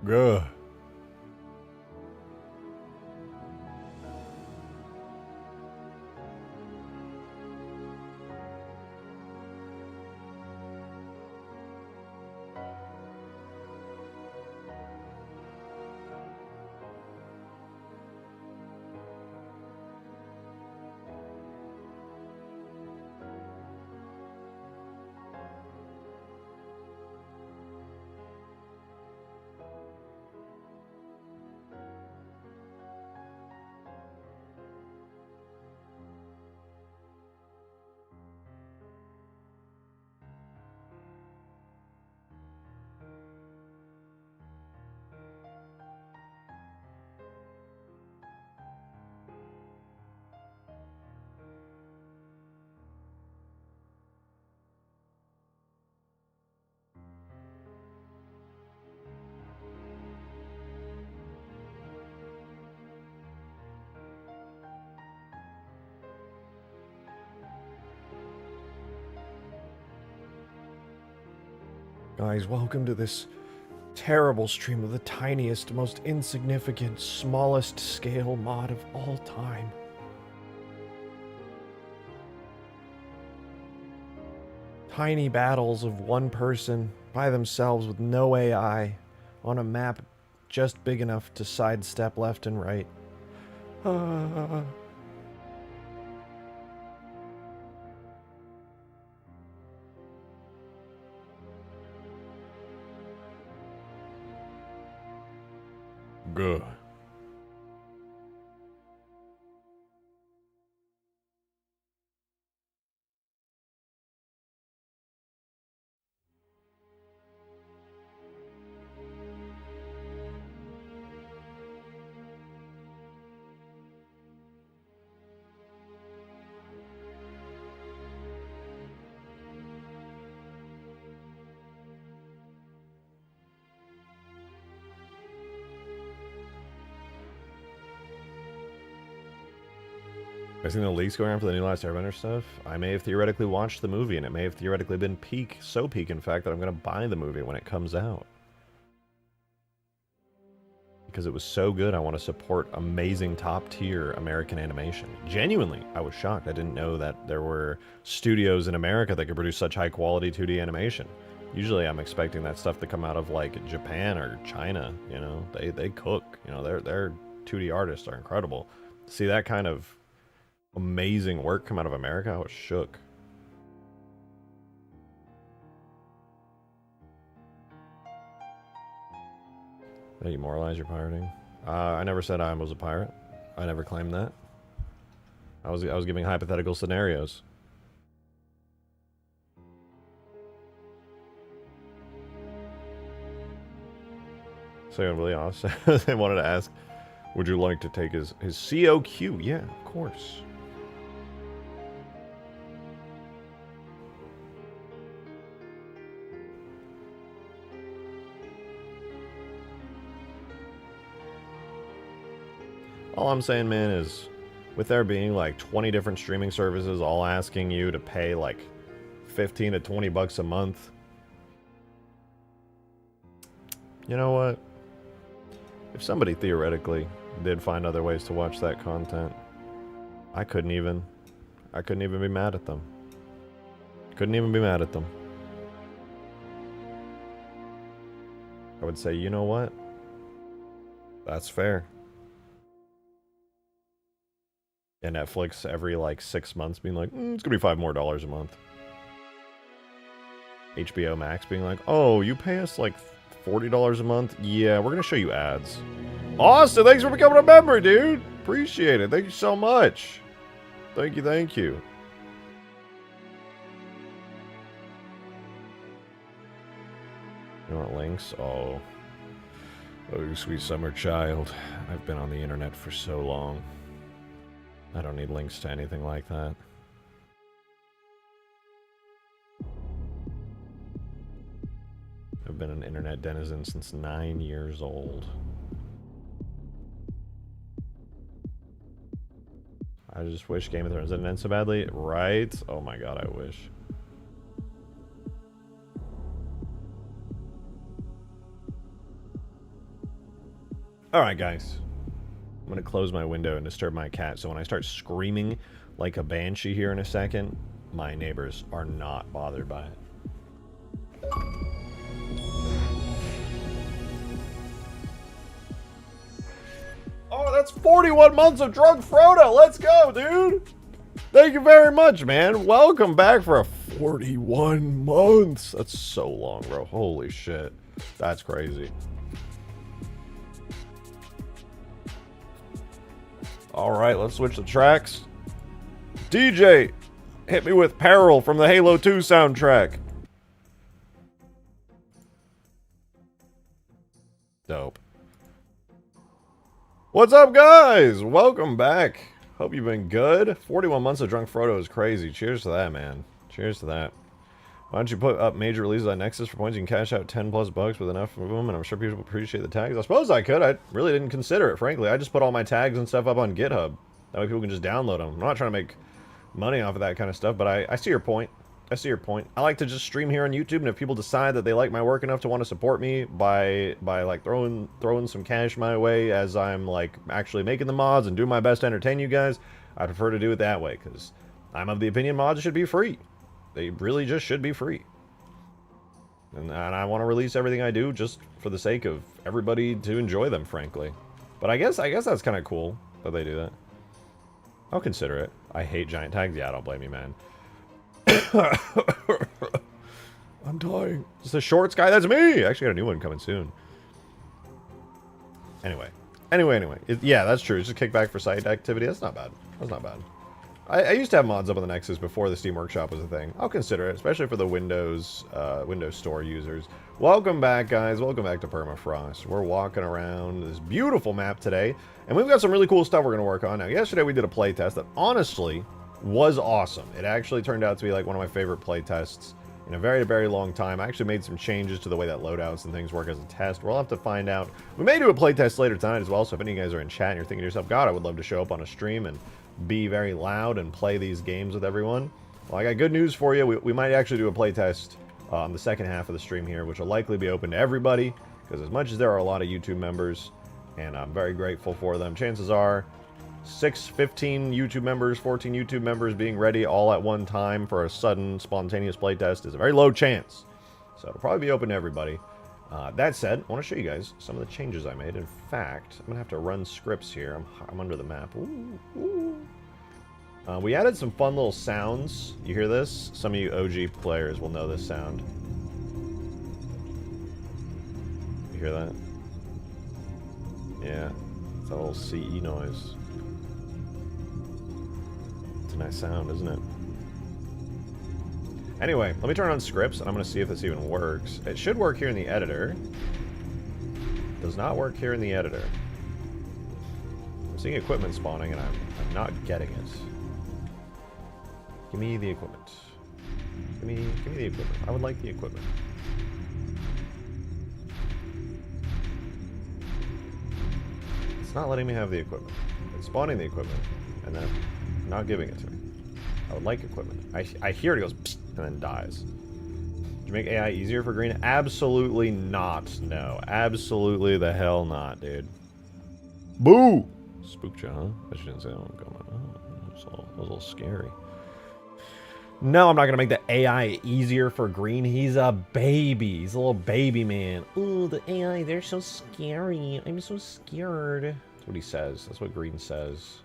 Gah. Guys, welcome to this terrible stream of the tiniest, most insignificant, smallest scale mod of all time. Tiny battles of one person by themselves with no AI on a map just big enough to sidestep left and right. Good. I've seen the leaks going on for the new Last Airbender stuff. I may have theoretically watched the movie, and it may have theoretically been peak, so peak in fact that I'm going to buy the movie when it comes out. Because it was so good, I want to support amazing top-tier American animation. Genuinely, I was shocked. I didn't know that there were studios in America that could produce such high-quality 2D animation. Usually I'm expecting that stuff to come out of, like, Japan or China, you know? They cook, you know, their 2D artists are incredible. See that kind of amazing work come out of America, I was shook. They demoralize your pirating. I never said I was a pirate. I never claimed that. I was giving hypothetical scenarios. So really awesome. They wanted to ask, would you like to take his COQ? Yeah, of course. All I'm saying, man, is with there being like 20 different streaming services all asking you to pay like 15 to 20 bucks a month, you know what? If somebody theoretically did find other ways to watch that content, I couldn't even be mad at them. Couldn't even be mad at them. I would say, you know what? That's fair. And Netflix every like 6 months being like, it's gonna be $5 more a month. HBO Max being like, oh, you pay us like $40 a month? Yeah, we're gonna show you ads. Austin, thanks for becoming a member, dude. Appreciate it. Thank you so much. Thank you, thank you. You want links? Oh, sweet summer child. I've been on the internet for so long. I don't need links to anything like that. I've been an internet denizen since 9 years old. I just wish Game of Thrones didn't end so badly. Right? Oh my god, I wish. Alright, guys. I'm going to close my window and disturb my cat, so when I start screaming like a banshee here in a second, my neighbors are not bothered by it. Oh, that's 41 months of drunk Frodo! Let's go, dude! Thank you very much, man. Welcome back for a 41 months. That's so long, bro. Holy shit. That's crazy. Alright, let's switch the tracks. DJ, hit me with Peril from the Halo 2 soundtrack. Dope. What's up, guys? Welcome back. Hope you've been good. 41 months of Drunk Frodo is crazy. Cheers to that, man. Cheers to that. Why don't you put up major releases on Nexus for points? You can cash out 10 plus bucks with enough of them, and I'm sure people appreciate the tags. I suppose I could. I really didn't consider it, frankly. I just put all my tags and stuff up on GitHub. That way people can just download them. I'm not trying to make money off of that kind of stuff, but I see your point. I see your point. I like to just stream here on YouTube, and if people decide that they like my work enough to want to support me by like throwing some cash my way as I'm like actually making the mods and doing my best to entertain you guys, I prefer to do it that way, because I'm of the opinion mods should be free. They really just should be free. And I want to release everything I do just for the sake of everybody to enjoy them, frankly. But I guess that's kind of cool that they do that. I'll consider it. I hate giant tags. Yeah, don't blame me, man. I'm dying. It's the shorts guy. That's me. I actually got a new one coming soon. Anyway. Yeah, that's true. It's just kickback for site activity. That's not bad. That's not bad. I used to have mods up on the Nexus before the Steam Workshop was a thing. I'll consider it, especially for the Windows Store users. Welcome back, guys. Welcome back to Permafrost. We're walking around this beautiful map today, and we've got some really cool stuff we're going to work on. Now, yesterday we did a playtest that honestly was awesome. It actually turned out to be like one of my favorite playtests in a very, very long time. I actually made some changes to the way that loadouts and things work as a test. We'll have to find out. We may do a playtest later tonight as well, so if any of you guys are in chat and you're thinking to yourself, God, I would love to show up on a stream and be very loud and play these games with everyone. Well, I got good news for you. We might actually do a playtest on the second half of the stream here, which will likely be open to everybody, because as much as there are a lot of YouTube members, and I'm very grateful for them, chances are 15 YouTube members, 14 YouTube members being ready all at one time for a sudden, spontaneous playtest is a very low chance. So it'll probably be open to everybody. That said, I want to show you guys some of the changes I made. In fact, I'm going to have to run scripts here. I'm under the map. Ooh, ooh. We added some fun little sounds. You hear this? Some of you OG players will know this sound. You hear that? Yeah, it's that little CE noise. It's a nice sound, isn't it? Anyway, let me turn on scripts, and I'm going to see if this even works. It should work here in the editor. Does not work here in the editor. I'm seeing equipment spawning, and I'm not getting it. Give me the equipment. Give me the equipment. I would like the equipment. It's not letting me have the equipment. It's spawning the equipment, and then not giving it to me. I would like equipment. I hear it goes psst, and then dies. Did you make AI easier for green? Absolutely not. No. Absolutely the hell not, dude. Boo! Spooked you, huh? I shouldn't say that one coming. Oh, that was a little scary. No, I'm not going to make the AI easier for green. He's a baby. He's a little baby man. Ooh, the AI, they're so scary. I'm so scared. That's what he says. That's what green says.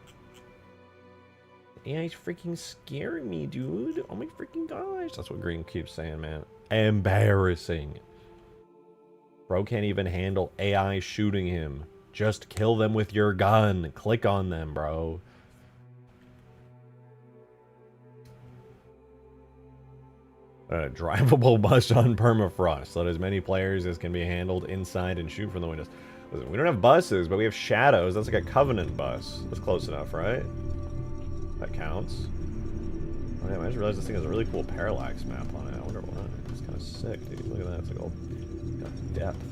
AI's freaking scaring me, dude. Oh my freaking gosh. That's what green keeps saying, man. Embarrassing. Bro can't even handle AI shooting him. Just kill them with your gun. Click on them, bro. Drivable bus on permafrost. Let as many players as can be handled inside and shoot from the windows. Listen, we don't have buses, but we have shadows. That's like a Covenant bus. That's close enough, right? That counts. Oh, yeah, I just realized this thing has a really cool parallax map on it. I wonder why. It's kind of sick, dude. Look at that. It's like all got depth.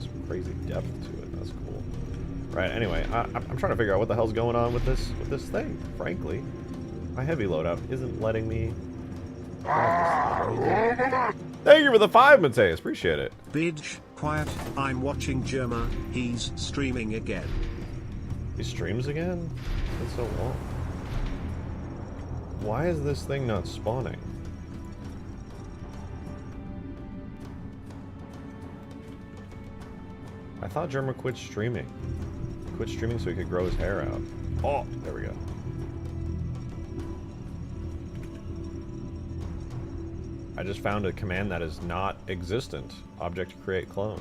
Some crazy depth to it. That's cool. Right. Anyway, I'm trying to figure out what the hell's going on with this thing. Frankly, my heavy loadout isn't letting me. Thank you for the 5, Mateus. Appreciate it. Bidge, quiet, I'm watching Germa, he's streaming again. He streams again? That's so long. Why is this thing not spawning? I thought Germa quit streaming. He quit streaming so he could grow his hair out. Oh, there we go. I just found a command that is not existent. Object create clone.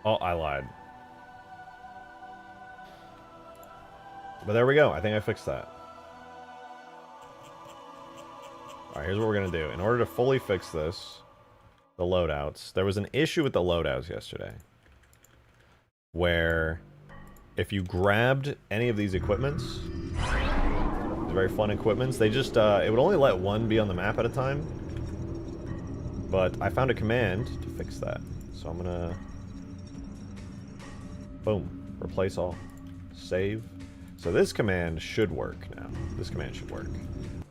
Oh, I lied. But there we go. I think I fixed that. Alright, here's what we're going to do. In order to fully fix this, the loadouts, there was an issue with the loadouts yesterday. Where if you grabbed any of these equipments, very fun equipments, they just, it would only let one be on the map at a time. But I found a command to fix that. So I'm gonna... boom. Replace all. Save. So this command should work now. This command should work.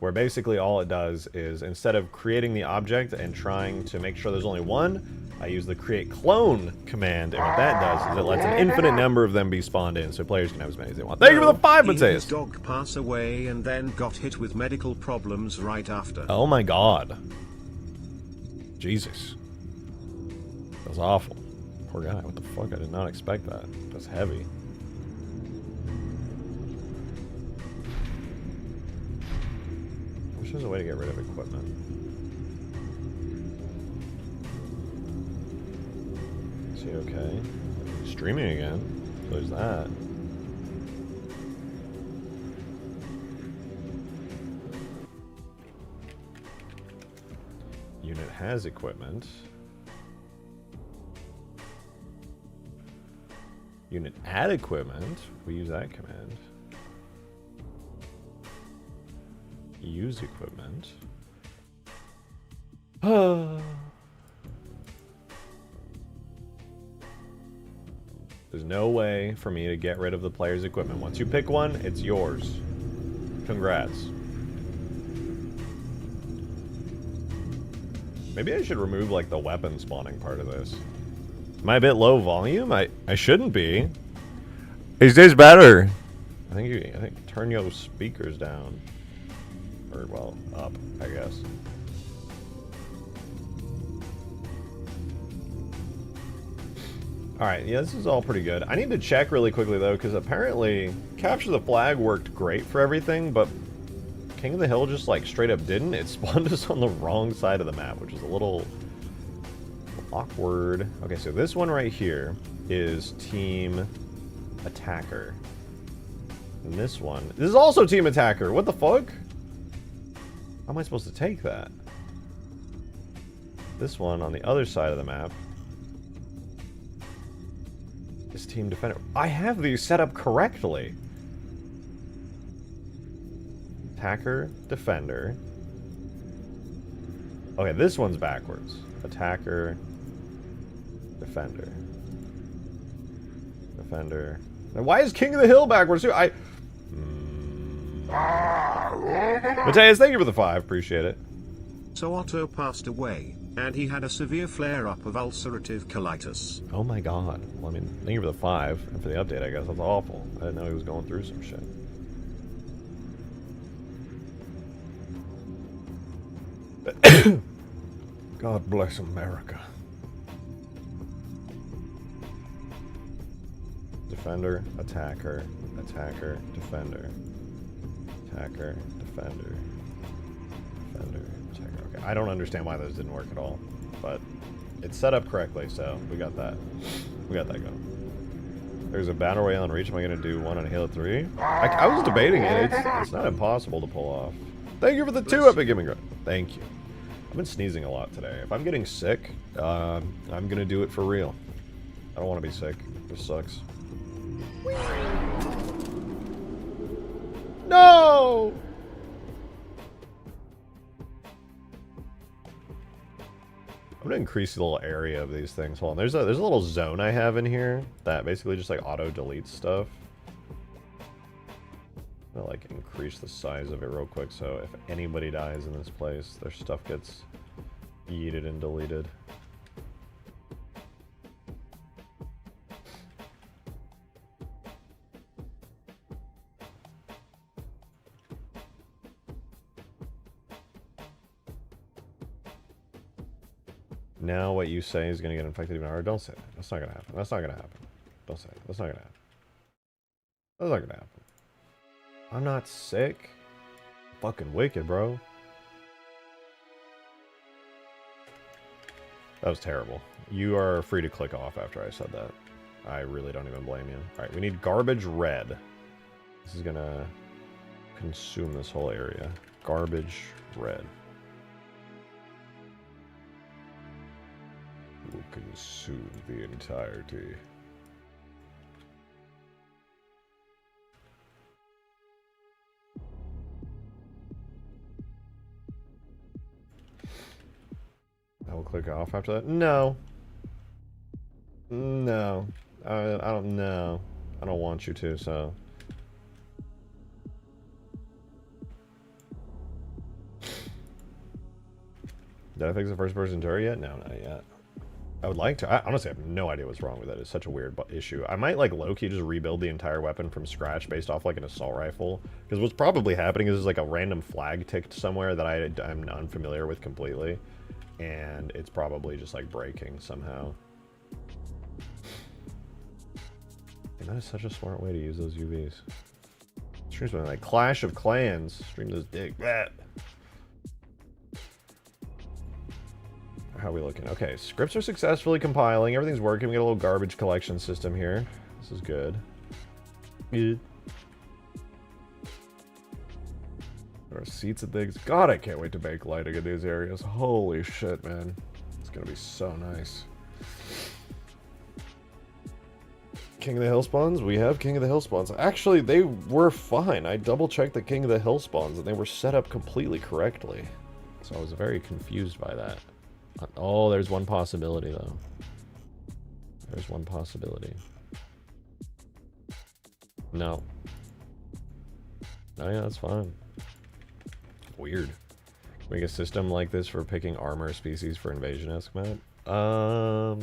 Where basically all it does is, instead of creating the object and trying to make sure there's only one, I use the create clone command, and what that does is it lets an infinite number of them be spawned in, so players can have as many as they want. Thank you for the 5 Mateus! His dog pass away and then got hit with medical problems right after. Oh my god. Jesus. That was awful. Poor guy, what the fuck? I did not expect that. That's heavy. I wish there was a way to get rid of equipment. Okay. Streaming again. There's that. Unit has equipment. Unit add equipment. We use that command. Use equipment. There's no way for me to get rid of the player's equipment. Once you pick one, it's yours. Congrats. Maybe I should remove, like, the weapon spawning part of this. Am I a bit low volume? I shouldn't be. Is this better? I think turn your speakers down. Or, well, up, I guess. Alright, yeah, this is all pretty good. I need to check really quickly, though, because apparently Capture the Flag worked great for everything, but King of the Hill just, like, straight up didn't. It spawned us on the wrong side of the map, which is a little awkward. Okay, so this one right here is Team Attacker. And this one... This is also Team Attacker! What the fuck? How am I supposed to take that? This one on the other side of the map is Team Defender. I have these set up correctly. Attacker, Defender. Okay, this one's backwards. Attacker, Defender. Defender. Now, why is King of the Hill backwards too? Mateus, thank you for the 5. Appreciate it. So Otto passed away, and he had a severe flare-up of ulcerative colitis. Oh my god. Well, I mean, thank you for the 5, and for the update, I guess. That's awful. I didn't know he was going through some shit. God bless America. Defender, attacker, attacker, defender. Attacker, defender. Defender, attacker. Okay, I don't understand why those didn't work at all, but it's set up correctly, so we got that. We got that going. There's a battle royale on Reach. Am I gonna do one on Halo 3? I was debating it. It's not impossible to pull off. Thank you for the 2 Epic Gaming Growth. Thank you. I've been sneezing a lot today. If I'm getting sick, I'm gonna do it for real. I don't want to be sick. This sucks. No! I'm gonna increase the little area of these things. Hold on, there's a little zone I have in here that basically just like auto deletes stuff. I'm gonna like increase the size of it real quick so if anybody dies in this place, their stuff gets yeeted and deleted. Now what you say is gonna get infected even harder. Don't say that. That's not gonna happen. That's not gonna happen. Don't say it. That's not gonna happen. That's not gonna happen. I'm not sick. Fucking wicked, bro. That was terrible. You are free to click off after I said that. I really don't even blame you. Alright, we need garbage red. This is gonna consume this whole area. Garbage red. Will consume the entirety. I will click off after that. No. No. I don't know. I don't want you to, so. Did I fix the first person turret yet? No, not yet. I would like to. I honestly have no idea what's wrong with it. It's such a weird issue. I might like low-key just rebuild the entire weapon from scratch based off like an assault rifle. Because what's probably happening is there's like a random flag ticked somewhere that I'm unfamiliar with completely. And it's probably just like breaking somehow. And that is such a smart way to use those UVs. Stream something like Clash of Clans. Stream those dick. That. How are we looking? Okay, scripts are successfully compiling. Everything's working. We got a little garbage collection system here. This is good. Good. There are seats and things. God, I can't wait to make lighting in these areas. Holy shit, man. It's gonna be so nice. King of the Hill spawns? We have King of the Hill spawns. Actually, they were fine. I double-checked the King of the Hill spawns, and they were set up completely correctly. So I was very confused by that. Oh, there's one possibility, though. There's one possibility. No. Oh, yeah, that's fine. Weird. Make a system like this for picking armor species for invasion-esque map?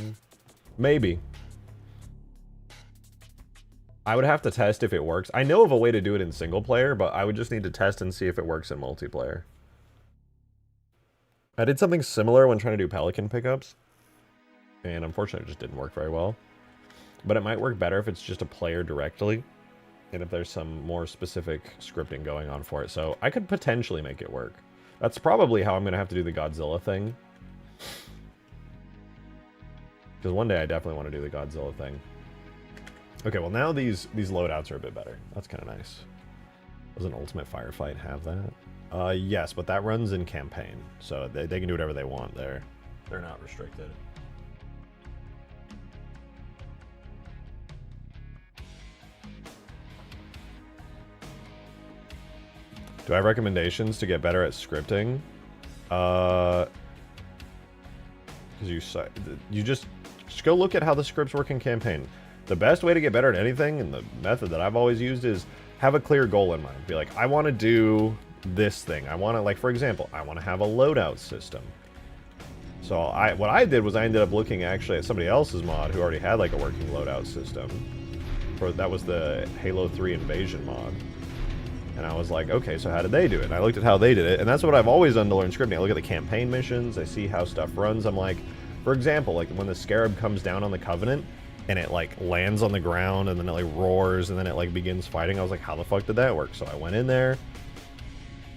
Maybe. I would have to test if it works. I know of a way to do it in single player, but I would just need to test and see if it works in multiplayer. I did something similar when trying to do Pelican pickups, and unfortunately it just didn't work very well. But it might work better if it's just a player directly, and if there's some more specific scripting going on for it. So I could potentially make it work. That's probably how I'm going to have to do the Godzilla thing. Because one day I definitely want to do the Godzilla thing. Okay, well now these loadouts are a bit better. That's kind of nice. Does an ultimate firefight have that? Yes, but that runs in campaign, so they can do whatever they want there. They're not restricted. Do I have recommendations to get better at scripting? Because you just go look at how the scripts work in campaign. The best way to get better at anything, and the method that I've always used, is have a clear goal in mind. Be like, I want to do this thing. I want to, like, for example, I want to have a loadout system. So what I did was I ended up looking actually at somebody else's mod who already had like a working loadout system. That was the Halo 3 Invasion mod. And I was like, okay, so how did they do it? And I looked at how they did it, and that's what I've always done to learn scripting. I look at the campaign missions, I see how stuff runs. I'm like, for example, like when the Scarab comes down on the Covenant, and it like lands on the ground, and then it like roars, and then it like begins fighting. I was like, how the fuck did that work? So I went in there,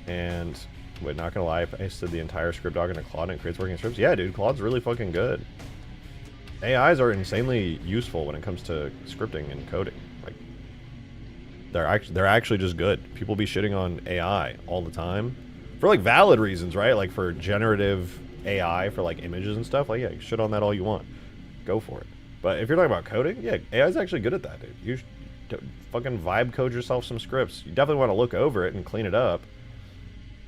and wait, not gonna lie, I pasted the entire script dog into Claude and it creates working scripts. Yeah, dude, Claude's really fucking good. AIs are insanely useful when it comes to scripting and coding. Like, they're actually just good. People be shitting on AI all the time for like valid reasons, right? Like for generative AI for like images and stuff. Like, yeah, shit on that all you want. Go for it. But if you're talking about coding, yeah, AI's actually good at that, dude. You should fucking vibe code yourself some scripts. You definitely want to look over it and clean it up.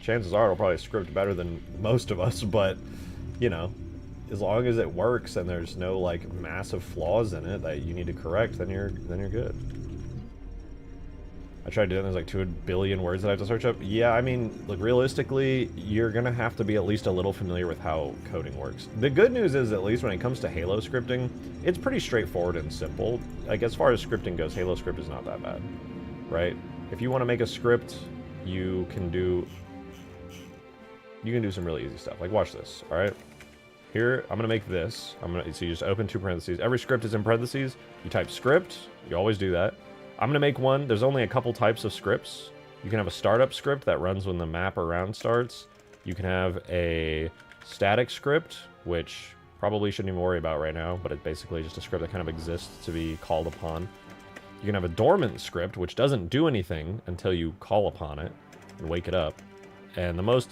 Chances are it'll probably script better than most of us, but, you know, as long as it works and there's no, like, massive flaws in it that you need to correct, then you're good. I tried doing, there's like 2 billion words that I have to search up. Yeah, I mean, look, realistically, you're gonna have to be at least a little familiar with how coding works. The good news is, at least when it comes to Halo scripting, it's pretty straightforward and simple. Like, as far as scripting goes, Halo script is not that bad, right? If you want to make a script, you can do some really easy stuff. Like, watch this, all right? Here, I'm gonna make this. So you just open 2 parentheses. Every script is in parentheses. You type script. You always do that. I'm gonna make one. There's only a couple types of scripts. You can have a startup script that runs when the map around starts. You can have a static script, which probably shouldn't even worry about right now, but it's basically just a script that kind of exists to be called upon. You can have a dormant script, which doesn't do anything until you call upon it and wake it up. And the most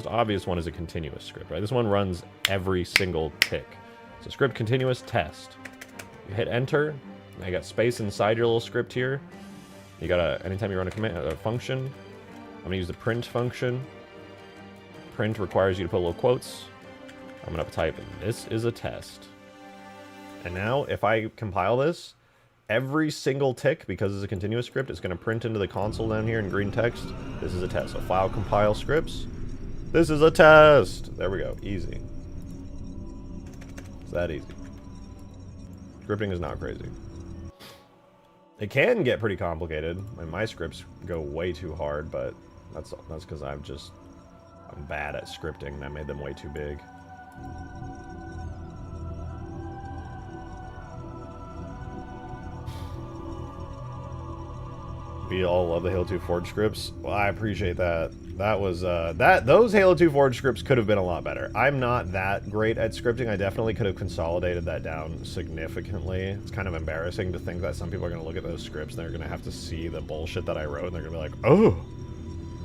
obvious one is a continuous script, right? This one runs every single tick. So script continuous test. You hit enter. Now you got space inside your little script here. You got anytime you run a function, I'm gonna use the print function. Print requires you to put little quotes. I'm gonna type, this is a test. And now if I compile this, every single tick, because it's a continuous script, it's gonna print into the console down here in green text. This is a test. So file compile scripts. This is a test. There we go. Easy. It's that easy. Scripting is not crazy. It can get pretty complicated. My scripts go way too hard, but that's because I'm bad at scripting and I made them way too big. We all love the Halo 2 Forge scripts. Well, I appreciate that. That was, those Halo 2 Forge scripts could have been a lot better. I'm not that great at scripting. I definitely could have consolidated that down significantly. It's kind of embarrassing to think that some people are going to look at those scripts and they're going to have to see the bullshit that I wrote and they're going to be like, oh,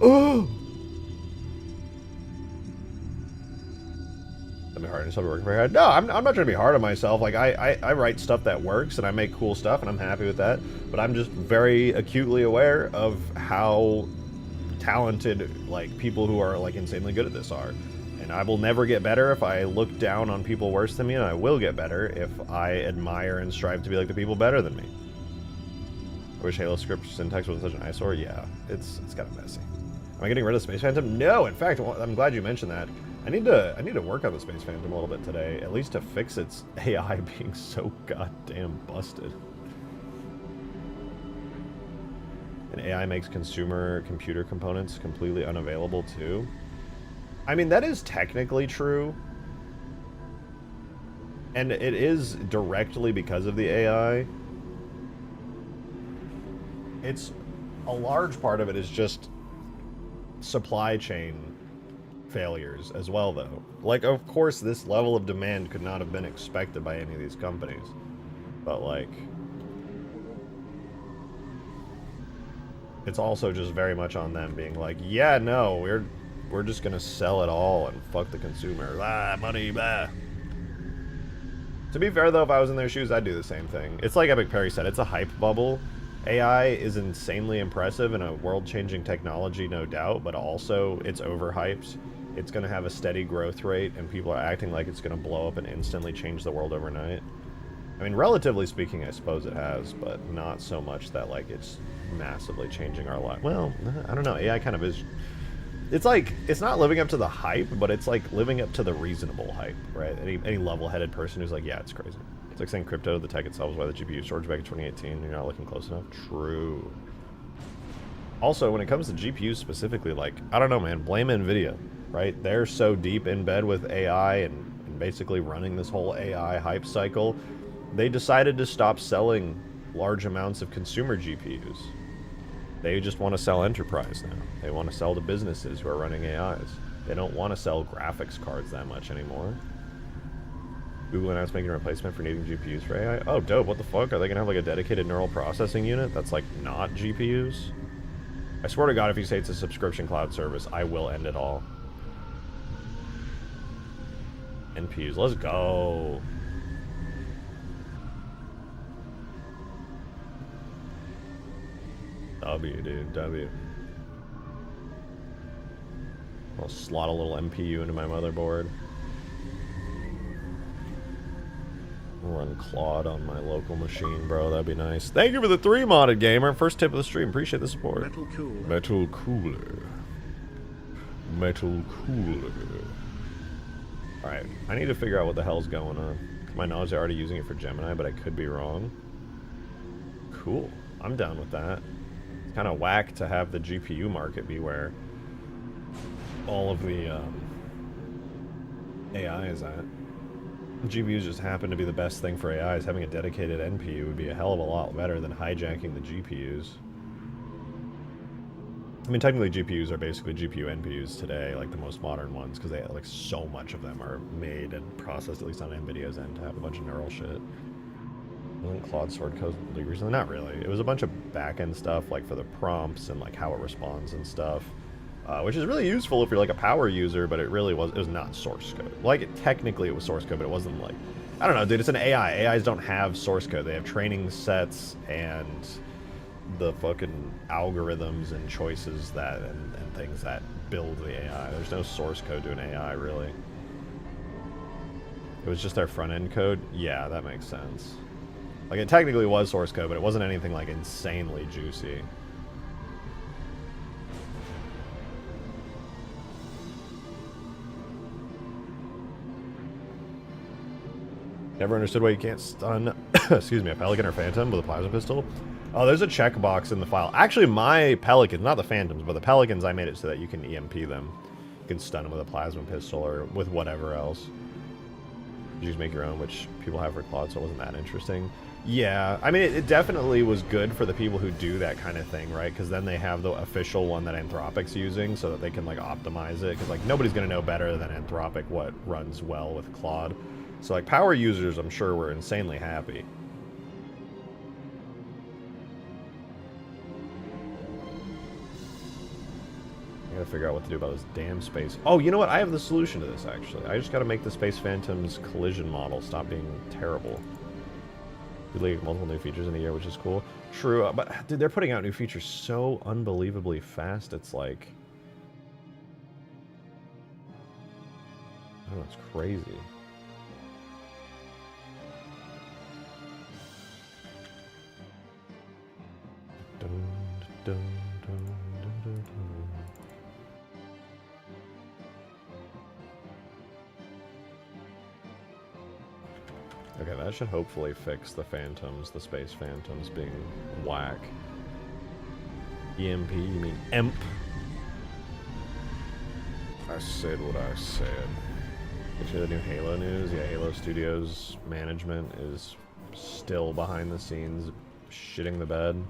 oh. That'd be hard. Yourself working very hard. No, I'm not trying to be hard on myself. Like, I write stuff that works and I make cool stuff and I'm happy with that. But I'm just very acutely aware of how talented, like, people who are, like, insanely good at this are. And I will never get better if I look down on people worse than me, and I will get better if I admire and strive to be like the people better than me. I wish Halo script syntax wasn't such an eyesore. Yeah, it's kind of messy. Am I getting rid of Space Phantom? No, in fact, I'm glad you mentioned that. I need to work on the Space Phantom a little bit today, at least to fix its AI being so goddamn busted. And AI makes consumer computer components completely unavailable too. I mean, that is technically true. And it is directly because of the AI. It's a large part of it is just supply chain failures as well, though. Like, of course, this level of demand could not have been expected by any of these companies. But, like, it's also just very much on them being like, yeah, no, we're just gonna sell it all and fuck the consumer. Ah, money, bah. To be fair, though, if I was in their shoes, I'd do the same thing. It's like Epic Perry said, it's a hype bubble. AI is insanely impressive and a world-changing technology, no doubt, but also it's overhyped. It's going to have a steady growth rate, and people are acting like it's going to blow up and instantly change the world overnight. I mean, relatively speaking, I suppose it has, but not so much that, like, it's massively changing our life. Well, I don't know. AI kind of is... It's like, it's not living up to the hype, but it's like living up to the reasonable hype, right? Any level-headed person who's like, yeah, it's crazy. It's like saying crypto, the tech itself is why the GPU shortage back in 2018. You're not looking close enough. True. Also, when it comes to GPUs specifically, like, I don't know, man, blame NVIDIA, right? They're so deep in bed with AI and basically running this whole AI hype cycle. They decided to stop selling large amounts of consumer GPUs. They just want to sell enterprise now. They want to sell to businesses who are running AIs. They don't want to sell graphics cards that much anymore. Google announced making a replacement for needing GPUs for AI. Oh, dope. What the fuck? Are they going to have like a dedicated neural processing unit that's like not GPUs? I swear to God, if you say it's a subscription cloud service, I will end it all. NPUs. Let's go. W, dude. W. I'll slot a little MPU into my motherboard. Run Claude on my local machine, bro. That'd be nice. Thank you for the 3 modded gamer. First tip of the stream. Appreciate the support. Metal cooler. Metal cooler. Metal cooler. Alright, I need to figure out what the hell's going on. To my knowledge, they're already using it for Gemini, but I could be wrong. Cool. I'm down with that. It's kind of whack to have the GPU market be where all of the AI is at. GPUs just happen to be the best thing for AIs. Having a dedicated NPU would be a hell of a lot better than hijacking the GPUs. I mean, technically GPUs are basically GPU NPUs today, like the most modern ones, because they like so much of them are made and processed, at least on NVIDIA's end, to have a bunch of neural shit. Wasn't Claude Sword Code leaked recently? Not really. It was a bunch of back-end stuff, like for the prompts and like how it responds and stuff. Which is really useful if you're like a power user, but it was not source code. Like, technically it was source code, but it wasn't like, I don't know, dude, it's an AI. AIs don't have source code. They have training sets and the fucking algorithms and choices that, and things that build the AI. There's no source code to an AI, really. It was just our front-end code? Yeah, that makes sense. Like, it technically was source code, but it wasn't anything, like, insanely juicy. Never understood why you can't stun, excuse me, a Pelican or Phantom with a plasma pistol. Oh, there's a checkbox in the file. Actually, my Pelicans, not the Phantoms, but the Pelicans, I made it so that you can EMP them. You can stun them with a plasma pistol or with whatever else. You just make your own, which people have for Claude, so it wasn't that interesting. Yeah, I mean, it definitely was good for the people who do that kind of thing, right? Because then they have the official one that Anthropic's using so that they can, like, optimize it. Because, like, nobody's going to know better than Anthropic what runs well with Claude. So, like, power users, I'm sure, were insanely happy. I gotta figure out what to do about this damn space. Oh, you know what? I have the solution to this, actually. I just gotta make the Space Phantom's collision model stop being terrible. We leak multiple new features in a year, which is cool. True, but, dude, they're putting out new features so unbelievably fast, it's like... Oh, it's crazy. Dun, dun, dun, dun, dun, dun. Okay, that should hopefully fix the Phantoms, the Space Phantoms being whack. EMP, you mean EMP? I said what I said. Did you hear the new Halo news? Yeah, Halo Studios management is still behind the scenes shitting the bed.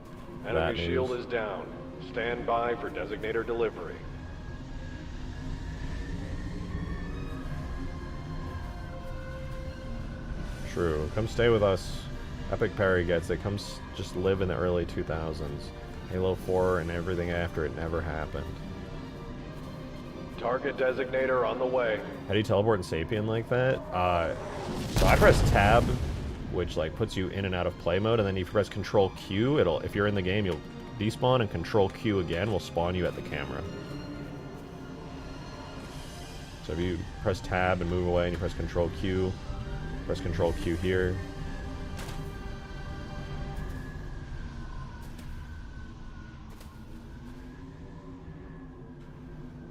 Enemy shield is down. Stand by for designator delivery. True. Come stay with us. Epic Parry gets it. Come just live in the early 2000s. Halo 4 and everything after it never happened. Target designator on the way. How do you teleport in Sapien like that? So I press tab, which like puts you in and out of play mode, and then if you press Control Q, it'll, if you're in the game, you'll despawn, and Control Q again will spawn you at the camera. So if you press tab and move away, and you press Control Q here.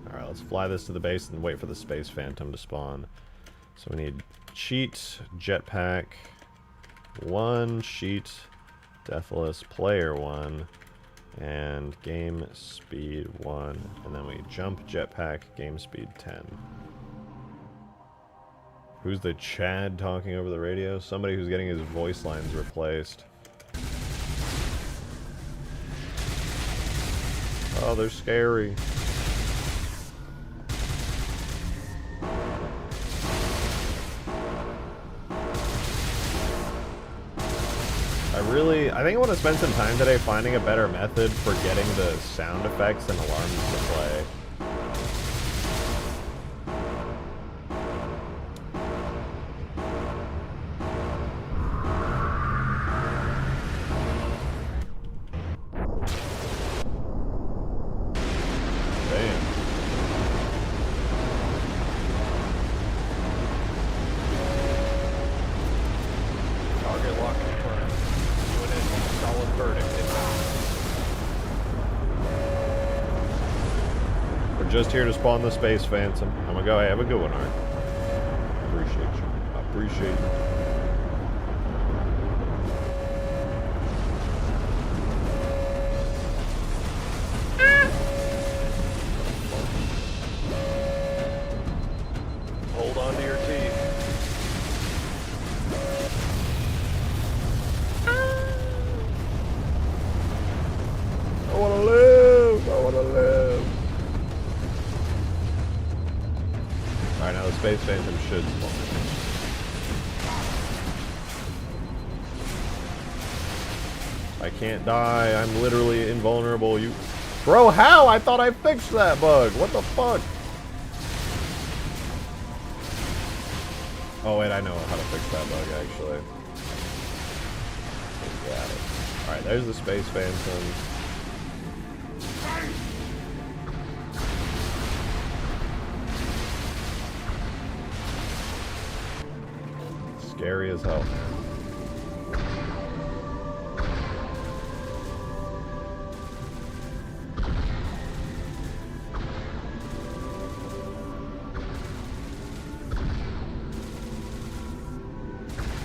Alright, let's fly this to the base and wait for the Space Phantom to spawn. So we need cheat, jetpack, 1, cheat, deathless, player 1, and game speed 1, and then we jump, jetpack, game speed 10. Who's the Chad talking over the radio? Somebody who's getting his voice lines replaced. Oh, they're scary. I think I want to spend some time today finding a better method for getting the sound effects and alarms to play. I'm just here to spawn the Space Phantom. I'm gonna go. Hey, have a good one, Art. Appreciate you. I appreciate you. Hold on to your teeth. I wanna live! I wanna live! Alright, now the Space Phantom should spawn. I can't die. I'm literally invulnerable. You... Bro, how? I thought I fixed that bug. What the fuck? Oh, wait, I know how to fix that bug, actually. Got it. Alright, there's the Space Phantom. Scary as hell.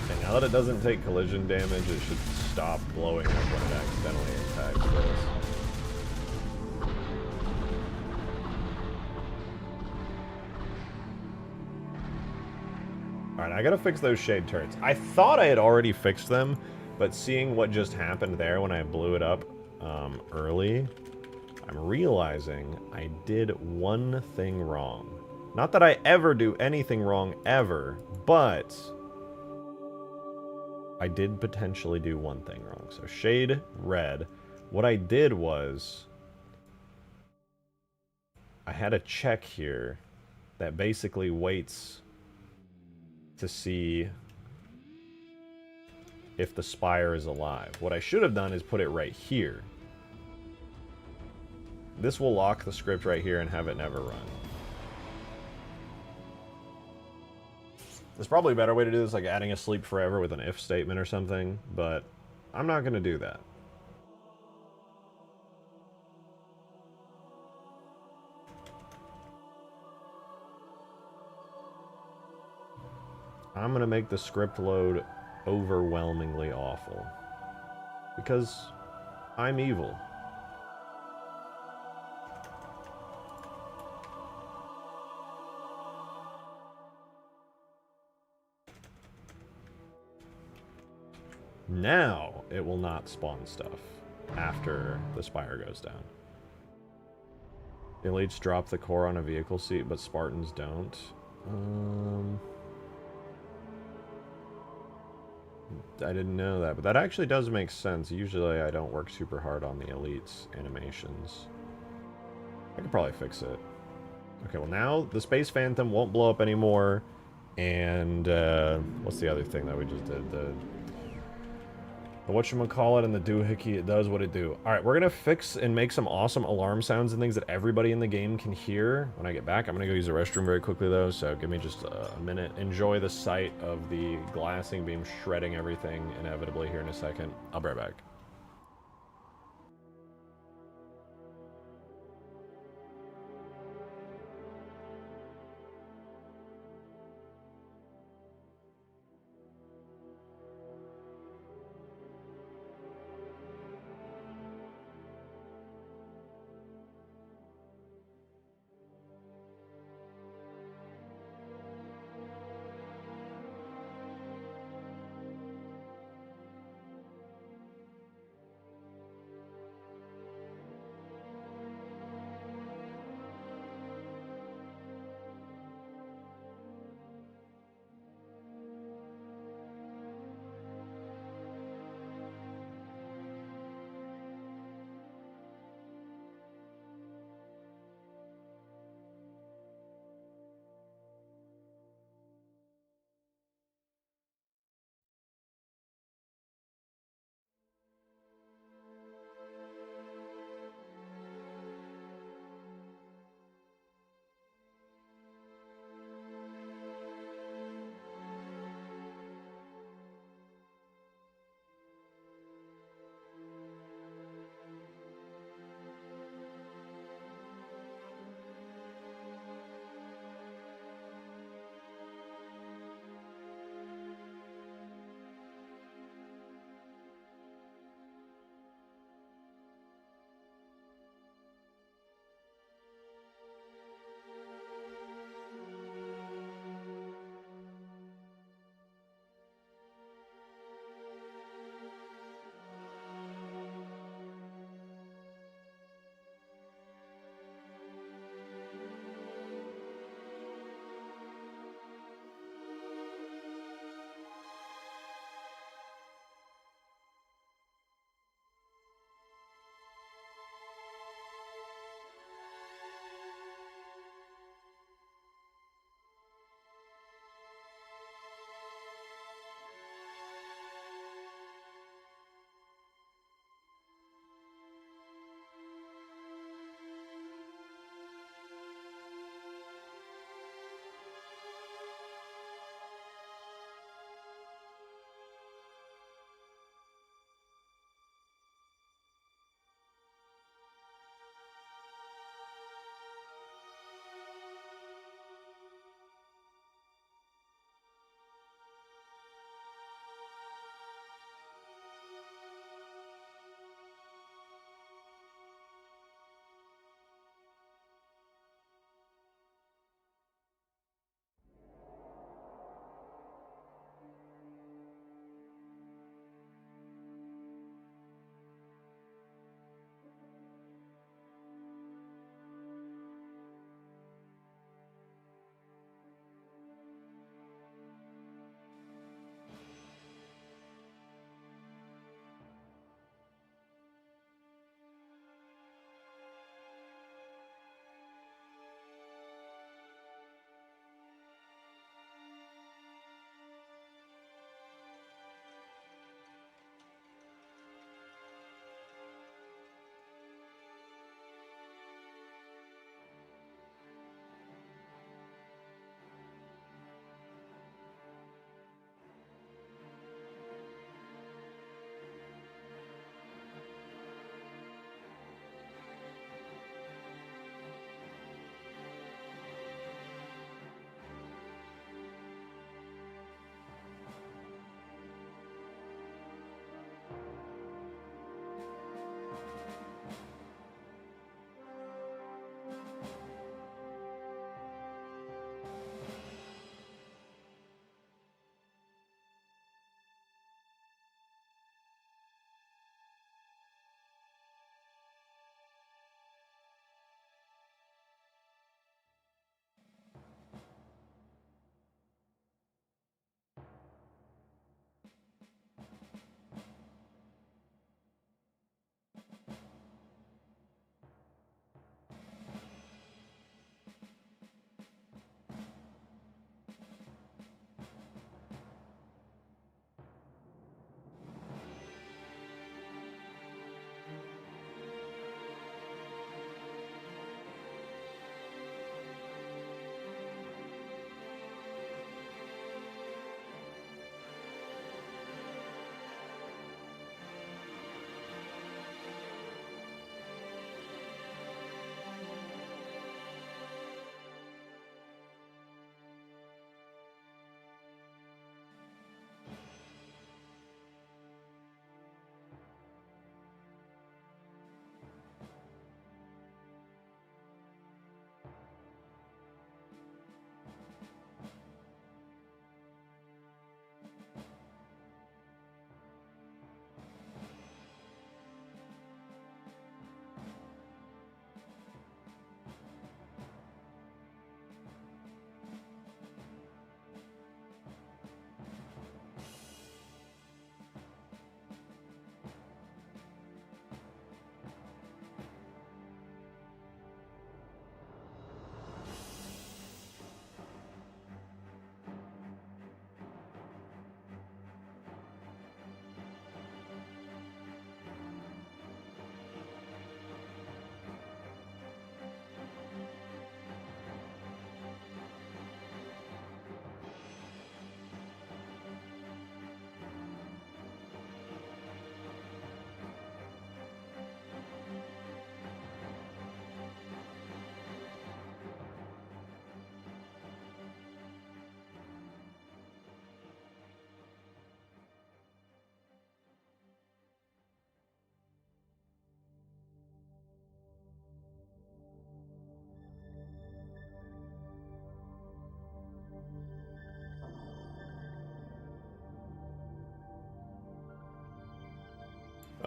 And now that it doesn't take collision damage, it should stop blowing up when it accidentally attacks this. Alright, I gotta fix those shade turrets. I thought I had already fixed them, but seeing what just happened there when I blew it up early, I'm realizing I did one thing wrong. Not that I ever do anything wrong, ever, but I did potentially do one thing wrong. So shade red. What I did was I had a check here that basically waits to see if the spire is alive. What I should have done is put it right here. This will lock the script right here and have it never run. There's probably a better way to do this, like adding a sleep forever with an if statement or something, but I'm not going to do that. I'm going to make the script load overwhelmingly awful. Because I'm evil. Now it will not spawn stuff after the spire goes down. Elites drop the core on a vehicle seat, but Spartans don't. I didn't know that, but that actually does make sense. Usually I don't work super hard on the elites animations. I could probably fix it. Okay, well now the Space Phantom won't blow up anymore. And what's the other thing that we just did? The whatchamacallit and the doohickey, it does what it do. Alright, we're gonna fix and make some awesome alarm sounds and things that everybody in the game can hear when I get back. I'm gonna go use the restroom very quickly though, so give me just a minute. Enjoy the sight of the glassing beam shredding everything inevitably here in a second. I'll be right back.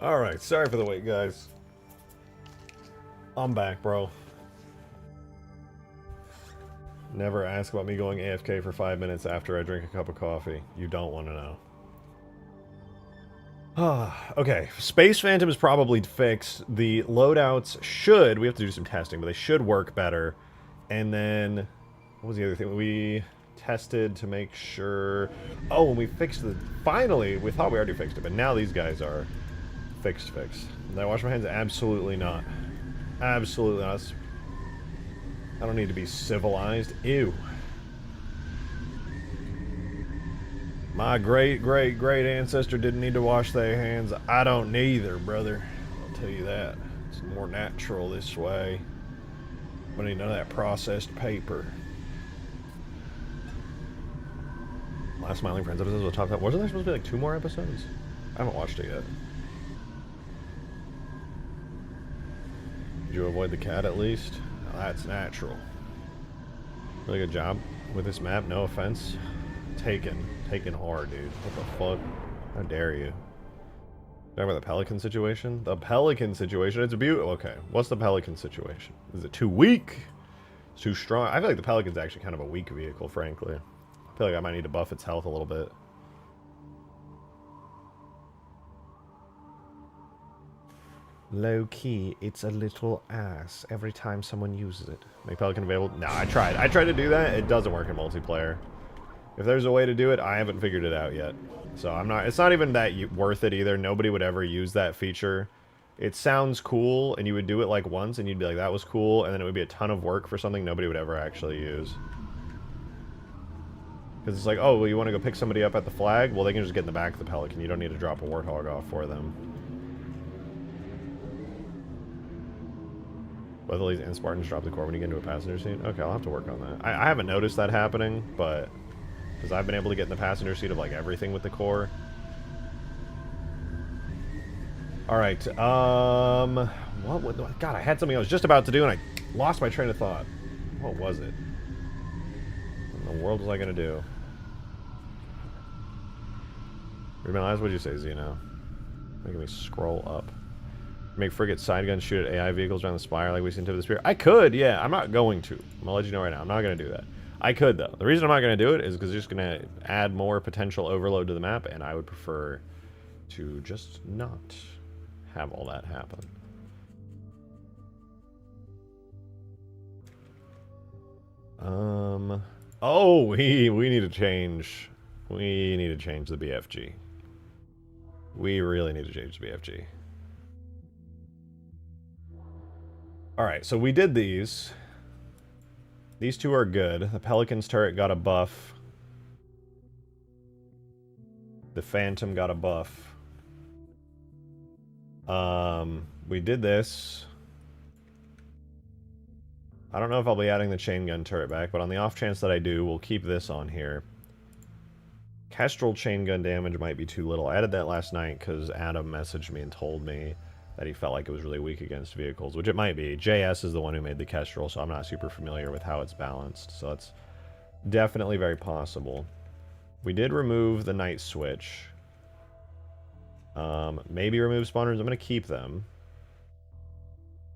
Alright, sorry for the wait, guys. I'm back, bro. Never ask about me going AFK for 5 minutes after I drink a cup of coffee. You don't want to know. Okay, Space Phantom is probably fixed. The loadouts should, we have to do some testing, but they should work better. And then, what was the other thing? We tested to make sure... Oh, when we fixed the... Finally, we thought we already fixed it, but now these guys are fixed. Did I wash my hands? Absolutely not. Absolutely not. I don't need to be civilized. Ew. My great ancestor didn't need to wash their hands. I don't neither, brother. I'll tell you that. It's more natural this way. I don't need none of that processed paper. Last Smiling Friends episode was top 10. Wasn't there supposed to be like 2 more episodes? I haven't watched it yet. Did you avoid the cat at least? Oh, that's natural. Really good job with this map, no offense. Taken hard, dude. What the fuck? How dare you? Talking about the Pelican situation? The Pelican situation, it's a beautiful... Okay, what's the Pelican situation? Is it too weak? It's too strong? I feel like the Pelican's actually kind of a weak vehicle, frankly. I feel like I might need to buff its health a little bit. Low key, it's a little ass every time someone uses it. Make Pelican available? No, I tried. I tried to do that. It doesn't work in multiplayer. If there's a way to do it, I haven't figured it out yet. So I'm not... It's not even that worth it either. Nobody would ever use that feature. It sounds cool, and you would do it like once, and you'd be like, that was cool, and then it would be a ton of work for something nobody would ever actually use. Because it's like, oh, well, you want to go pick somebody up at the flag? Well, they can just get in the back of the Pelican. You don't need to drop a Warthog off for them. Both Elite and Spartans drop the core when you get into a passenger seat? Okay, I'll have to work on that. I haven't noticed that happening, but... Because I've been able to get in the passenger seat of, like, everything with the core. Alright, what would... God, I had something I was just about to do, and I lost my train of thought. What was it? What in the world was I going to do? Realize, what'd you say, Zeno? Making me scroll up. Make frigate side guns shoot at AI vehicles around the spire like we seen tip of the spear. I could, yeah. I'm not going to. I'm gonna let you know right now. I'm not gonna do that. I could though. The reason I'm not gonna do it is because it's just gonna add more potential overload to the map, and I would prefer to just not have all that happen. Oh, we need to change. We need to change the BFG. We really need to change the BFG. Alright, so we did these. These two are good. The Pelican's turret got a buff. The Phantom got a buff. We did this. I don't know if I'll be adding the chain gun turret back, but on the off chance that I do, we'll keep this on here. Kestrel chain gun damage might be too little. I added that last night because Adam messaged me and told me that he felt like it was really weak against vehicles, which it might be. JS is the one who made the Kestrel, so I'm not super familiar with how it's balanced, so that's definitely very possible. We did remove the night switch. Maybe remove spawners. I'm going to keep them.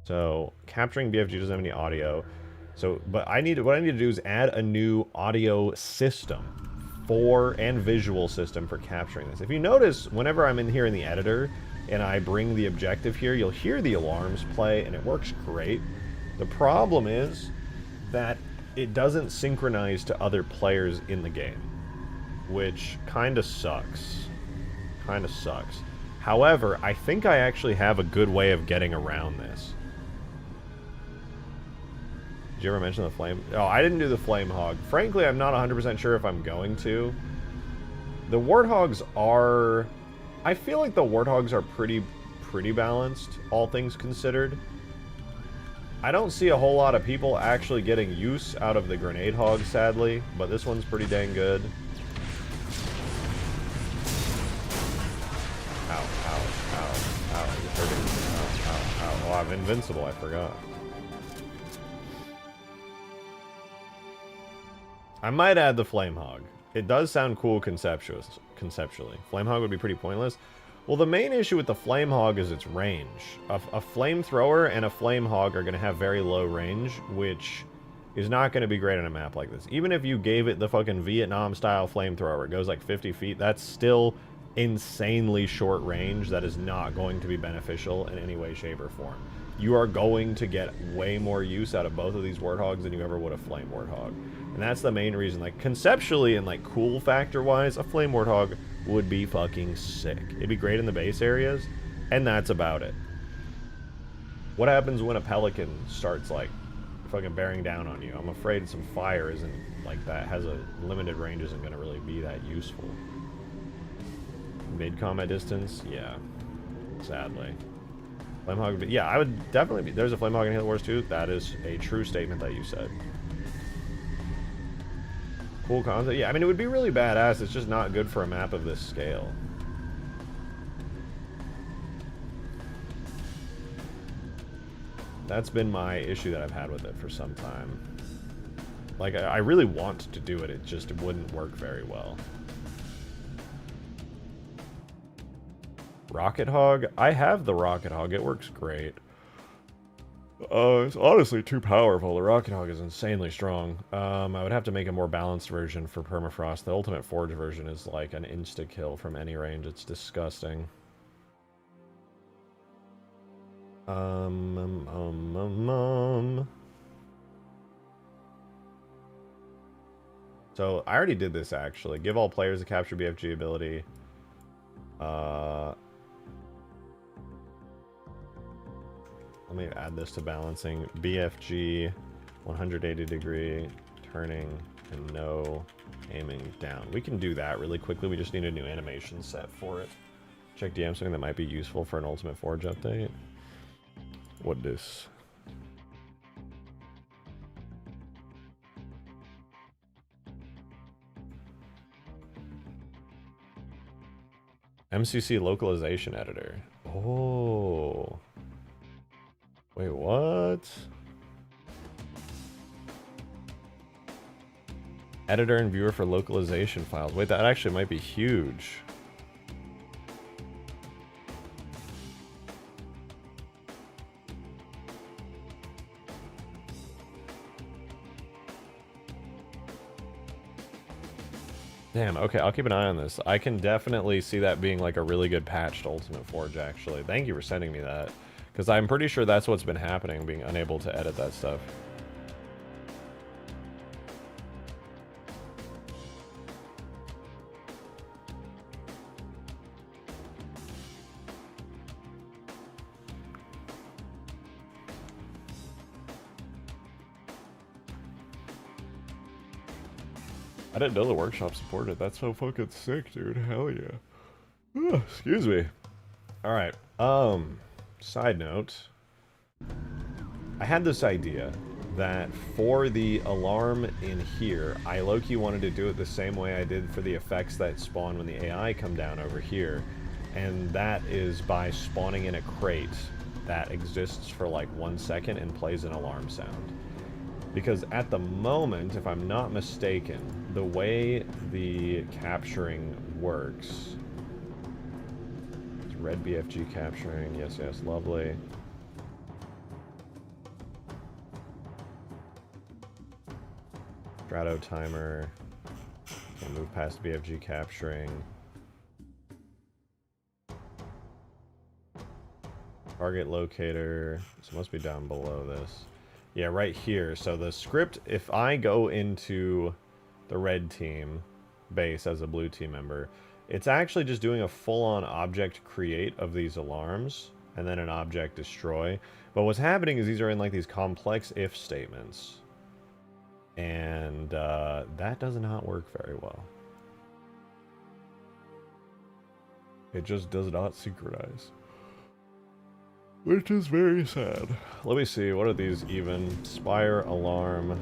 So, capturing BFG doesn't have any audio. So, but what I need to do is add a new audio system and visual system for capturing this. If you notice, whenever I'm in here in the editor, and I bring the objective here, you'll hear the alarms play, and it works great. The problem is that it doesn't synchronize to other players in the game, which kind of sucks. Kind of sucks. However, I think I actually have a good way of getting around this. Did you ever mention the flame? Oh, I didn't do the flame hog. Frankly, I'm not 100% sure if I'm going to. The warthogs are... I feel like the warthogs are pretty balanced, all things considered. I don't see a whole lot of people actually getting use out of the grenade hog, sadly, but this one's pretty dang good. Ow, ow, ow, ow, you're hurting me. Ow, ow, ow. Oh, I'm invincible, I forgot. I might add the flame hog. It does sound cool conceptually. Flamehog would be pretty pointless. Well, the main issue with the Flame Hog is its range. A flamethrower and a Flame Hog are going to have very low range, which is not going to be great on a map like this. Even if you gave it the fucking Vietnam-style flamethrower, it goes like 50 feet, that's still insanely short range. That is not going to be beneficial in any way, shape, or form. You are going to get way more use out of both of these Warthogs than you ever would a Flame Warthog. And that's the main reason. Like, conceptually and, like, cool factor-wise, a Flame Warthog would be fucking sick. It'd be great in the base areas, and that's about it. What happens when a Pelican starts, like, fucking bearing down on you? I'm afraid some fire isn't, like, that has a limited range isn't going to really be that useful. Mid-combat distance? Yeah. Sadly. Flamehog, yeah, I would definitely be. There's a Flamehog in Halo Wars 2. That is a true statement that you said. Cool concept. Yeah, I mean, it would be really badass. It's just not good for a map of this scale. That's been my issue that I've had with it for some time. Like, I really want to do it. It just wouldn't work very well. Rocket Hog? I have the Rocket Hog. It works great. It's honestly too powerful. The Rocket Hog is insanely strong. I would have to make a more balanced version for Permafrost. The Ultimate Forge version is like an insta-kill from any range. It's disgusting. So, I already did this, actually. Give all players a capture BFG ability. Let me add this to balancing. BFG, 180 degree, turning, and no aiming down. We can do that really quickly. We just need a new animation set for it. Check DM, something that might be useful for an Ultimate Forge update. What this? MCC localization editor. Oh. Wait, what? Editor and viewer for localization files. Wait, that actually might be huge. Damn, okay, I'll keep an eye on this. I can definitely see that being like a really good patch to Ultimate Forge, actually. Thank you for sending me that. Because I'm pretty sure that's what's been happening, being unable to edit that stuff. I didn't know the workshop supported. That's so fucking sick, dude. Hell yeah. Ugh, excuse me. Alright, side note. I had this idea that for the alarm in here, I low-key wanted to do it the same way I did for the effects that spawn when the AI come down over here. And that is by spawning in a crate that exists for like 1 second and plays an alarm sound. Because at the moment, if I'm not mistaken, the way the capturing works... It's red BFG capturing, yes, yes, lovely. Strato timer. Can move past BFG capturing. Target locator. This must be down below this. Yeah, right here. So the script, if I go into the red team base as a blue team member, it's actually just doing a full-on object create of these alarms and then an object destroy. But what's happening is these are in like these complex if statements. And that does not work very well. It just does not synchronize. Which is very sad. Let me see, what are these even? Spire, alarm.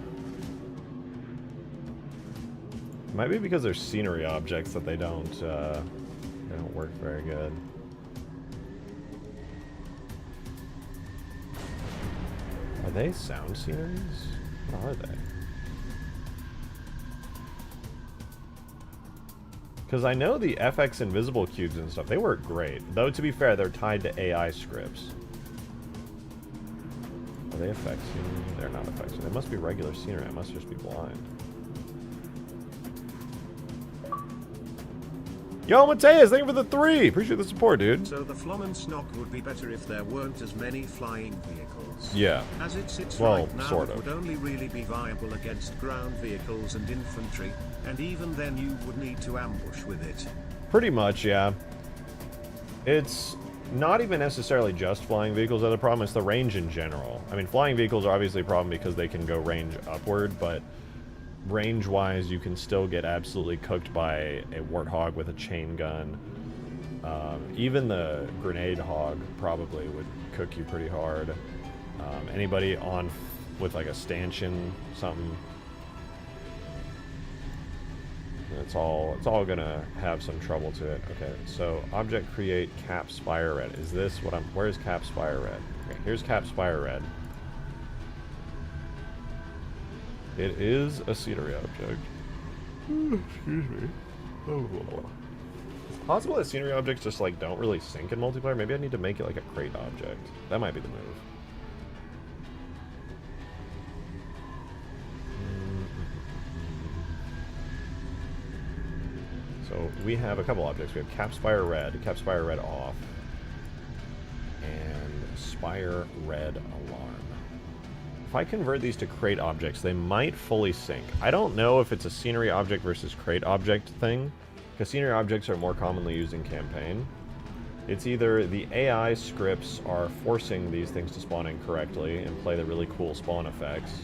It might be because they're scenery objects that they don't work very good. Are they sound sceneries? What are they? Because I know the FX invisible cubes and stuff, they work great. Though, to be fair, they're tied to AI scripts. Are they effects scenery? They're not effects. They must be regular scenery. I must just be blind. Yo, Mateus, thank you for the 3. Appreciate the support, dude. So the Flommensnock would be better if there weren't as many flying vehicles. Yeah. As it sits Well, right now, sort it of. would only really be viable against ground vehicles and infantry, and even then you would need to ambush with it. Pretty much, yeah. It's not even necessarily just flying vehicles that are the problem, it's the range in general. I mean, flying vehicles are obviously a problem because they can go range upward, but range-wise, you can still get absolutely cooked by a Warthog with a chain gun. Even the Grenade Hog probably would cook you pretty hard. Anybody on with like a stanchion, something, it's all gonna have some trouble to it. Okay, so object create cap spire red. Is this what I'm? Where's cap spire red? Okay, here's cap spire red. It is a scenery object. Excuse me. Oh. It's possible that scenery objects just like don't really sync in multiplayer. Maybe I need to make it like a crate object. That might be the move. So we have a couple objects. We have cap spire red off, and spire red alarm. If I convert these to crate objects, they might fully sync. I don't know if it's a scenery object versus crate object thing, because scenery objects are more commonly used in campaign. It's either the AI scripts are forcing these things to spawn incorrectly and play the really cool spawn effects,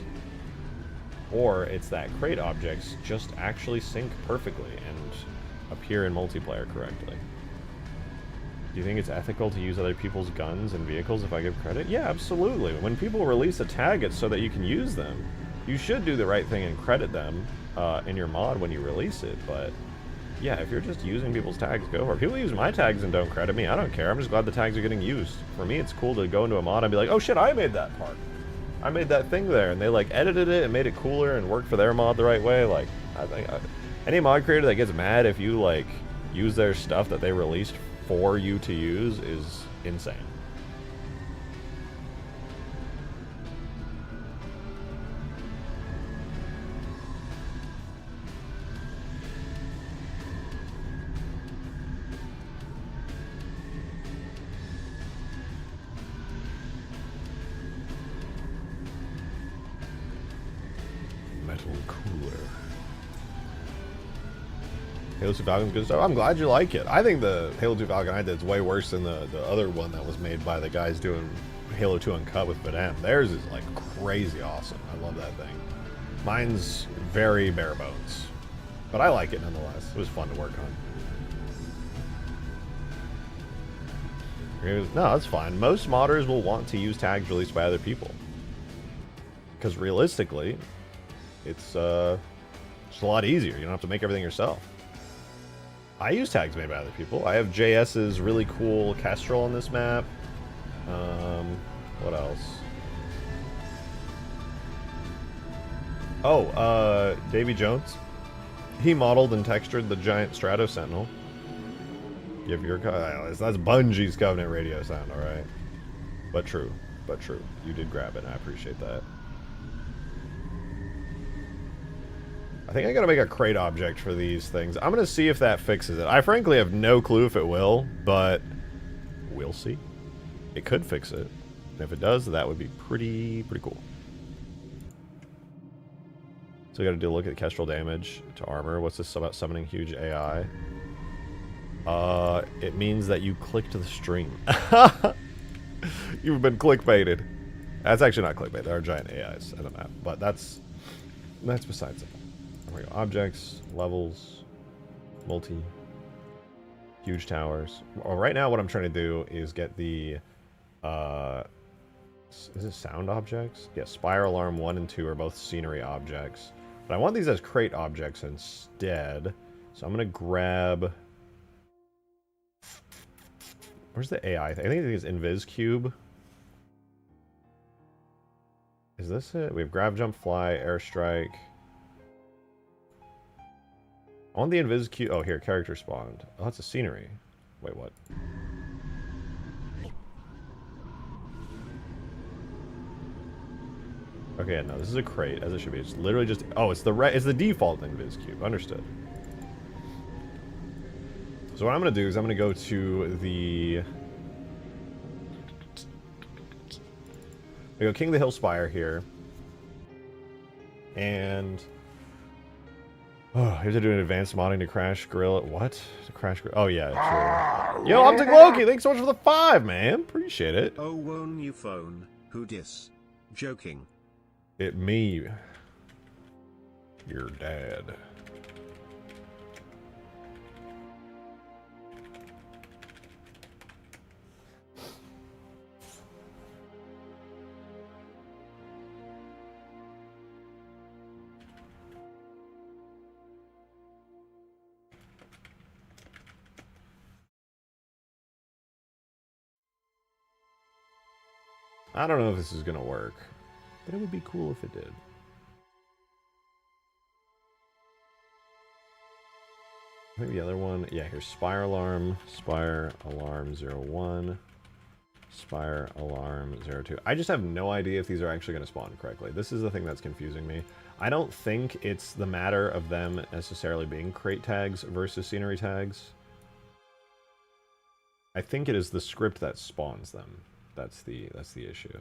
or it's that crate objects just actually sync perfectly and appear in multiplayer correctly. Do you think it's ethical to use other people's guns and vehicles if I give credit? Yeah, absolutely. When people release a tag, it's so that you can use them. You should do the right thing and credit them in your mod when you release it, but yeah, if you're just using people's tags, go for it. People use my tags and don't credit me. I don't care. I'm just glad the tags are getting used. For me, it's cool to go into a mod and be like, oh shit, I made that part. I made that thing there, and they like edited it and made it cooler and worked for their mod the right way. Like, I think any mod creator that gets mad if you like use their stuff that they released for you to use is insane. Metal cooler. Halo 2 Falcon's good stuff. I'm glad you like it. I think the Halo 2 Falcon I did is way worse than the other one that was made by the guys doing Halo 2 Uncut with Badam. Theirs is like crazy awesome. I love that thing. Mine's very bare bones, but I like it nonetheless. It was fun to work on. No, that's fine. Most modders will want to use tags released by other people, because realistically, it's just a lot easier. You don't have to make everything yourself. I use tags made by other people. I have JS's really cool Kestrel on this map. What else? Oh, Davy Jones. He modeled and textured the giant Strato Sentinel. Give your that's Bungie's Covenant radio sound, all right. But true, but true. You did grab it, and I appreciate that. I think I gotta make a crate object for these things. I'm gonna see if that fixes it. I frankly have no clue if it will, but we'll see. It could fix it. And if it does, that would be pretty cool. So we gotta do a look at Kestrel damage to armor. What's this about summoning huge AI? It means that you clicked the stream. You've been clickbaited. That's actually not clickbait. There are giant AIs in the map, but that's besides it. There we go. Objects, levels, multi, huge towers. Well, right now what I'm trying to do is get the, is it sound objects? Yeah, Spire Alarm 1 and 2 are both scenery objects. But I want these as crate objects instead. So I'm going to grab, where's the AI? I think it's Invis Cube. Is this it? We have grab, jump, fly, airstrike. I want the invis cube. Oh, here, character spawned. Oh, that's a scenery. Wait, what? Okay, no, this is a crate, as it should be. It's literally just... Oh, it's the default invis cube. Understood. So what I'm going to do is I'm going to go to the... We go King of the Hill Spire here. And... Oh, you have to do an advanced modding to crash grill. What? To crash grill? Oh, yeah, true. Yo, Optic Loki, thanks so much for the 5, man. Appreciate it. Oh, won't you phone? Who dis? Joking. It me. Your dad. I don't know if this is gonna work, but it would be cool if it did. I think the other one, yeah, here's Spire Alarm 01, Spire Alarm 02. I just have no idea if these are actually going to spawn correctly. This is the thing that's confusing me. I don't think it's the matter of them necessarily being crate tags versus scenery tags. I think it is the script that spawns them. That's the issue.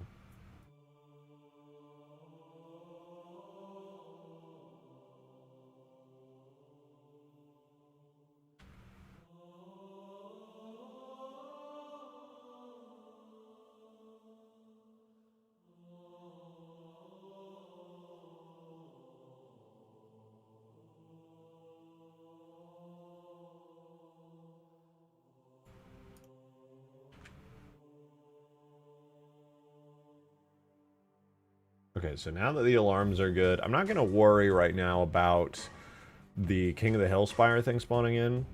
Okay, so now that the alarms are good, I'm not going to worry right now about the King of the Hill Spire thing spawning in.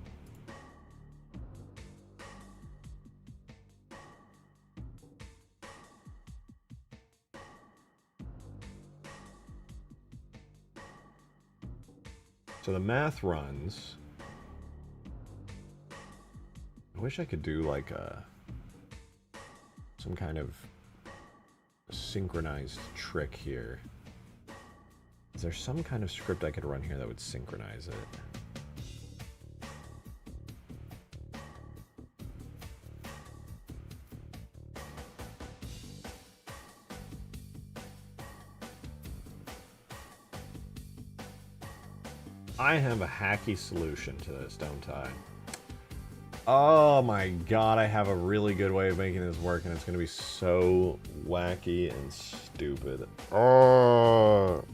So the math runs. I wish I could do like some kind of synchronized trick here. Is there some kind of script I could run here that would synchronize it? I have a hacky solution to this, don't I? Oh my god, I have a really good way of making this work, and it's going to be so wacky and stupid. Oh.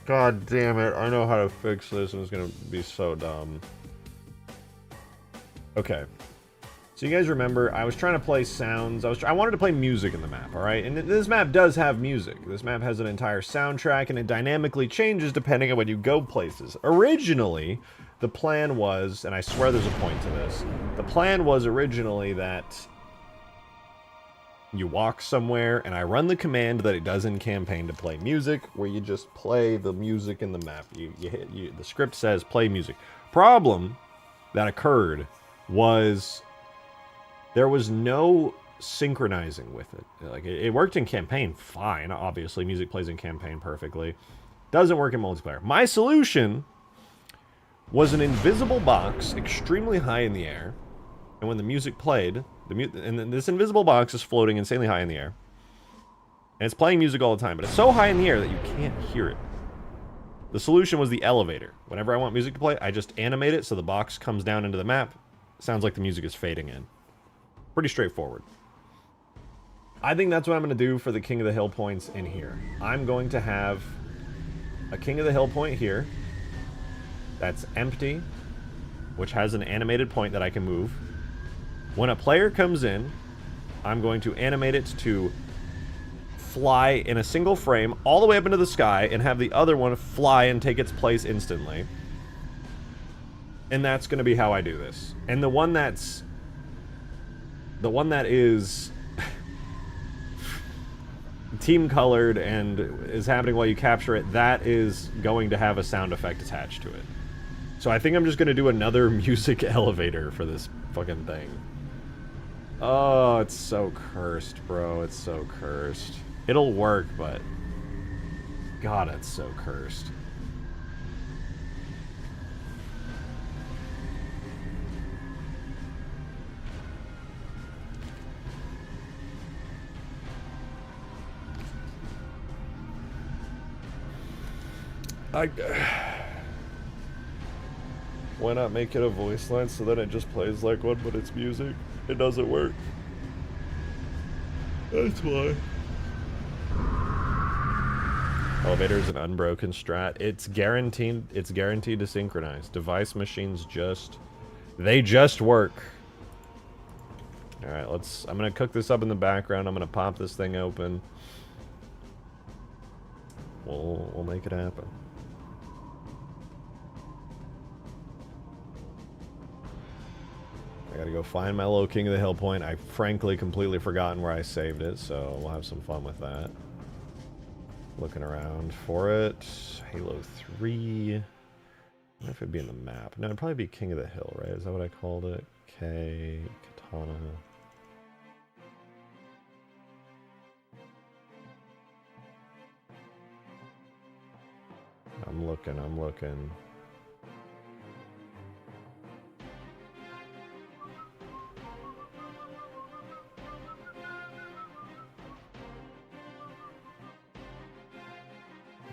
God damn it, I know how to fix this, and it's going to be so dumb. Okay. So you guys remember, I was trying to play sounds. I wanted to play music in the map, alright? And this map does have music. This map has an entire soundtrack, and it dynamically changes depending on when you go places. Originally, the plan was, and I swear there's a point to this, the plan was originally that you walk somewhere, and I run the command that it does in campaign to play music, where you just play the music in the map. The script says play music. Problem that occurred was there was no synchronizing with it. Like, it worked in campaign fine. Obviously, music plays in campaign perfectly. Doesn't work in multiplayer. My solution was an invisible box extremely high in the air. And when the music played, and then this invisible box is floating insanely high in the air. And it's playing music all the time, but it's so high in the air that you can't hear it. The solution was the elevator. Whenever I want music to play, I just animate it so the box comes down into the map. Sounds like the music is fading in. Pretty straightforward. I think that's what I'm going to do for the King of the Hill points in here. I'm going to have a King of the Hill point here that's empty, which has an animated point that I can move. When a player comes in, I'm going to animate it to fly in a single frame all the way up into the sky and have the other one fly and take its place instantly. And that's going to be how I do this. And the one that is team colored and is happening while you capture it, that is going to have a sound effect attached to it. So I think I'm just going to do another music elevator for this fucking thing. Oh, it's so cursed, bro. It's so cursed. It'll work, but... God, it's so cursed. Why not make it a voice line so that it just plays like one, but it's music? It doesn't work. That's why. Elevator is an unbroken strat. It's guaranteed. It's guaranteed to synchronize. Device machines they just work. All right, I'm gonna cook this up in the background. I'm gonna pop this thing open. We'll make it happen. I gotta go find my little King of the Hill point. I frankly completely forgotten where I saved it, so we'll have some fun with that. Looking around for it. Halo 3. I wonder if it'd be in the map. No, it'd probably be King of the Hill, right? Is that what I called it? Katana. I'm looking.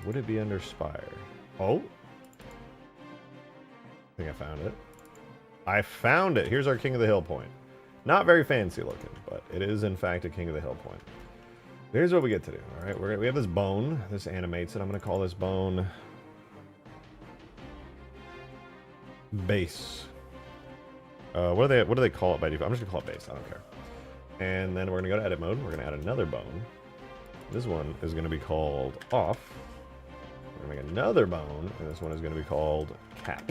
Would it be under Spire? Oh! I think I found it. I found it! Here's our King of the Hill point. Not very fancy looking, but it is in fact a King of the Hill point. Here's what we get to do, alright? We have this bone. This animates it. I'm going to call this bone... base. What do they call it by default? I'm just going to call it base. I don't care. And then we're going to go to edit mode. We're going to add another bone. This one is going to be called off. We're going to make another bone, and this one is going to be called cap.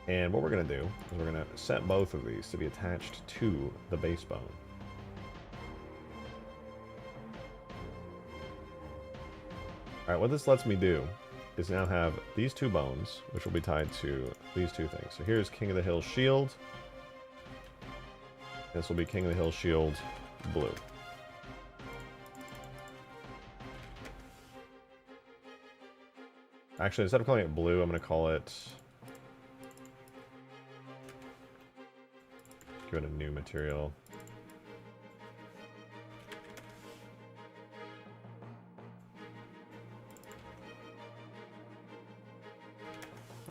And what we're going to do is we're going to set both of these to be attached to the base bone. Alright, what this lets me do is now have these two bones, which will be tied to these two things. So here's King of the Hill shield. This will be King of the Hill shield blue. Actually, instead of calling it blue, I'm going to call it... give it a new material.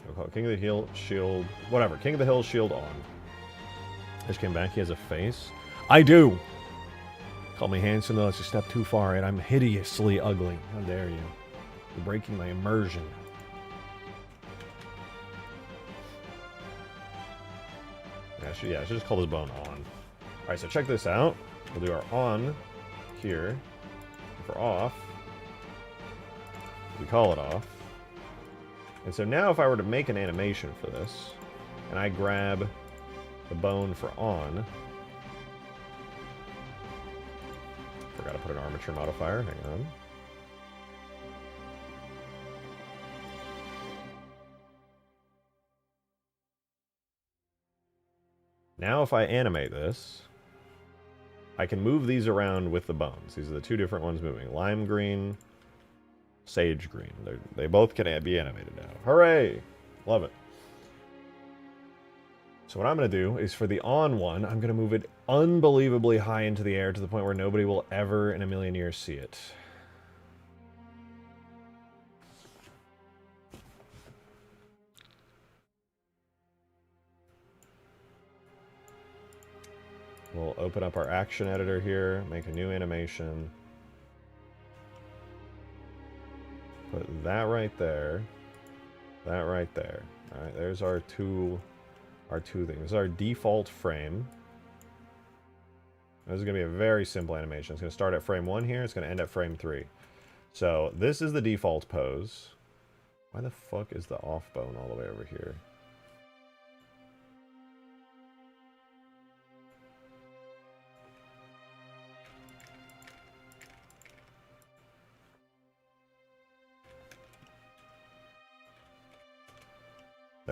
We'll call it King of the Hill shield... whatever. King of the Hill shield on. Just came back. He has a face. I do! Call me handsome, though. It's a step too far, and I'm hideously ugly. How dare you. You're breaking my immersion. Yeah, I should just call this bone on. Alright, so check this out. We'll do our on here. For off, we call it off. And so now if I were to make an animation for this, and I grab the bone for on, forgot to put an armature modifier, hang on. Now if I animate this, I can move these around with the bones. These are the two different ones moving. Lime green, sage green. They both can be animated now. Hooray! Love it. So what I'm going to do is for the on one, I'm going to move it unbelievably high into the air to the point where nobody will ever in a million years see it. We'll open up our action editor here, make a new animation. Put that right there. That right there. Alright, there's our two things. This is our default frame. This is going to be a very simple animation. It's going to start at frame 1 here. It's going to end at frame 3. So this is the default pose. Why the fuck is the off bone all the way over here?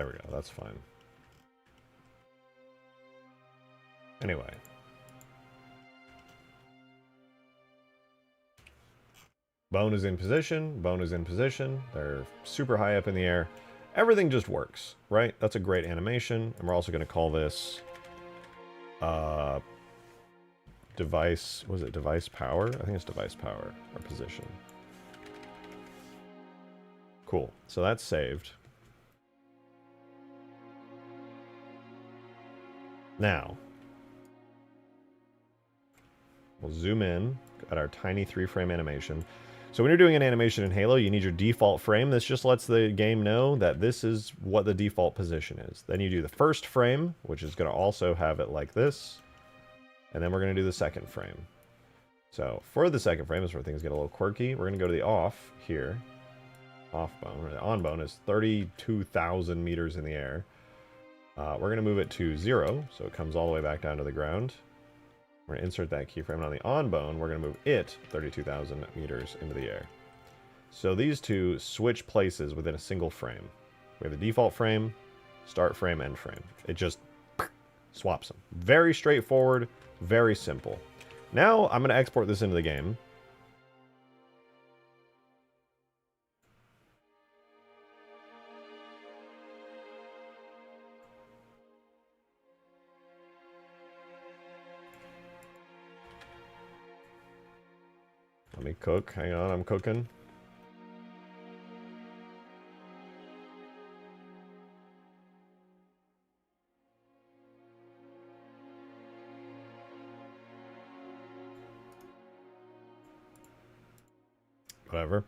There we go. That's fine. Anyway. Bone is in position. Bone is in position. They're super high up in the air. Everything just works, right? That's a great animation. And we're also going to call this device, was it device power? I think it's device power or position. Cool. So that's saved. Now, we'll zoom in at our tiny 3-frame animation. So when you're doing an animation in Halo, you need your default frame. This just lets the game know that this is what the default position is. Then you do the first frame, which is going to also have it like this. And then we're going to do the second frame. So for the second frame is where things get a little quirky. We're going to go to the off here. Off bone. The on bone is 32,000 meters in the air. We're going to move it to 0, so it comes all the way back down to the ground. We're going to insert that keyframe. On the on bone, we're going to move it 32,000 meters into the air. So these two switch places within a single frame. We have the default frame, start frame, end frame. It just swaps them. Very straightforward, very simple. Now I'm going to export this into the game. Let me cook. Hang on, I'm cooking. Whatever.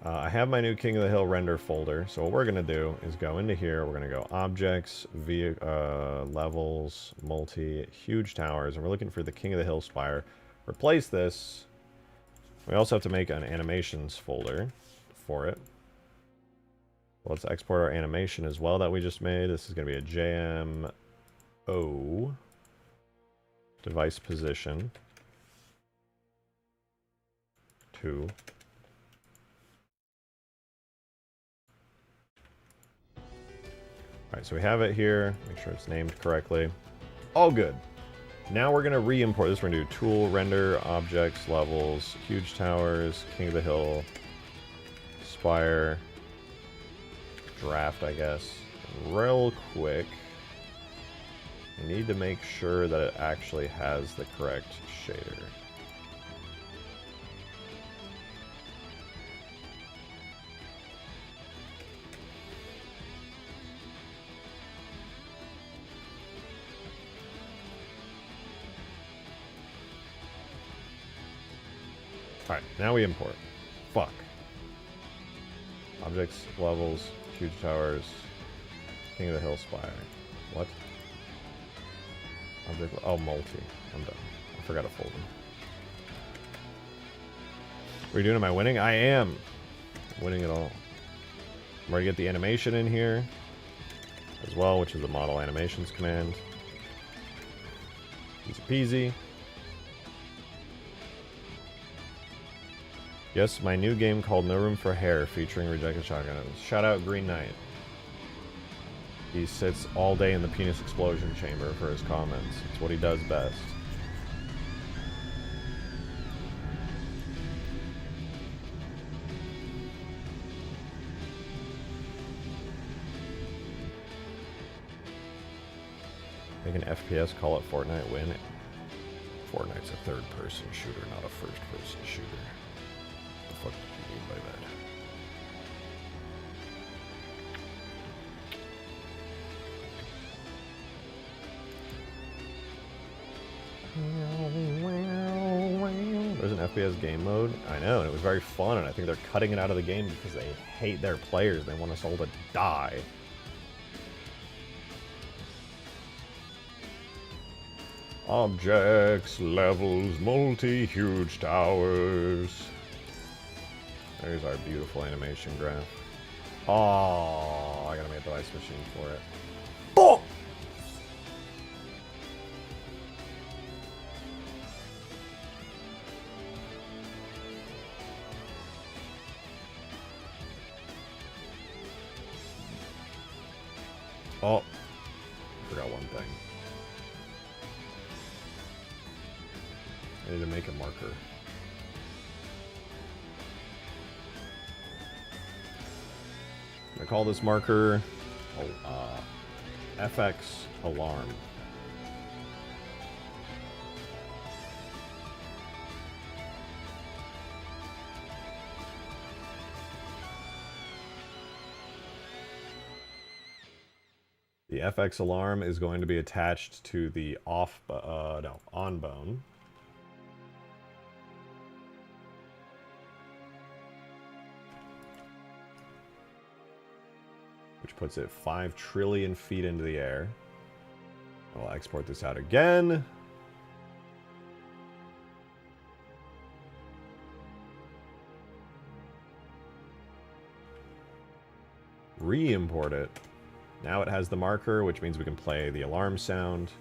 I have my new King of the Hill render folder. So what we're going to do is go into here. We're going to go Objects, Levels, Multi, Huge Towers. And we're looking for the King of the Hill Spire. Replace this. We also have to make an animations folder for it. Let's export our animation as well that we just made. This is going to be a JMO device position 2. Alright, so we have it here. Make sure it's named correctly. All good. Now we're going to re-import this. We're going to do Tool, Render, Objects, Levels, Huge Towers, King of the Hill, Spire, Draft, I guess. Real quick, we need to make sure that it actually has the correct shader. Alright, now we import. Fuck. Objects, levels, huge towers, King of the Hill Spire. What? Object, oh, multi. I'm done. I forgot to fold them. What are you doing? Am I winning? I am! Winning it all. I'm ready to get the animation in here as well, which is the model animations command. Easy peasy. Yes, my new game called No Room for Hair, featuring Rejected Shotgun. Shout out Green Knight. He sits all day in the penis explosion chamber for his comments. It's what he does best. Make an FPS, call it Fortnite, win it. Fortnite's a third-person shooter, not a first-person shooter. What do you mean by that? There's an FPS game mode. I know, and it was very fun, and I think they're cutting it out of the game because they hate their players. They want us all to die. Objects, levels, multi-huge towers. There's our beautiful animation graph. Oh, I gotta make a device machine for it. Oh! Oh, forgot one thing. I need to make a marker. I call this marker FX alarm. The FX alarm is going to be attached to the on bone. Which puts it 5 trillion feet into the air. I'll export this out again. Re-import it. Now it has the marker, which means we can play the alarm sound.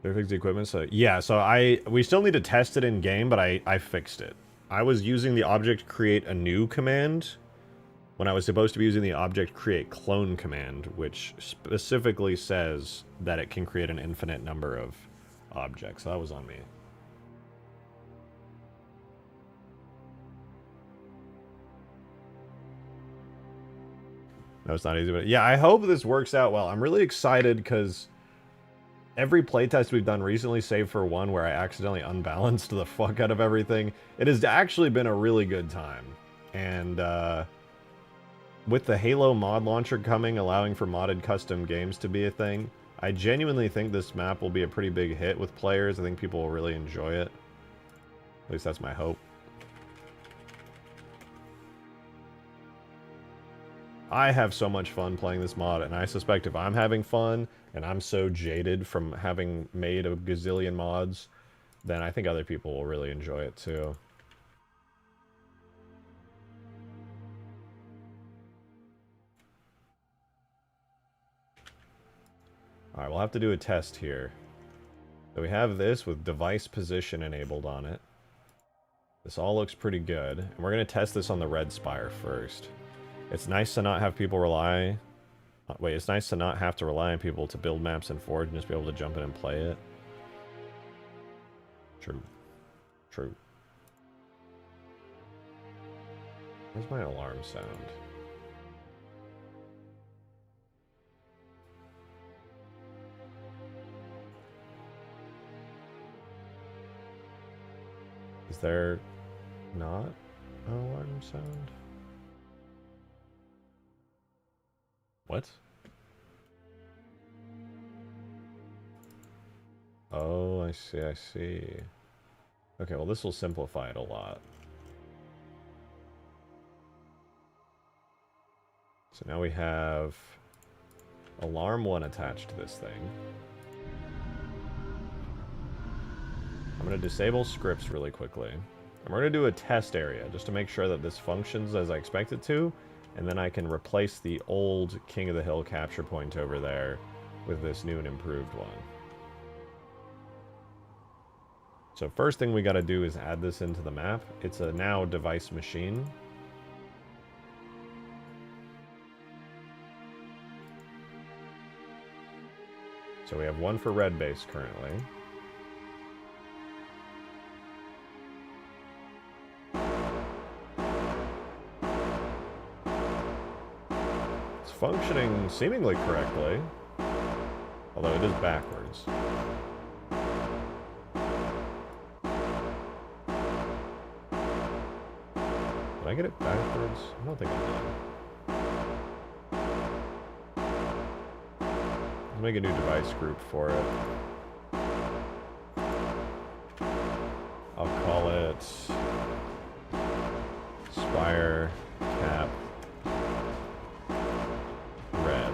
Did I fix the equipment? So yeah, so we still need to test it in game, but I fixed it. I was using the object create a new command when I was supposed to be using the object create clone command, which specifically says that it can create an infinite number of objects. So that was on me. No, it's not easy, but yeah, I hope this works out well. I'm really excited because every playtest we've done recently, save for one where I accidentally unbalanced the fuck out of everything, it has actually been a really good time. And with the Halo mod launcher coming, allowing for modded custom games to be a thing, I genuinely think this map will be a pretty big hit with players. I think people will really enjoy it. At least that's my hope. I have so much fun playing this mod, and I suspect if I'm having fun, and I'm so jaded from having made a gazillion mods, then I think other people will really enjoy it too. Alright, we'll have to do a test here. So we have this with device position enabled on it. This all looks pretty good. And we're going to test this on the red spire first. It's nice to not have people rely... Wait, it's nice to not have to rely on people to build maps in Forge and just be able to jump in and play it. True. True. Where's my alarm sound? Is there not an alarm sound? What? Oh, I see, I see. Okay, well this will simplify it a lot. So now we have alarm 1 attached to this thing. I'm going to disable scripts really quickly. And we're going to do a test area just to make sure that this functions as I expect it to. And then I can replace the old King of the Hill capture point over there with this new and improved one. So first thing we got to do is add this into the map. It's a now device machine. So we have one for red base currently. Functioning seemingly correctly, although it is backwards. Did I get it backwards? I don't think I did. Let's make a new device group for it. I'll call it Spire Cap Red.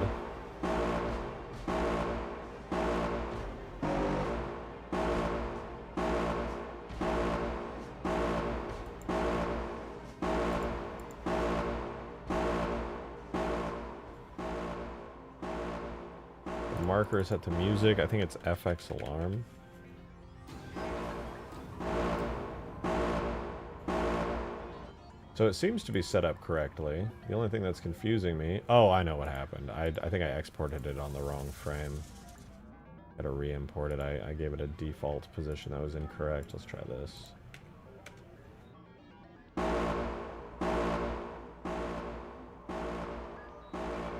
The marker is set to music. I think it's FX alarm. So it seems to be set up correctly. The only thing that's confusing me... Oh, I know what happened. I think I exported it on the wrong frame. Gotta re-import it. I gave it a default position that was incorrect. Let's try this.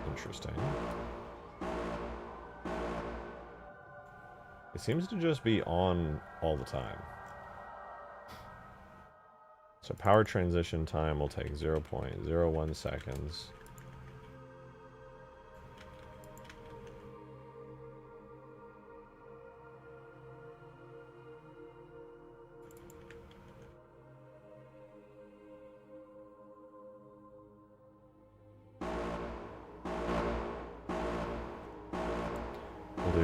Interesting. It seems to just be on all the time. So power transition time will take 0.01 seconds.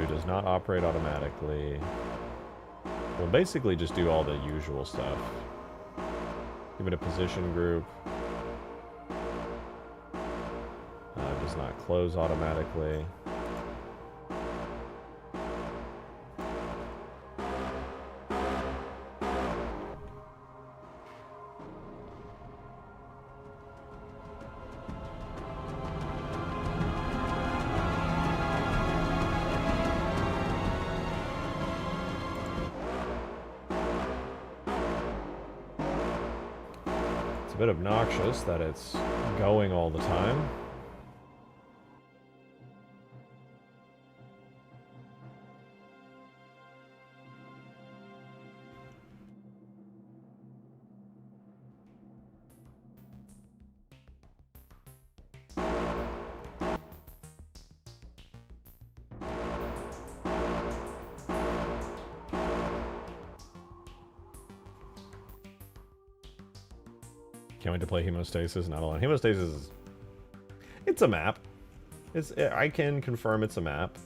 Does not operate automatically. We'll basically just do all the usual stuff. Give it a position group. Does not close automatically. A bit obnoxious that it's going all the time. Can't wait to play Hemostasis, not alone. Hemostasis is... It's a map. I can confirm it's a map.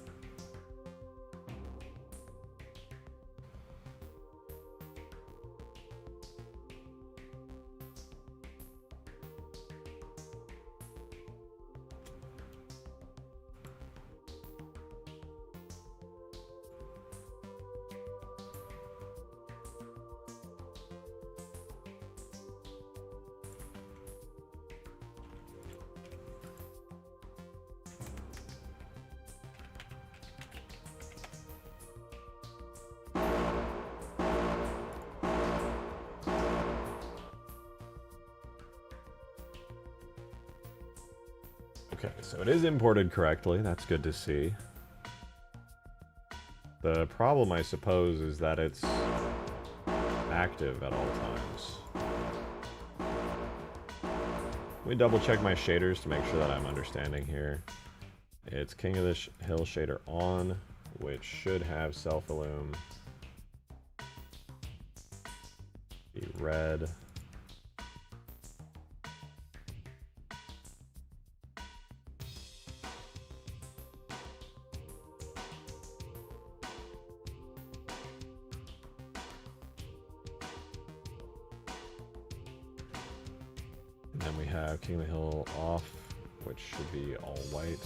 Okay, so it is imported correctly. That's good to see. The problem, I suppose, is that it's active at all times. Let me double check my shaders to make sure that I'm understanding here. It's King of the Hill shader on, which should have self-illum be red. And then we have King of the Hill off, which should be all white.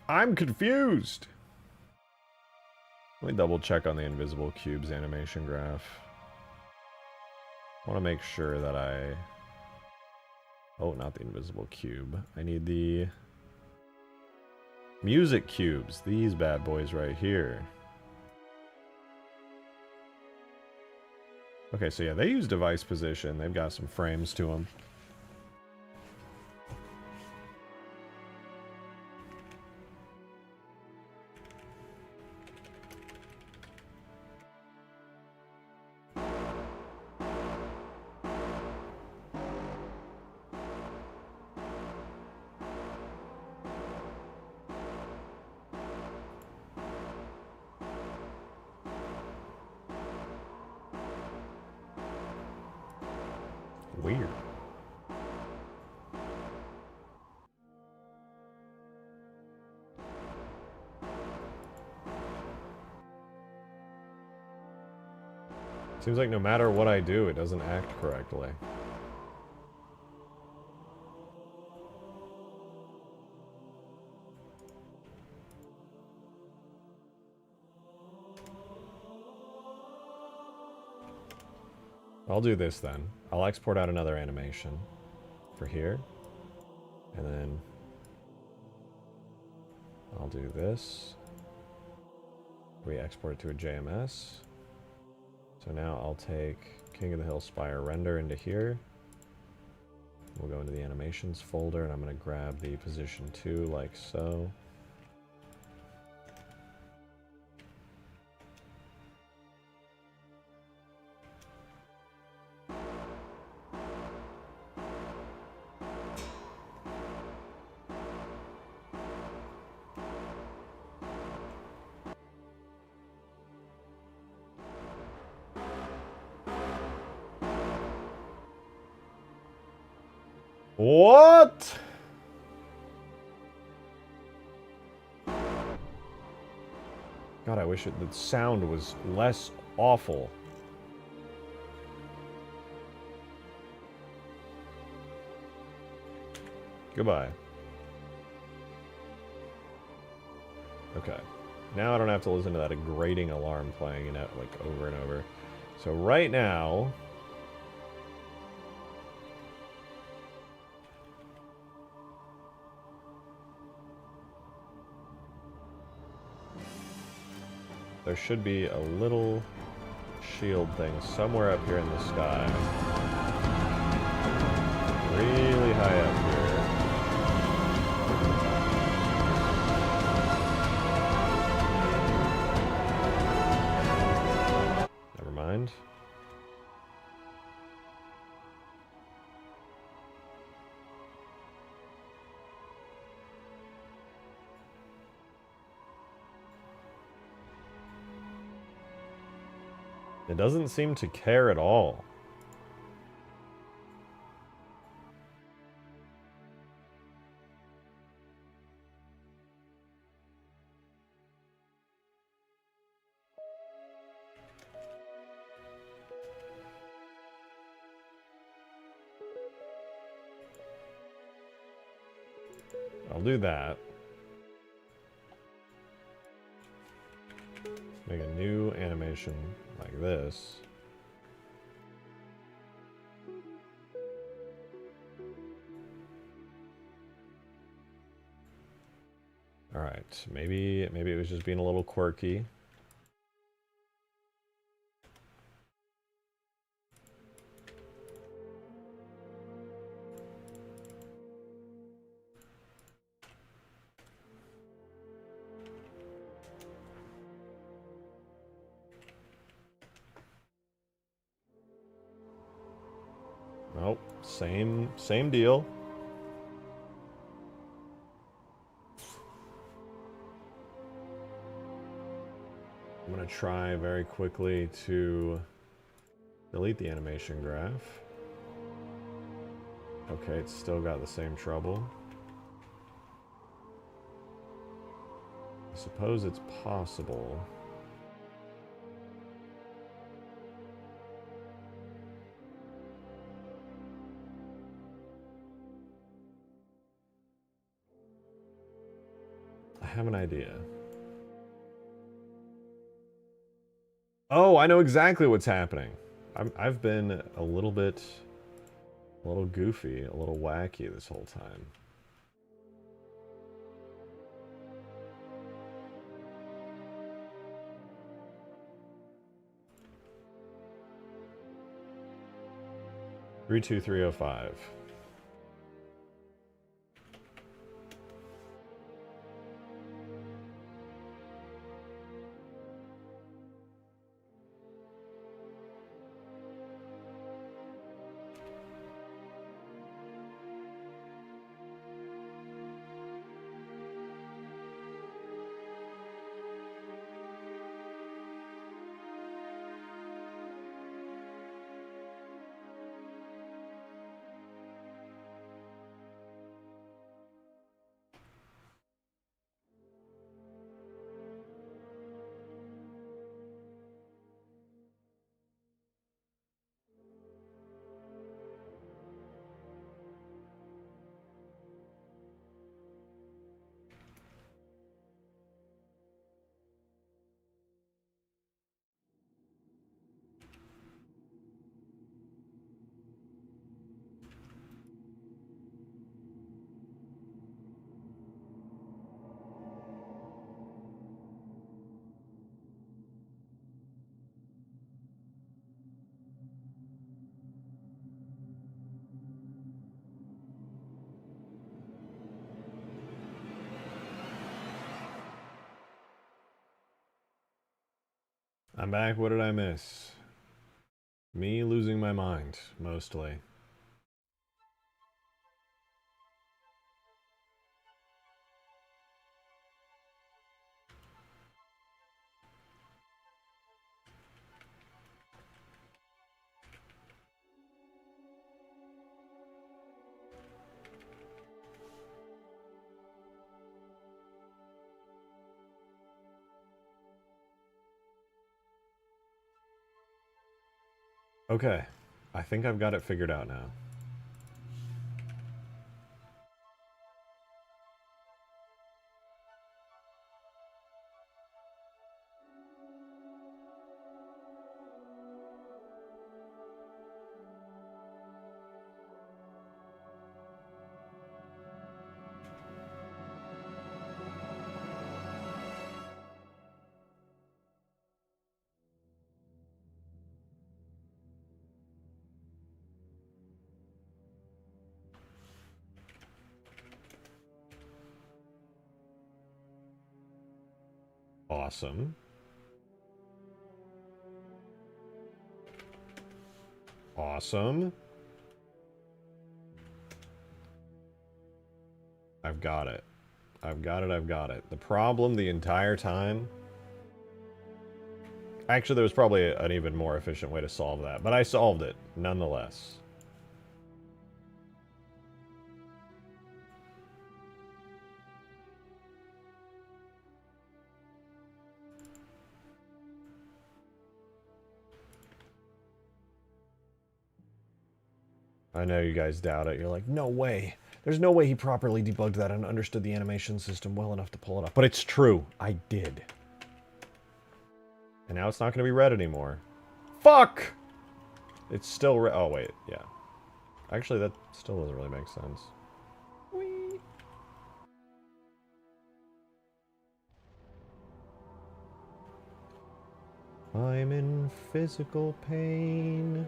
I'm confused. Let me double check on the invisible cubes animation graph. I want to make sure that oh, not the invisible cube. I need the music cubes. These bad boys right here. Okay, so yeah, they use device position. They've got some frames to them. Weird. Seems like no matter what I do, it doesn't act correctly. I'll do this then. I'll export out another animation for here. And then I'll do this. We export it to a JMS. So now I'll take King of the Hill Spire render into here. We'll go into the animations folder and I'm going to grab the position 2 like so. What? God, I wish the sound was less awful. Goodbye. Okay. Now I don't have to listen to that grating alarm playing like over and over. So right now, there should be a little shield thing somewhere up here in the sky. Really high up here. Never mind. It doesn't seem to care at all. I'll do that. Make a new animation like this. All right, maybe it was just being a little quirky. Nope, same deal. I'm gonna try very quickly to delete the animation graph. Okay, it's still got the same trouble. I suppose it's possible. I have an idea. Oh, I know exactly what's happening. I've been a little goofy, a little wacky this whole time. Three two 305. I'm back. What did I miss? Me losing my mind, mostly. Okay, I think I've got it figured out now. Awesome. Awesome. I've got it. I've got it, I've got it. The problem the entire time... Actually, there was probably an even more efficient way to solve that, but I solved it, nonetheless. I know you guys doubt it. You're like, no way. There's no way he properly debugged that and understood the animation system well enough to pull it off. But it's true. I did. And now it's not going to be red anymore. Fuck! It's still red. Oh, wait. Yeah. Actually, that still doesn't really make sense. Whee! I'm in physical pain.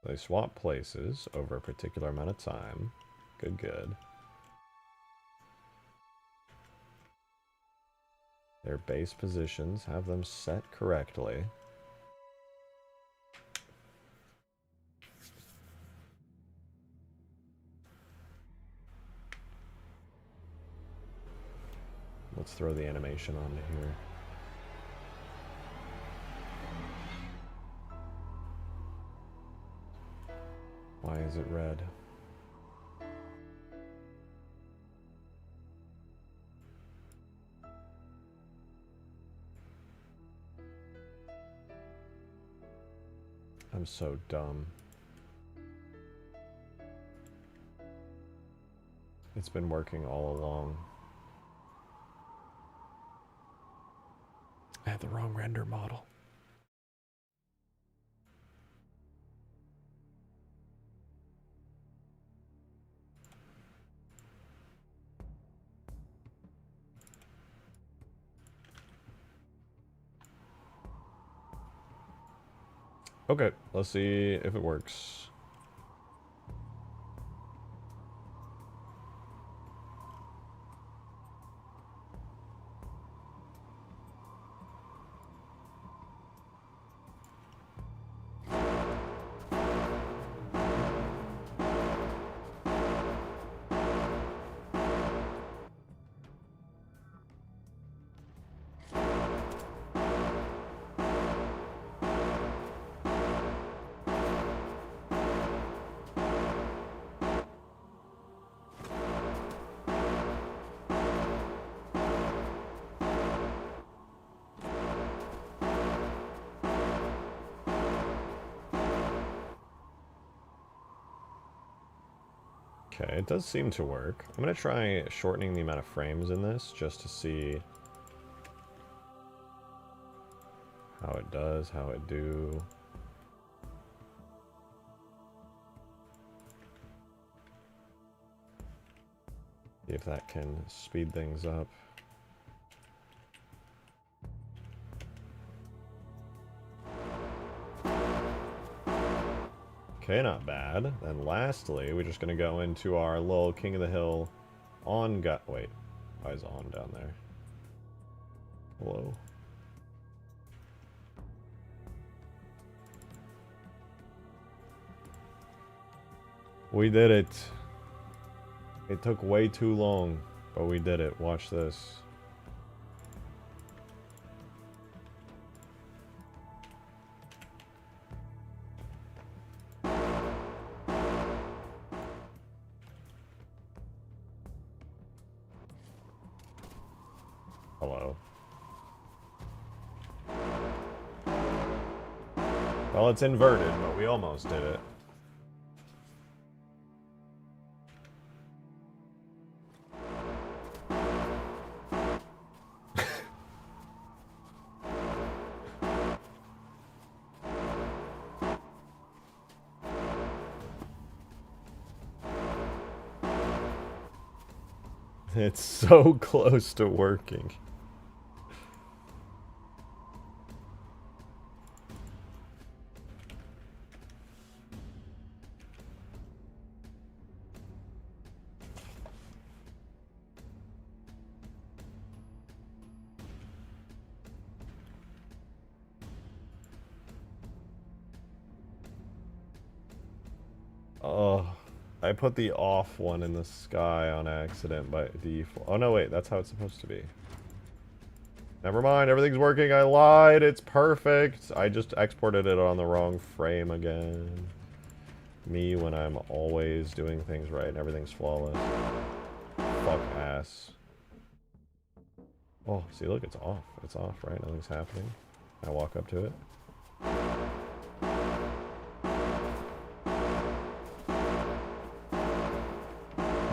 They swap places over a particular amount of time. Good, good. Their base positions, have them set correctly. Let's throw the animation onto here. Why is it red? I'm so dumb. It's been working all along. I had the wrong render model. Okay, let's see if it works. Okay, it does seem to work. I'm going to try shortening the amount of frames in this just to see how it does, how it do. See if that can speed things up. Okay, not bad. Then lastly, we're just gonna go into our little King of the Hill on wait. Why is on down there? Hello? We did it. It took way too long, but we did it. Watch this. Hello. Well, it's inverted, but we almost did it. It's so close to working. Oh, I put the off one in the sky on accident by default. Oh no, wait, that's how it's supposed to be. Never mind, everything's working. I lied. It's perfect. I just exported it on the wrong frame again. Me when I'm always doing things right and everything's flawless. Fuck ass. Oh, see, look, it's off. It's off, right? Nothing's happening. I walk up to it.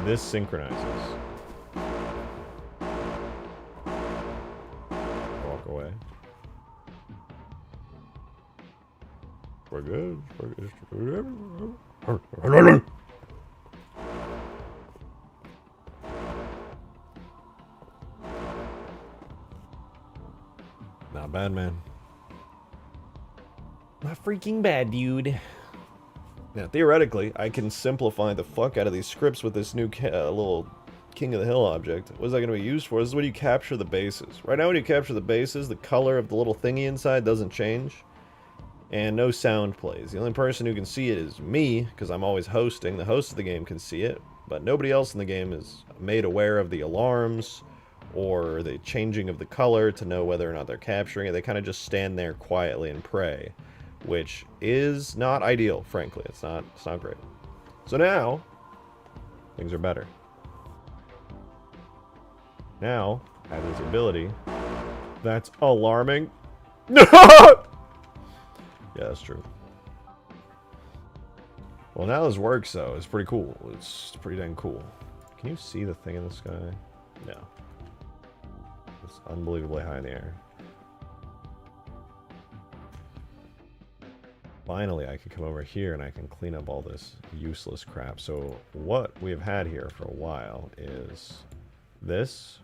This synchronizes. Walk away. We're good. Not bad, man. Not freaking bad, dude. Now, theoretically, I can simplify the fuck out of these scripts with this new little King of the Hill object. What is that going to be used for? This is when you capture the bases. Right now, when you capture the bases, the color of the little thingy inside doesn't change. And no sound plays. The only person who can see it is me, because I'm always hosting. The host of the game can see it, but nobody else in the game is made aware of the alarms or the changing of the color to know whether or not they're capturing it. They kind of just stand there quietly and pray, which is not ideal, frankly. It's not great. So now, things are better. Now, I have this ability that's alarming. Yeah, that's true. Well, now this works, though. It's pretty cool. It's pretty dang cool. Can you see the thing in the sky? No. It's unbelievably high in the air. Finally, I can come over here and I can clean up all this useless crap. So what we've had here for a while is this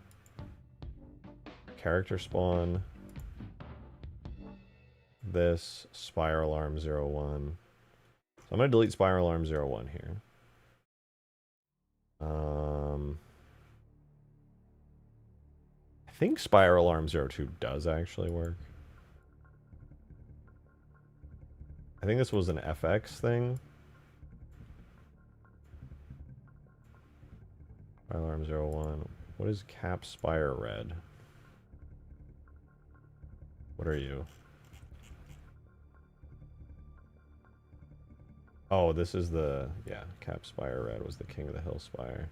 character spawn, this spire alarm 01. So I'm going to delete spire alarm 01 here. I think spire alarm 02 does actually work. I think this was an FX thing. Spire alarm 01. What is cap spire red? What are you? Oh, this is the, yeah, cap spire red was the King of the Hill spire.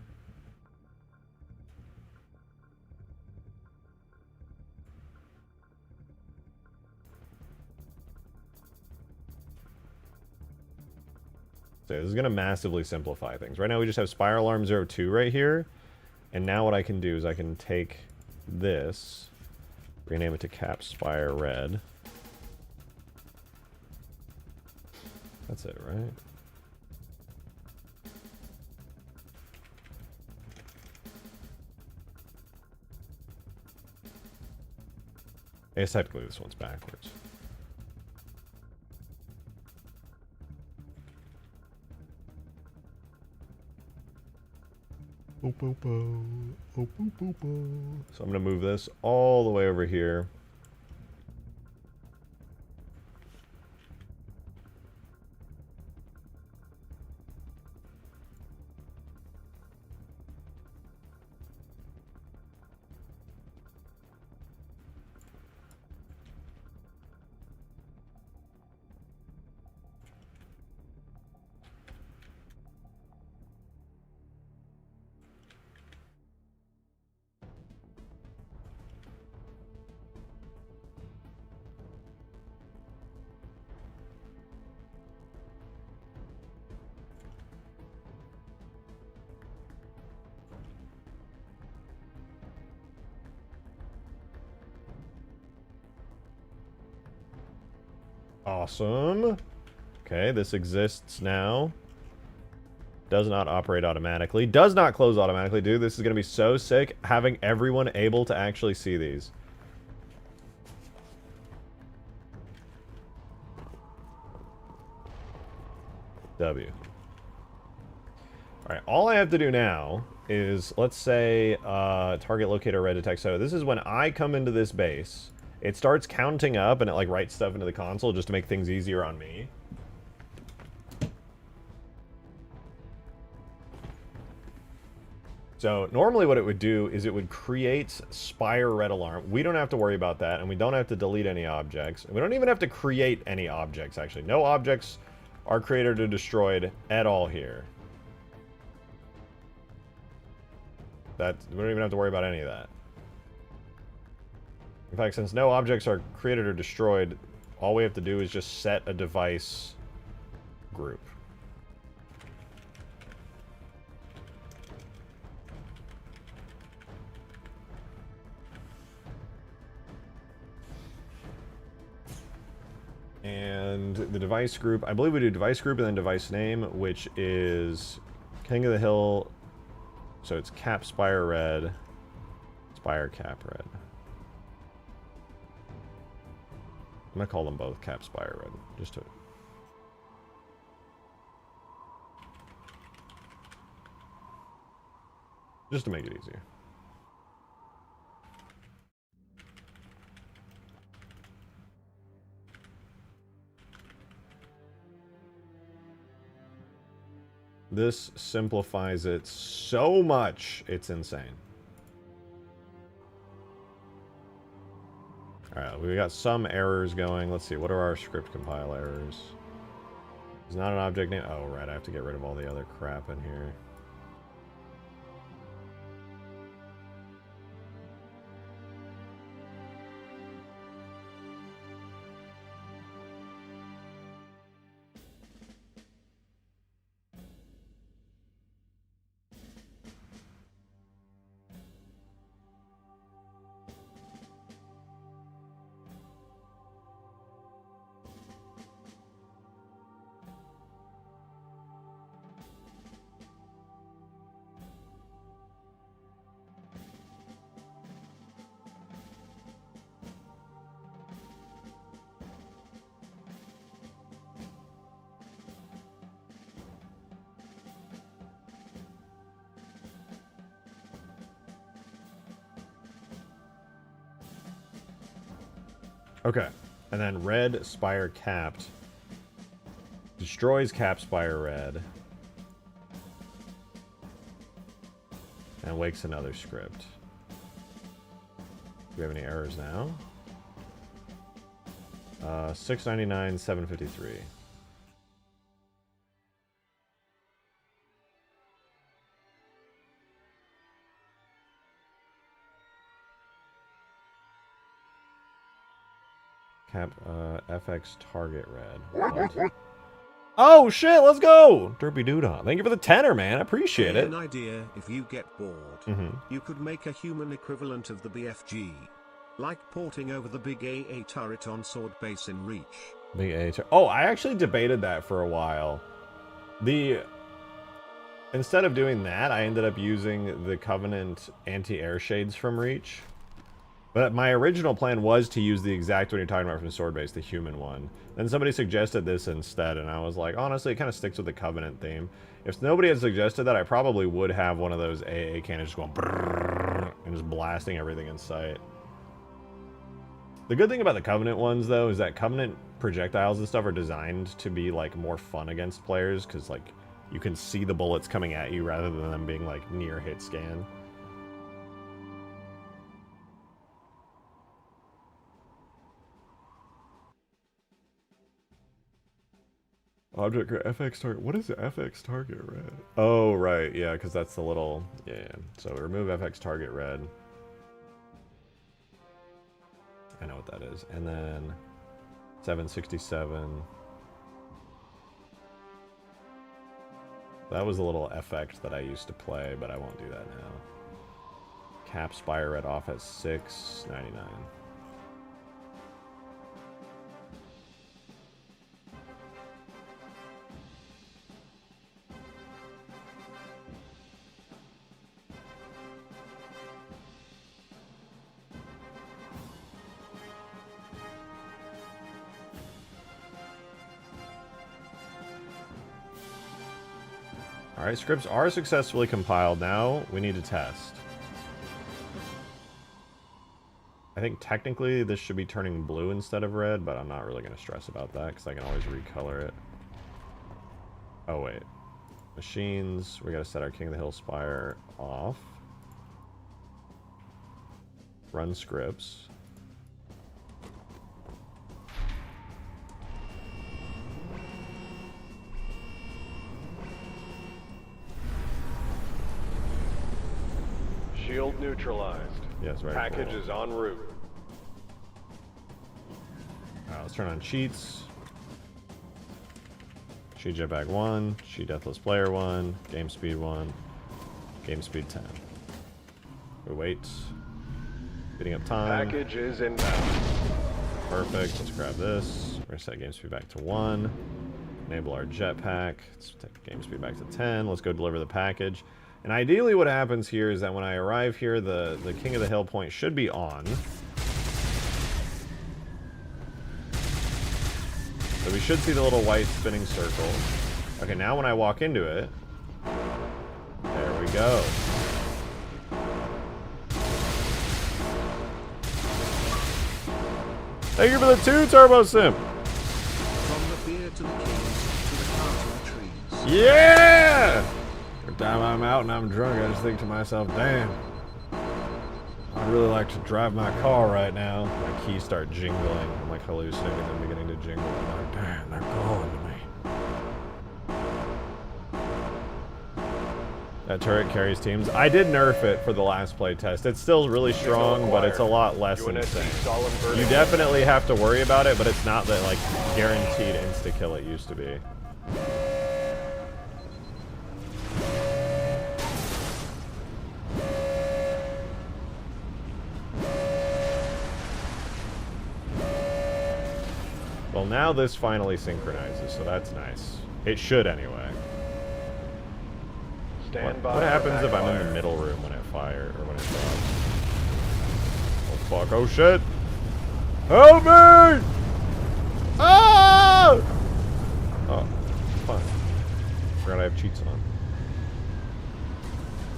So this is going to massively simplify things. Right now we just have spire alarm 02 right here. And now what I can do is I can take this, rename it to cap spire red. That's it, right? I guess technically this one's backwards. So I'm going to move this all the way over here. Awesome. Okay, this exists now. Does not operate automatically. Does not close automatically. Dude, this is going to be so sick, having everyone able to actually see these. W. Alright, all I have to do now is, let's say, target locator red detect. So this is when I come into this base. It starts counting up and it like writes stuff into the console just to make things easier on me. So normally what it would do is it would create spire red alarm. We don't have to worry about that, and we don't have to delete any objects. And we don't even have to create any objects, actually. No objects are created or destroyed at all here. We don't even have to worry about any of that. In fact, since no objects are created or destroyed, all we have to do is just set a device group. And the device group, I believe we do device group and then device name, which is King of the Hill. So it's cap spire red, spire cap red. I'm gonna call them both cap spire red, just to make it easier. This simplifies it so much, it's insane. Alright, we got some errors going. Let's see, what are our script compile errors? It's not an object name. Oh, right, I have to get rid of all the other crap in here. Okay, and then red spire capped destroys cap spire red and wakes another script. Do we have any errors now? 699, 753. Cap, FX target red. Oh shit, let's go! Derpy Doodah. Thank you for the tenor, man. I appreciate it. An idea, if you get bored, you could make a human equivalent of the BFG. Like porting over the big AA turret on Sword Base in Reach. Big AA turret. Oh, I actually debated that for a while. Instead of doing that, I ended up using the Covenant anti-air shades from Reach. But my original plan was to use the exact one you're talking about from the sword base, the human one. Then somebody suggested this instead, and I was like, honestly, it kind of sticks with the Covenant theme. If nobody had suggested that, I probably would have one of those AA cannons just going brrrr and just blasting everything in sight. The good thing about the Covenant ones, though, is that Covenant projectiles and stuff are designed to be, like, more fun against players, because, like, you can see the bullets coming at you rather than them being, like, near hit scan. Object FX target. What is the FX target red? Oh, right. Yeah, because that's the little... Yeah. So remove FX target red. I know what that is. And then 767. That was a little effect that I used to play, but I won't do that now. Cap spire red off at 699. Alright, scripts are successfully compiled now. We need to test. I think technically this should be turning blue instead of red, but I'm not really going to stress about that because I can always recolor it. Oh, wait. Machines. We got to set our King of the Hill Spire off. Run scripts. Shield neutralized. Yes, very Package cool. is en route. Alright, let's turn on cheats. Cheat jetpack 1, cheat deathless player 1, game speed 1, game speed 10. We wait. Speeding up time. Package is inbound. Perfect. Let's grab this. We're gonna set game speed back to 1. Enable our jetpack. Let's take game speed back to 10. Let's go deliver the package. And ideally what happens here is that when I arrive here, the King of the Hill point should be on. So we should see the little white spinning circle. Okay, now when I walk into it, there we go. Thank you for the 2 turbo simp. From the beer to the kings to the carton trees. Yeah! Every time I'm out and I'm drunk, I just think to myself, damn, I'd really like to drive my car right now. My keys start jingling. I'm like hallucinating them beginning to jingle. I'm like, damn, they're calling to me. That turret carries teams. I did nerf it for the last play test. It's still really strong, but it's a lot less insane. You definitely have to worry about it, but it's not the like guaranteed insta-kill it used to be. Well, now this finally synchronizes, so that's nice. It should anyway. Stand by. What happens if I'm in fire. the middle room when it fires or when it drops? Oh fuck! Oh shit! Help me! Ah! Oh, fine. Forgot I have cheats on.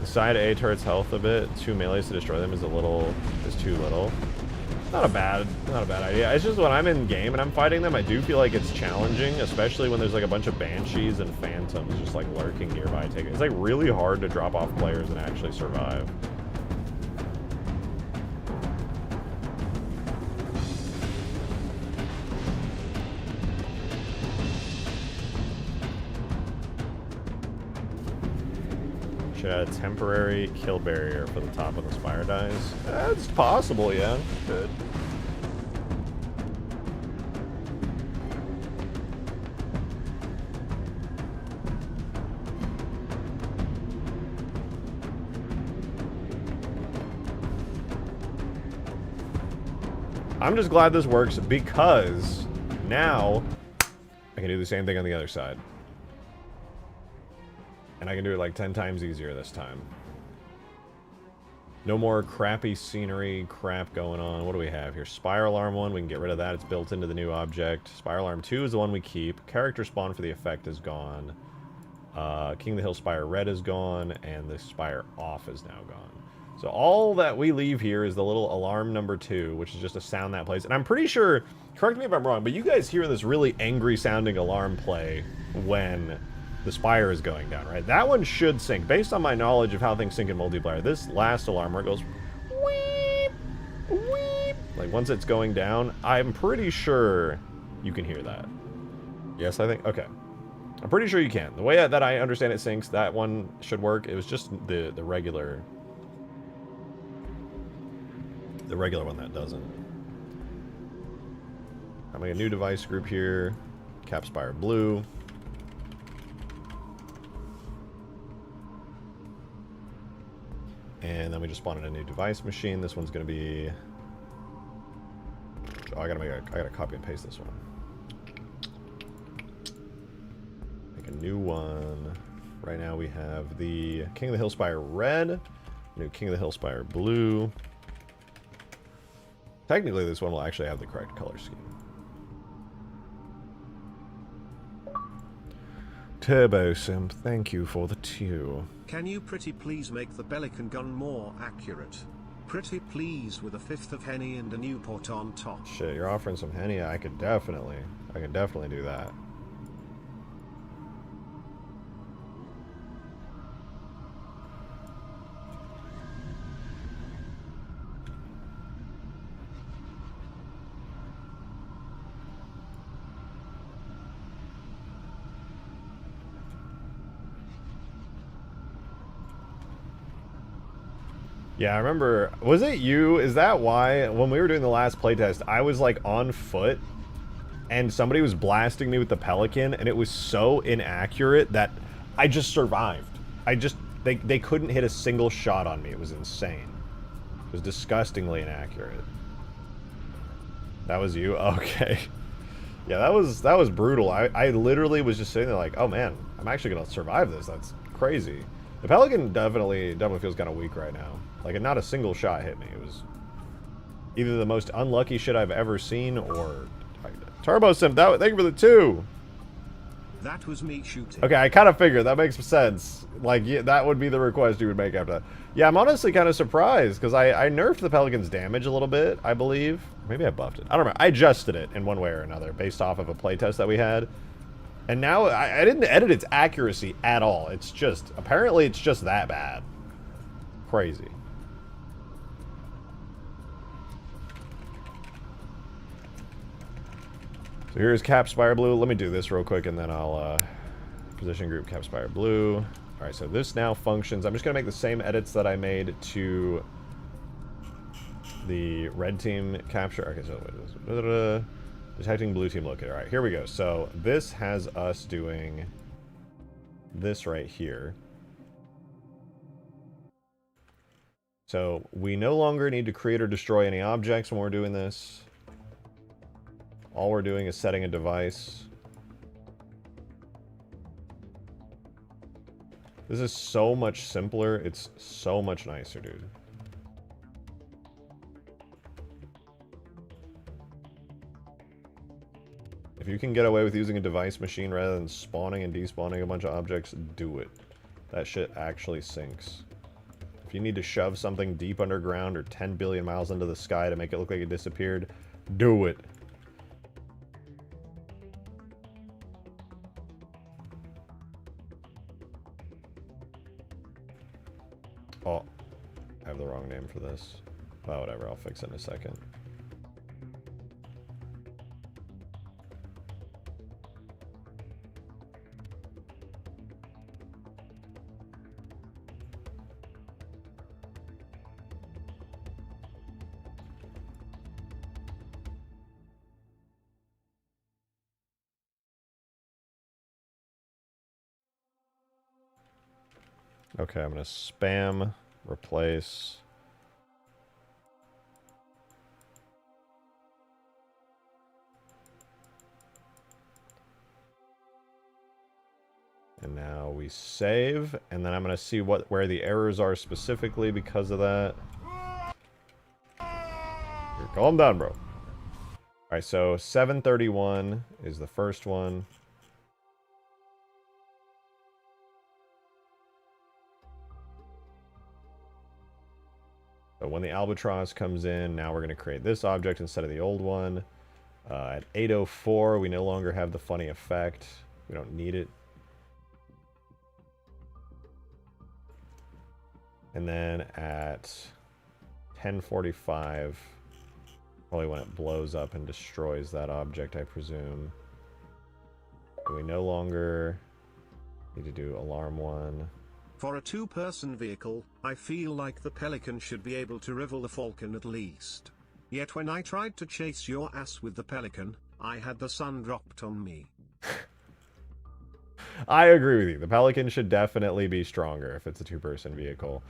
The side A turret's health a bit. 2 melees to destroy them is too little. Not a bad idea. It's just when I'm in game and I'm fighting them, I do feel like it's challenging, especially when there's like a bunch of banshees and phantoms just like lurking nearby. It's like really hard to drop off players and actually survive. Should add a temporary kill barrier for the top of the spire dies. That's possible, yeah. Good. I'm just glad this works because now I can do the same thing on the other side. And I can do it like 10 times easier this time. No more crappy scenery crap going on. What do we have here? Spire Alarm 1, we can get rid of that. It's built into the new object. Spire Alarm 2 is the one we keep. Character spawn for the effect is gone. King of the Hill Spire Red is gone, and the Spire Off is now gone. So all that we leave here is the little alarm number 2, which is just a sound that plays. And I'm pretty sure, correct me if I'm wrong, but you guys hear this really angry sounding alarm play when the Spire is going down, right? That one should sync. Based on my knowledge of how things sync in multiplayer, this last alarm where it goes weep, weep, like once it's going down, I'm pretty sure you can hear that. Yes, I think, okay. I'm pretty sure you can. The way that I understand it syncs, that one should work. It was just the regular one that doesn't. I'm making a new device group here. Cap Spire Blue. And then we just spawned a new device machine. This one's going to be... Oh, I gotta copy and paste this one. Make a new one. Right now we have the King of the Hill Spire Red. New King of the Hill Spire Blue. Technically, this one will actually have the correct color scheme. Turbo Simp, thank you for the 2. Can you pretty please make the Pelican gun more accurate? Pretty please with a 5th of Henny and a Newport on top. Shit, you're offering some Henny? I can definitely do that. Yeah, I remember, was it you? Is that why, when we were doing the last playtest, I was like on foot and somebody was blasting me with the Pelican and it was so inaccurate that I just survived. They couldn't hit a single shot on me. It was insane. It was disgustingly inaccurate. That was you? Okay. Yeah, that was brutal. I literally was just sitting there like, oh man, I'm actually gonna survive this. That's crazy. The Pelican definitely feels kind of weak right now. Like, not a single shot hit me. It was either the most unlucky shit I've ever seen, or... Turbo Simp, thank you for the 2! That was me shooting. Okay, I kind of figured. That makes sense. Like, yeah, that would be the request you would make after that. Yeah, I'm honestly kind of surprised, because I nerfed the Pelican's damage a little bit, I believe. Maybe I buffed it. I don't remember. I adjusted it in one way or another, based off of a playtest that we had. And now, I didn't edit its accuracy at all. It's just... Apparently, it's just that bad. Crazy. So here's Cap Spire Blue. Let me do this real quick and then I'll position group Cap Spire Blue. Alright, so this now functions. I'm just going to make the same edits that I made to the red team capture. Okay, so detecting blue team locator. Alright, here we go. So this has us doing this right here. So we no longer need to create or destroy any objects when we're doing this. All we're doing is setting a device. This is so much simpler. It's so much nicer, dude. If you can get away with using a device machine rather than spawning and despawning a bunch of objects, do it. That shit actually sinks. If you need to shove something deep underground or 10 billion miles into the sky to make it look like it disappeared, do it. Oh, I have the wrong name for this. Oh, whatever, I'll fix it in a second. Okay, I'm going to spam, replace. And now we save, and then I'm going to see where the errors are specifically because of that. Calm down, bro. Alright, so 731 is the first one. So when the albatross comes in, now we're going to create this object instead of the old one. At 804, we no longer have the funny effect. We don't need it. And then at 1045, probably when it blows up and destroys that object, I presume. We no longer need to do alarm 1. For a two-person vehicle, I feel like the Pelican should be able to rival the Falcon at least. Yet when I tried to chase your ass with the Pelican, I had the sun dropped on me. I agree with you. The Pelican should definitely be stronger if it's a two-person vehicle.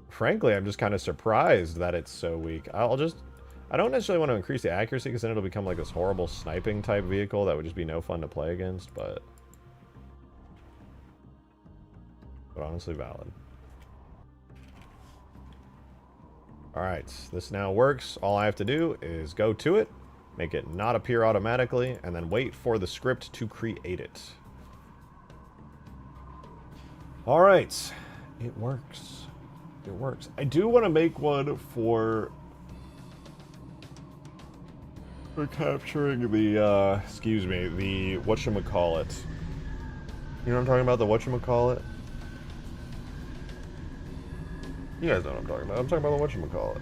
Frankly, I'm just kind of surprised that it's so weak. I don't necessarily want to increase the accuracy because then it'll become like this horrible sniping type vehicle that would just be no fun to play against, but honestly valid. Alright, this now works. All I have to do is go to it, make it not appear automatically, and then wait for the script to create it. Alright, it works. It works. I do want to make one for capturing the, excuse me, the whatchamacallit. You know what I'm talking about? The whatchamacallit? You guys know what I'm talking about. I'm talking about the whatchamacallit.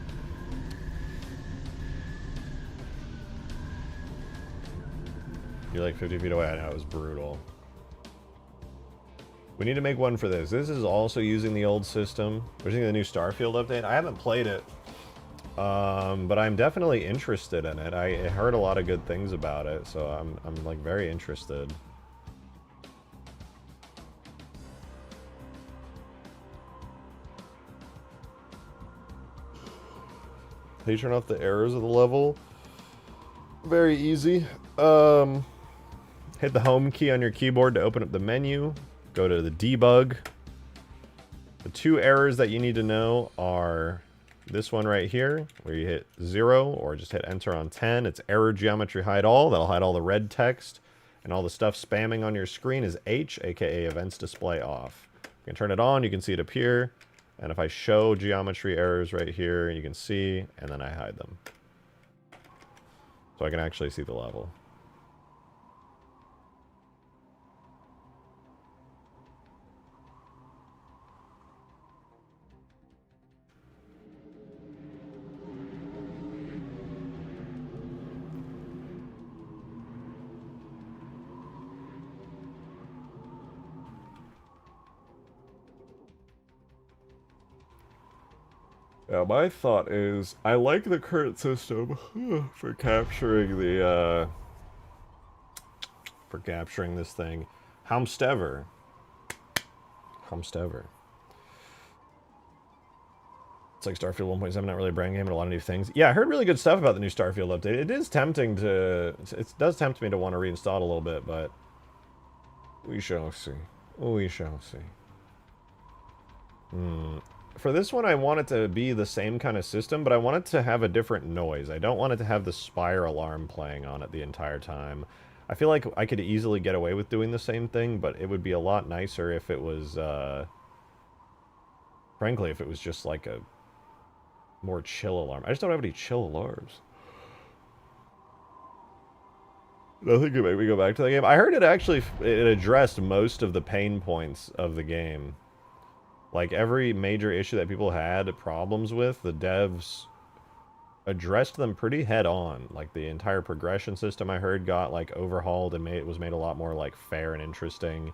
You're like 50 feet away. I know, it was brutal. We need to make one for this. This is also using the old system. We're using the new Starfield update. I haven't played it, but I'm definitely interested in it. I heard a lot of good things about it, so I'm like very interested. How you turn off the errors of the level? Very easy. Hit the home key on your keyboard to open up the menu. Go to the debug. The two errors that you need to know are this one right here, where you hit 0 or just hit enter on 10. It's error geometry hide all. That'll hide all the red text. And all the stuff spamming on your screen is H, aka events display off. You can turn it on, you can see it appear. And if I show geometry errors right here, you can see, and then I hide them. So I can actually see the level. Yeah, my thought is, I like the current system for capturing the, for capturing this thing. Hamstever. It's like Starfield 1.7, not really a brand game, but a lot of new things. Yeah, I heard really good stuff about the new Starfield update. It is tempting to, it does tempt me to want to reinstall it a little bit, but we shall see. We shall see. For this one, I want it to be the same kind of system, but I want it to have a different noise. I don't want it to have the spire alarm playing on it the entire time. I feel like I could easily get away with doing the same thing, but it would be a lot nicer if it was, frankly, if it was just like a more chill alarm. I just don't have any chill alarms. Nothing could make me go back to the game. I heard it actually, it addressed most of the pain points of the game. Like, every major issue that people had problems with, the devs addressed them pretty head-on. Like, the entire progression system, I heard, got, like, overhauled and was made a lot more, like, fair and interesting.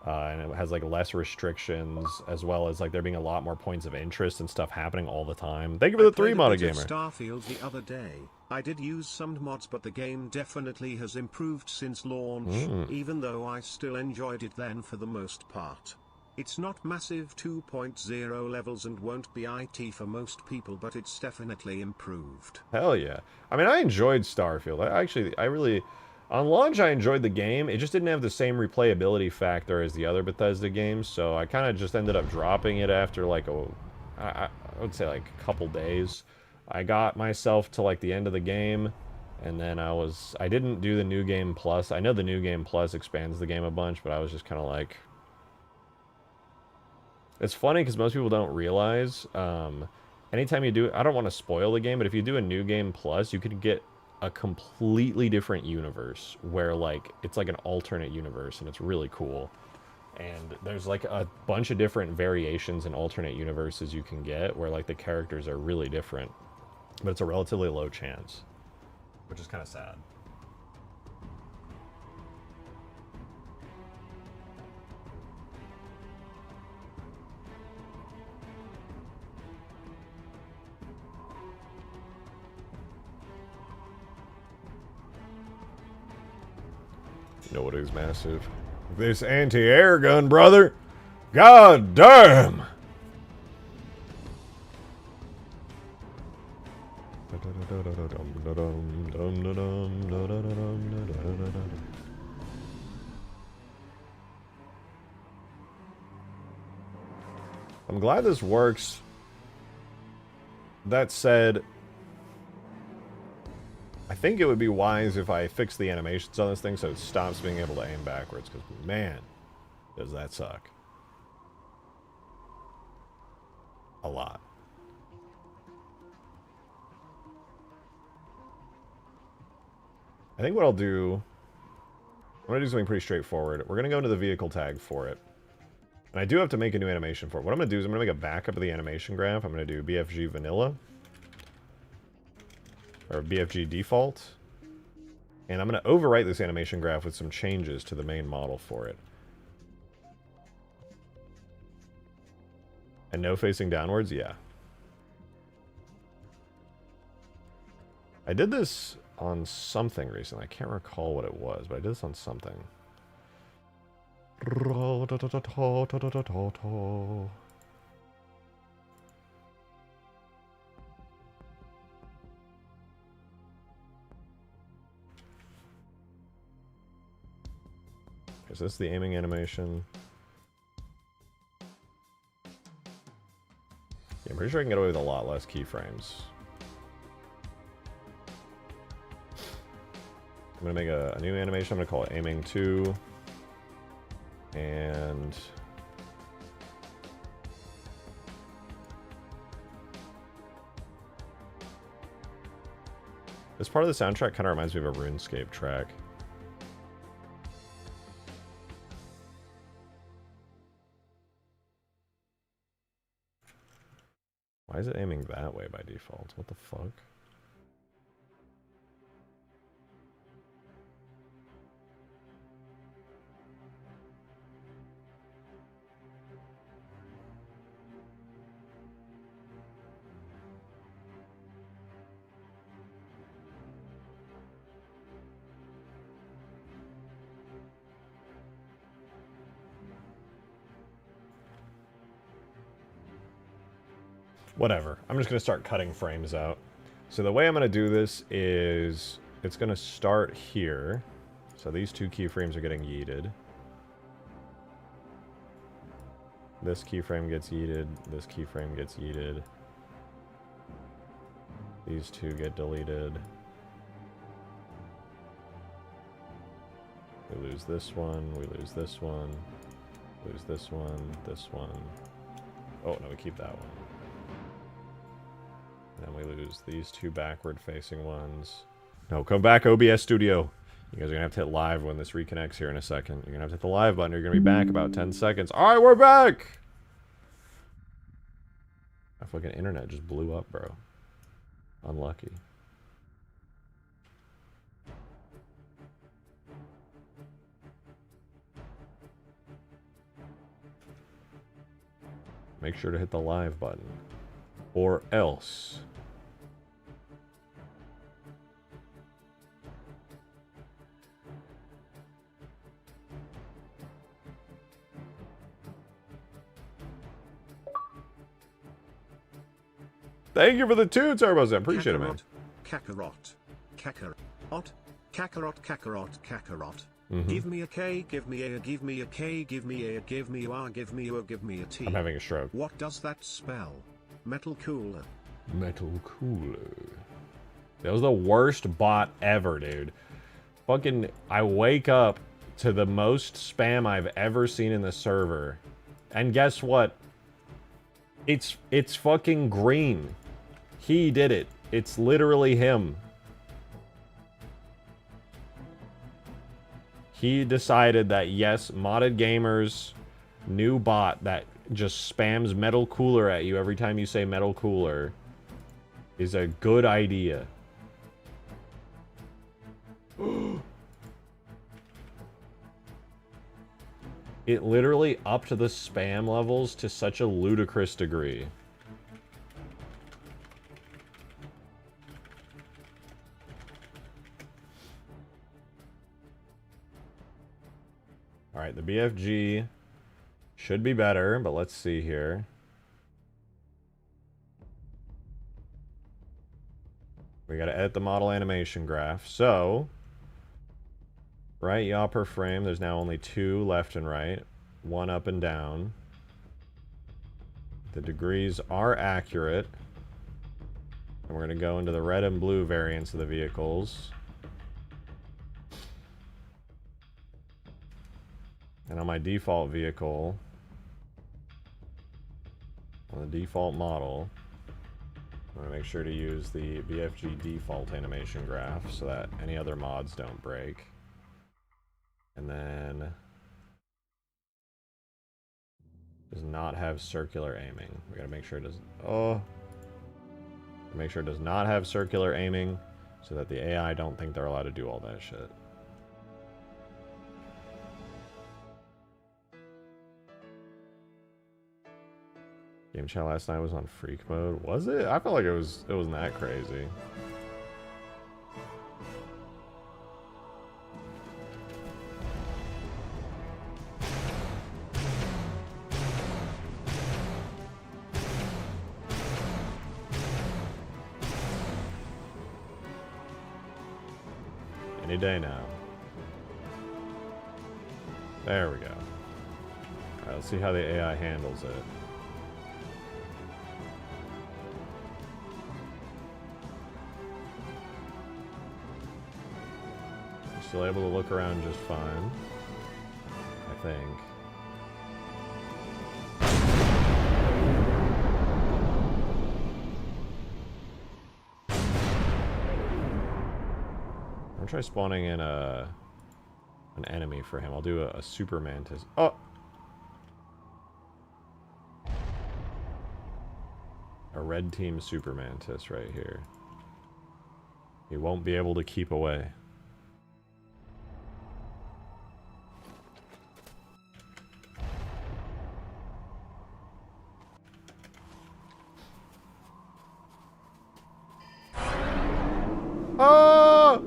And it has, like, less restrictions, as well as, like, there being a lot more points of interest and stuff happening all the time. Thank you for the 3 mod gamer. Starfield the other day. I did use some mods, but the game definitely has improved since launch, even though I still enjoyed it then for the most part. It's not massive 2.0 levels and won't be IT for most people, but it's definitely improved. Hell yeah. I mean, I enjoyed Starfield. I really... On launch, I enjoyed the game. It just didn't have the same replayability factor as the other Bethesda games, so I kind of just ended up dropping it after, like, I would say, like, a couple days. I got myself to like the end of the game, and then I didn't do the New Game Plus. I know the New Game Plus expands the game a bunch, but I was just kind of like... It's funny because most people don't realize, anytime you do... I don't want to spoil the game, but if you do a New Game Plus, you could get a completely different universe where, like, it's like an alternate universe, and it's really cool. And there's, like, a bunch of different variations in alternate universes you can get where, like, the characters are really different. But it's a relatively low chance, which is kind of sad. You know what is massive? This anti-air gun, brother! God damn! I'm glad this works. That said, I think it would be wise if I fix the animations on this thing so it stops being able to aim backwards, because, man, does that suck. A lot. I think what I'll do... I'm going to do something pretty straightforward. We're going to go into the vehicle tag for it. And I do have to make a new animation for it. What I'm going to do is I'm going to make a backup of the animation graph. I'm going to do BFG vanilla. Or BFG default. And I'm going to overwrite this animation graph with some changes to the main model for it. And no facing downwards? Yeah. I did this on something recently. I can't recall what it was, but I did this on something. Is this the aiming animation? Yeah, I'm pretty sure I can get away with a lot less keyframes. I'm going to make a new animation. I'm going to call it Aiming 2. And... this part of the soundtrack kind of reminds me of a RuneScape track. Why is it aiming that way by default? What the fuck? Whatever. I'm just going to start cutting frames out. So the way I'm going to do this is it's going to start here. So these two keyframes are getting yeeted. This keyframe gets yeeted. This keyframe gets yeeted. These two get deleted. We lose this one. We lose this one. Lose this one. This one. Oh, no, we keep that one. And then we lose these two backward-facing ones. No, come back, OBS Studio. You guys are going to have to hit live when this reconnects here in a second. You're going to have to hit the live button. You're going to be back about 10 seconds. All right, we're back! My fucking internet just blew up, bro. Unlucky. Make sure to hit the live button. Or else. Thank you for the 2 turbos. I appreciate it, man. Kakarot. Kakarot. Kakarot. Kakarot. Kakarot. Give me a K, give me a, give me a K, give me a, give me a R, give me a, give me a T. I'm having a stroke. What does that spell? Metal cooler. Metal cooler. That was the worst bot ever, dude. Fucking, I wake up to the most spam I've ever seen in the server. And guess what? It's fucking green. He did it. It's literally him. He decided that, yes, modded gamers, new bot that just spams metal cooler at you every time you say metal cooler is a good idea. It literally upped the spam levels to such a ludicrous degree. Alright, the BFG should be better, but let's see here. We gotta edit the model animation graph. So, right yaw per frame, there's now only 2 left and right, 1 up and down. The degrees are accurate. And we're gonna go into the red and blue variants of the vehicles. And on my default vehicle, on the default model, I'm going to make sure to use the BFG default animation graph so that any other mods don't break. And then does not have circular aiming. We got to make sure it does. Make sure it does not have circular aiming so that the AI don't think they're allowed to do all that shit. Game chat last night was on freak mode. Was it? I felt like it wasn't that crazy. Any day now. There we go. Alright, let's see how the AI handles it. Still able to look around just fine, I think. I'm gonna try spawning in an enemy for him. I'll do a super mantis. Oh! A red team super mantis right here. He won't be able to keep away. Oh!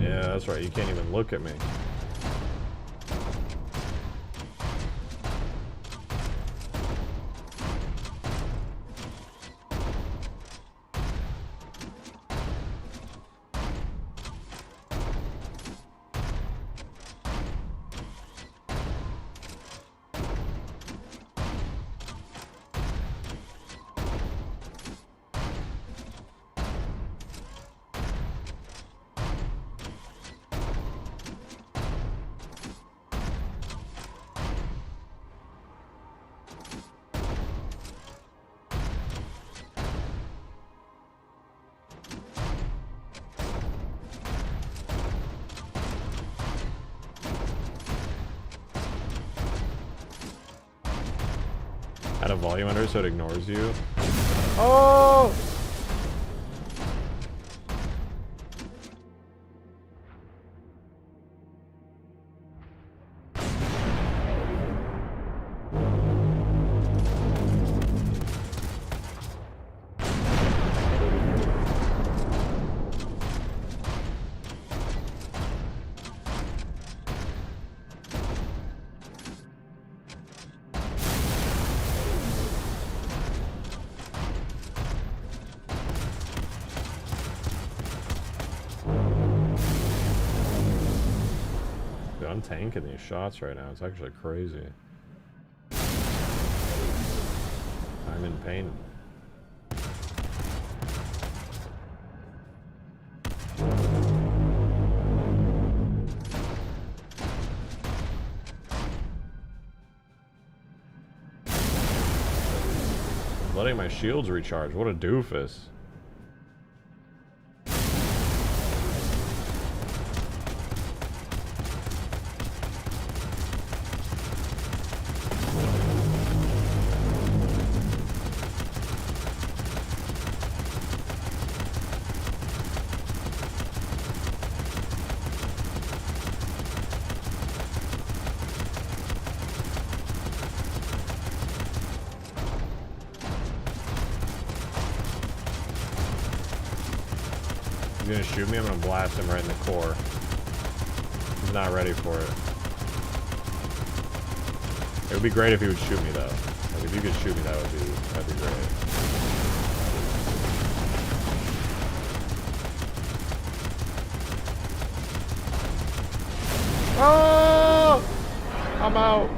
Yeah, that's right. You can't even look at me. Add a volume under so it ignores you. Oh! I'm tanking these shots right now. It's actually crazy. I'm in pain. Letting my shields recharge. What a doofus. He's gonna shoot me, I'm gonna blast him right in the core. He's not ready for it. It would be great if he would shoot me though. Like if you could shoot me, that'd be great. Oh! I'm out.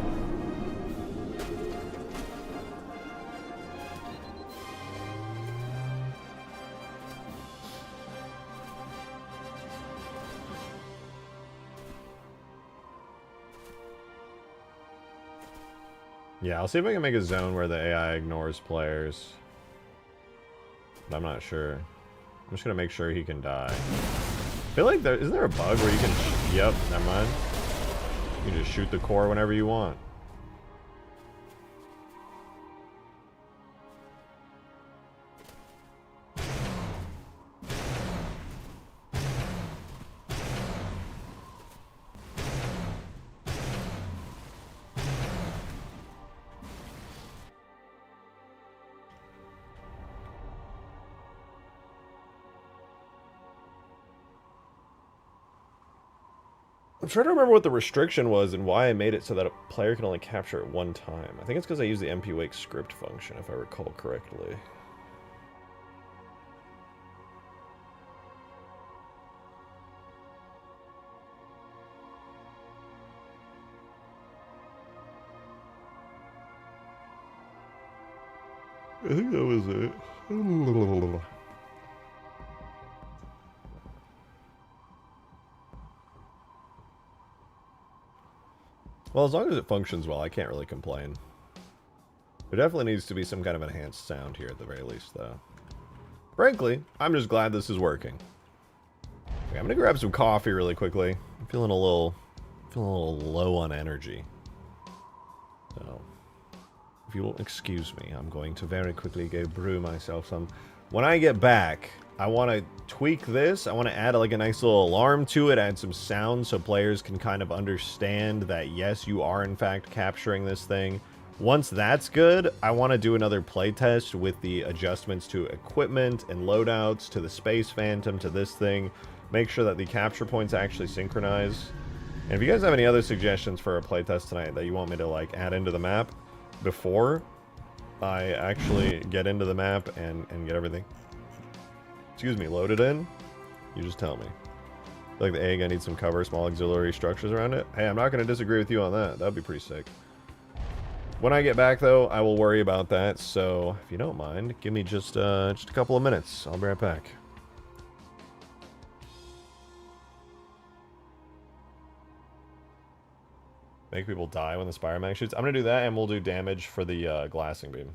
Yeah, I'll see if I can make a zone where the AI ignores players. But I'm not sure. I'm just gonna make sure he can die. I feel like isn't there a bug where you can yep, never mind. You can just shoot the core whenever you want. I'm trying to remember what the restriction was and why I made it so that a player can only capture it one time. I think it's because I use the MP-Wake script function, if I recall correctly. I think that was it. Well, as long as it functions well, I can't really complain. There definitely needs to be some kind of enhanced sound here at the very least, though. Frankly, I'm just glad this is working. Okay, I'm gonna grab some coffee really quickly. I'm feeling a little low on energy. So, if you'll excuse me, I'm going to very quickly go brew myself some. When I get back, I want to tweak this. I want to add like a nice little alarm to it, add some sound so players can kind of understand that yes, you are in fact capturing this thing. Once that's good, I want to do another playtest with the adjustments to equipment and loadouts, to the Space Phantom, to this thing. Make sure that the capture points actually synchronize. And if you guys have any other suggestions for a playtest tonight that you want me to like add into the map before I actually get into the map and get everything, excuse me, loaded in, you just tell me. Like the egg, I need some cover, small auxiliary structures around it. Hey, I'm not going to disagree with you on that. That'd be pretty sick. When I get back, though, I will worry about that. So, if you don't mind, give me just a couple of minutes. I'll be right back. Make people die when the Spire Mag shoots. I'm going to do that, and we'll do damage for the glassing beam.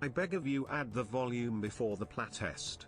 I beg of you, add the volume before the playtest.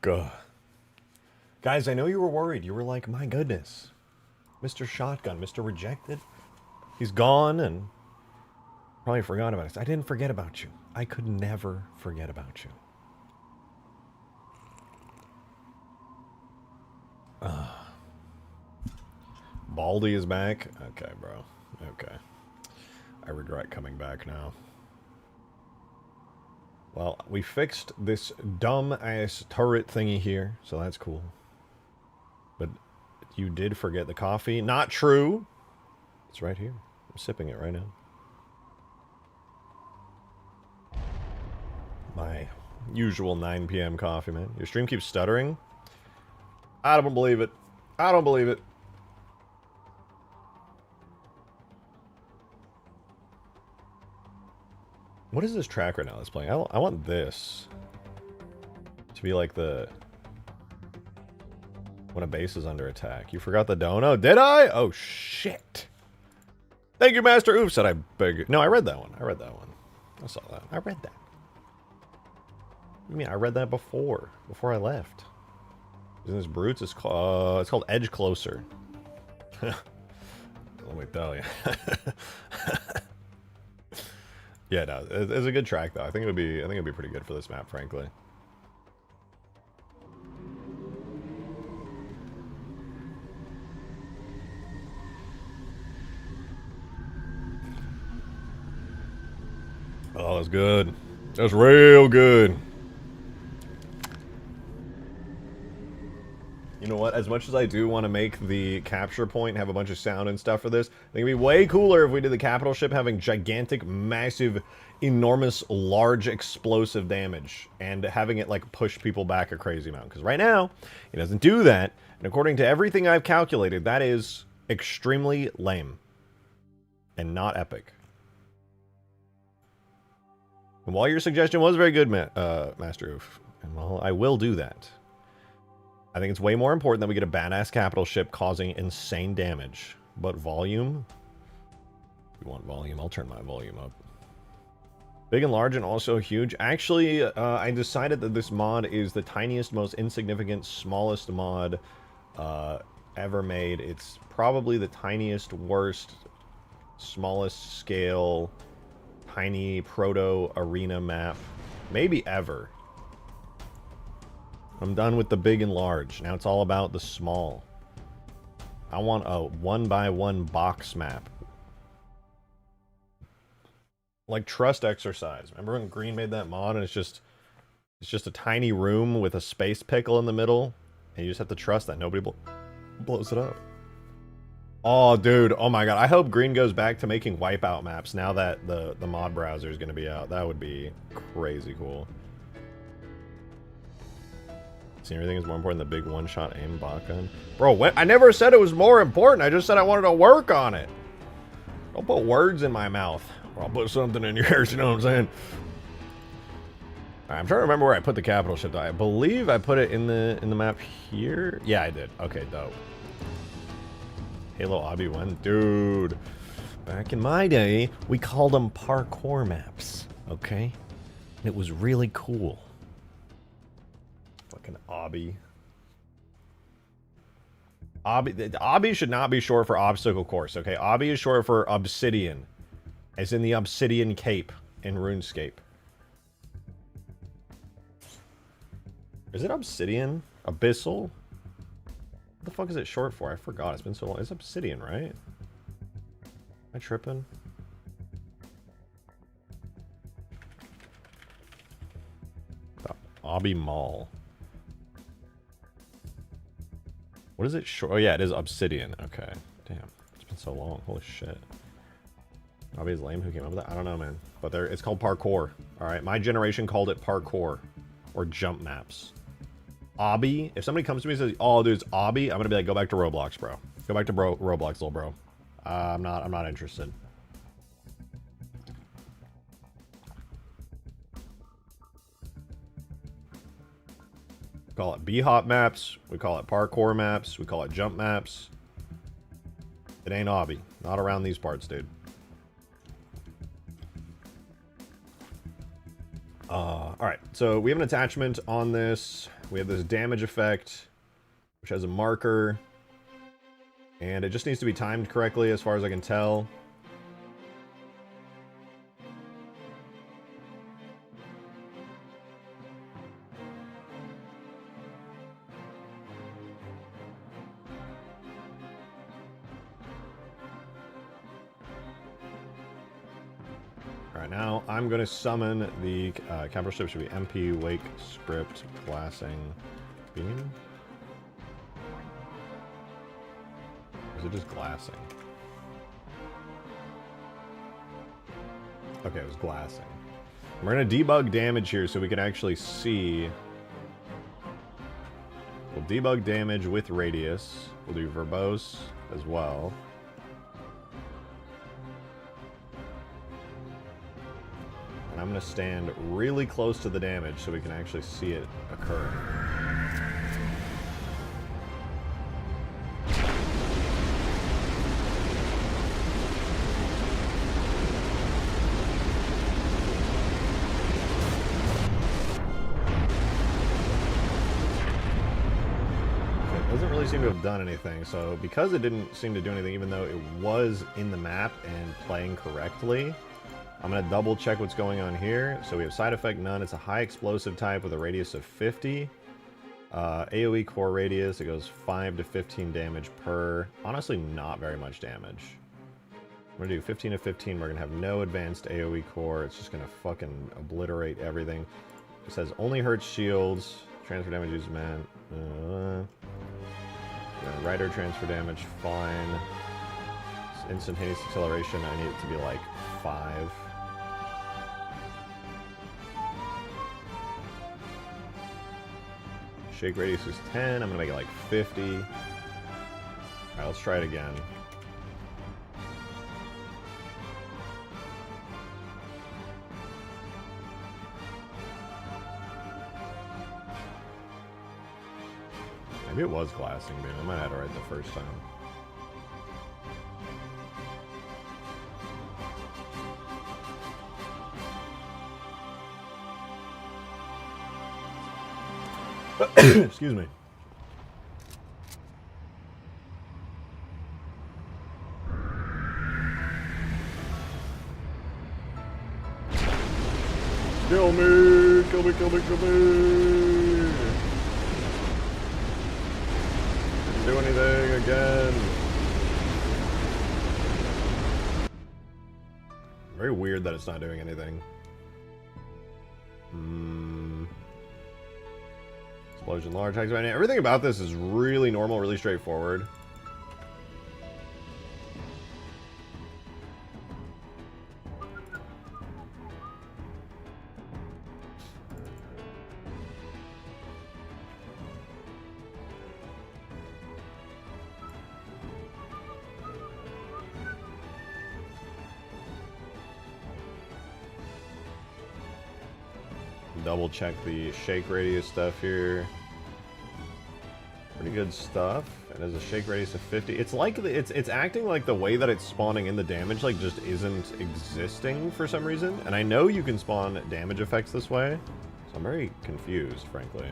Gah. Guys, I know you were worried. You were like, my goodness. Mr. Shotgun, Mr. Rejected. He's gone and probably forgot about us. I didn't forget about you. I could never forget about you. Baldy is back. Okay, bro. Okay. I regret coming back now. Well, we fixed this dumb-ass turret thingy here, so that's cool. But you did forget the coffee. Not true. It's right here. I'm sipping it right now. My usual 9 p.m. coffee, man. Your stream keeps stuttering? I don't believe it. I don't believe it. What is this track right now that's playing? I want this to be like the... when a base is under attack. You forgot the dono? Did I? Oh, shit. Thank you, Master Oof, said I beg... No, I read that one. I read that one. I saw that. I read that. What do you mean? I read that before I left. Isn't this Brutes? It's called Edge Closer. Let me tell you. Yeah, no, it's a good track though. I think it'd be pretty good for this map, frankly. Oh, that's good. That's real good. You know what? As much as I do want to make the capture point have a bunch of sound and stuff for this, I think it'd be way cooler if we did the capital ship having gigantic, massive, enormous, large, explosive damage and having it like push people back a crazy amount. Because right now, it doesn't do that. And according to everything I've calculated, that is extremely lame and not epic. And while your suggestion was very good, Master Oof, and well, I will do that. I think it's way more important that we get a badass capital ship causing insane damage. But volume? If you want volume, I'll turn my volume up. Big and large and also huge. Actually, I decided that this mod is the tiniest, most insignificant, smallest mod ever made. It's probably the tiniest, worst, smallest scale, tiny proto-arena map, maybe ever. I'm done with the big and large. Now it's all about the small. I want a 1x1 box map. Like Trust Exercise. Remember when Green made that mod and it's just a tiny room with a space pickle in the middle? And you just have to trust that nobody blows it up. Oh, dude. Oh my god. I hope Green goes back to making wipeout maps now that the mod browser is going to be out. That would be crazy cool. See, everything is more important than the big one-shot aim bot gun. Bro, what? I never said it was more important. I just said I wanted to work on it. Don't put words in my mouth. Or I'll put something in yours, you know what I'm saying? I'm trying to remember where I put the capital ship. I believe I put it in the map here. Yeah, I did. Okay, dope. Halo Obby 1. Dude. Back in my day, we called them parkour maps. Okay? And it was really cool. Fucking Obby. Obby should not be short for obstacle course, okay? Obby is short for obsidian. As in the obsidian cape in RuneScape. Is it obsidian? Abyssal? What the fuck is it short for? I forgot. It's been so long. It's obsidian, right? Am I tripping? Obby Mall. What is it short? Oh yeah, it is obsidian. Okay. Damn. It's been so long. Holy shit. Obby is lame. Who came up with that? I don't know, man. But it's called parkour. Alright. My generation called it parkour. Or jump maps. Obby. If somebody comes to me and says, oh, dude, it's Obby, I'm gonna be like, go back to Roblox, bro. Go back to Roblox, little bro. I'm not interested. We call it B-hop maps. We call it parkour maps. We call it jump maps. It ain't Obby. Not around these parts, dude. Alright, so we have an attachment on this. we have this damage effect, which has a marker. And it just needs to be timed correctly as far as I can tell. Alright, now I'm going to summon the capital ship. Should be MP, Wake, Script, Glassing, Beam? Or is it just Glassing? Okay, it was Glassing. We're going to debug damage here so we can actually see. We'll debug damage with Radius. We'll do Verbose as well. I'm going to stand really close to the damage so we can actually see it occurring. It doesn't really seem to have done anything, so because it didn't seem to do anything, even though it was in the map and playing correctly, I'm going to double check what's going on here. So we have side effect none. It's a high explosive type with a radius of 50. AoE core radius. It goes 5 to 15 damage per. Honestly, not very much damage. I'm going to do 15 to 15. We're going to have no advanced AoE core. It's just going to fucking obliterate everything. It says only hurts shields. Transfer damage uses man. Rider transfer damage. Fine. Instantaneous acceleration. I need it to be like 5. Shake radius is 10. I'm gonna make it like 50. Alright, let's try it again. Maybe it was glassing, dude. I might have had it right the first time. Excuse me. Kill me! Kill me, kill me, kill me! Didn't do anything again. Very weird that it's not doing anything. Explosion, large hacks. Everything about this is really normal, really straightforward. Double check the shake radius stuff here. Pretty good stuff. It has a shake radius of 50. It's like it's acting like the way that it's spawning in the damage like just isn't existing for some reason. And I know you can spawn damage effects this way, so I'm very confused, frankly.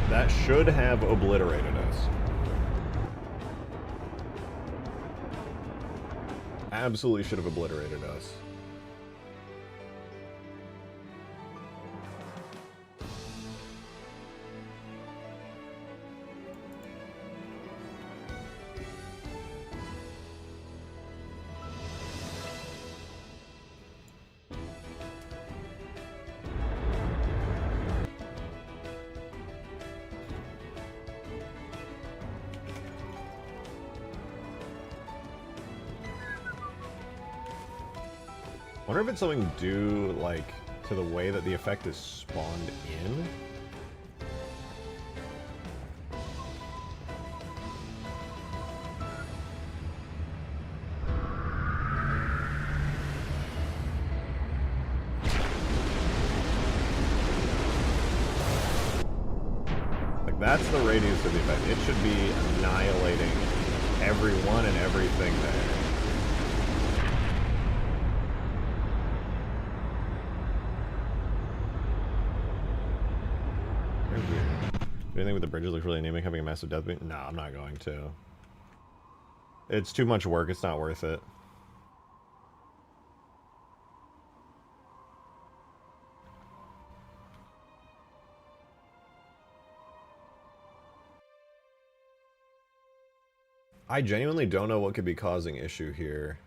That should have obliterated us. Absolutely should have obliterated us. Wonder if it's something due, like, to the way that the effect is spawned in? Like, that's the radius of the effect. It should be annihilating everyone and everything there. Do you think with the bridges looks really anemic having a massive death beat? No, I'm not going to. It's too much work, it's not worth it. I genuinely don't know what could be causing issue here.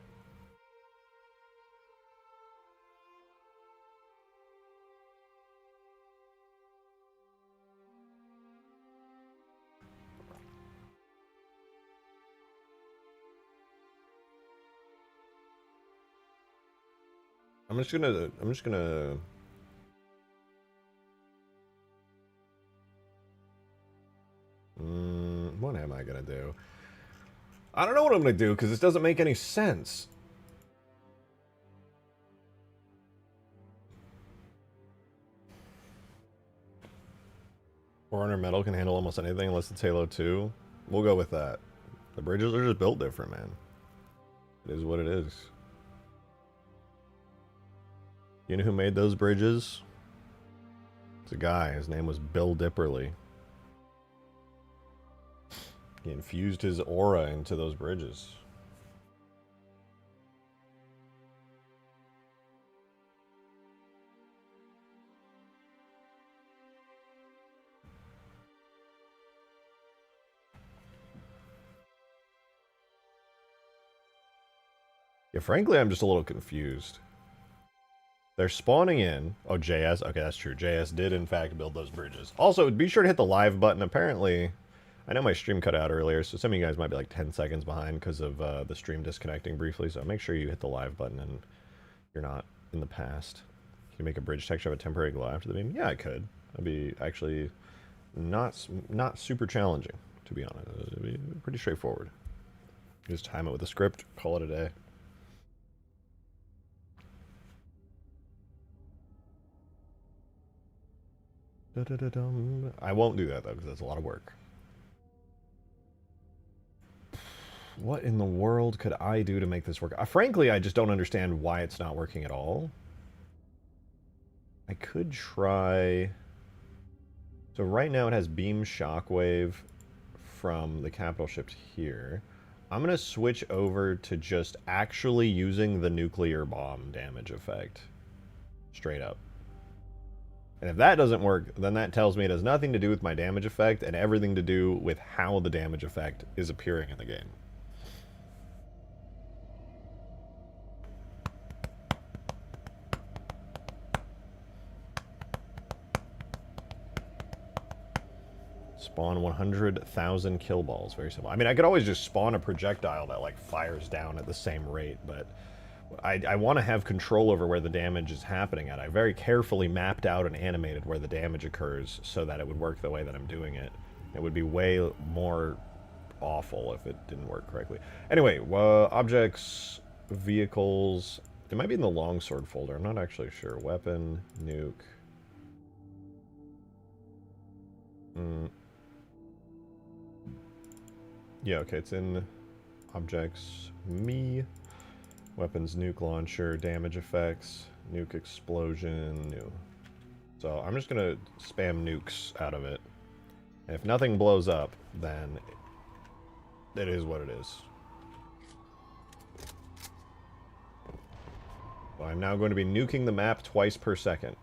I'm just gonna what am I gonna do? I don't know what I'm gonna do because this doesn't make any sense. Foreigner metal can handle almost anything unless it's Halo 2. We'll go with that. The bridges are just built different, man. It is what it is. You know who made those bridges? It's a guy. His name was Bill Dipperly. He infused his aura into those bridges. Yeah, frankly, I'm just a little confused. They're spawning in. Oh, JS. Okay, that's true. JS did, in fact, build those bridges. Also, be sure to hit the live button. Apparently, I know my stream cut out earlier, so some of you guys might be like 10 seconds behind because of the stream disconnecting briefly. So make sure you hit the live button and you're not in the past. Can you make a bridge texture have a temporary glow after the beam? Yeah, I could. That'd be actually not super challenging, to be honest. It'd be pretty straightforward. Just time it with a script, call it a day. I won't do that, though, because that's a lot of work. What in the world could I do to make this work? Frankly, I just don't understand why it's not working at all. I could try... So right now it has beam shockwave from the capital shift here. I'm going to switch over to just actually using the nuclear bomb damage effect. Straight up. And if that doesn't work, then that tells me it has nothing to do with my damage effect and everything to do with how the damage effect is appearing in the game. Spawn 100,000 kill balls. Very simple. I mean, I could always just spawn a projectile that, like, fires down at the same rate, but I want to have control over where the damage is happening at. I very carefully mapped out and animated where the damage occurs so that it would work the way that I'm doing it. It would be way more awful if it didn't work correctly. Anyway, objects, vehicles. It might be in the longsword folder. I'm not actually sure. Weapon, nuke. Yeah, okay, it's in objects, me. Weapons, nuke launcher, damage effects, nuke explosion, new. So I'm just gonna spam nukes out of it. And if nothing blows up, then it is what it is. So I'm now going to be nuking the map twice per second.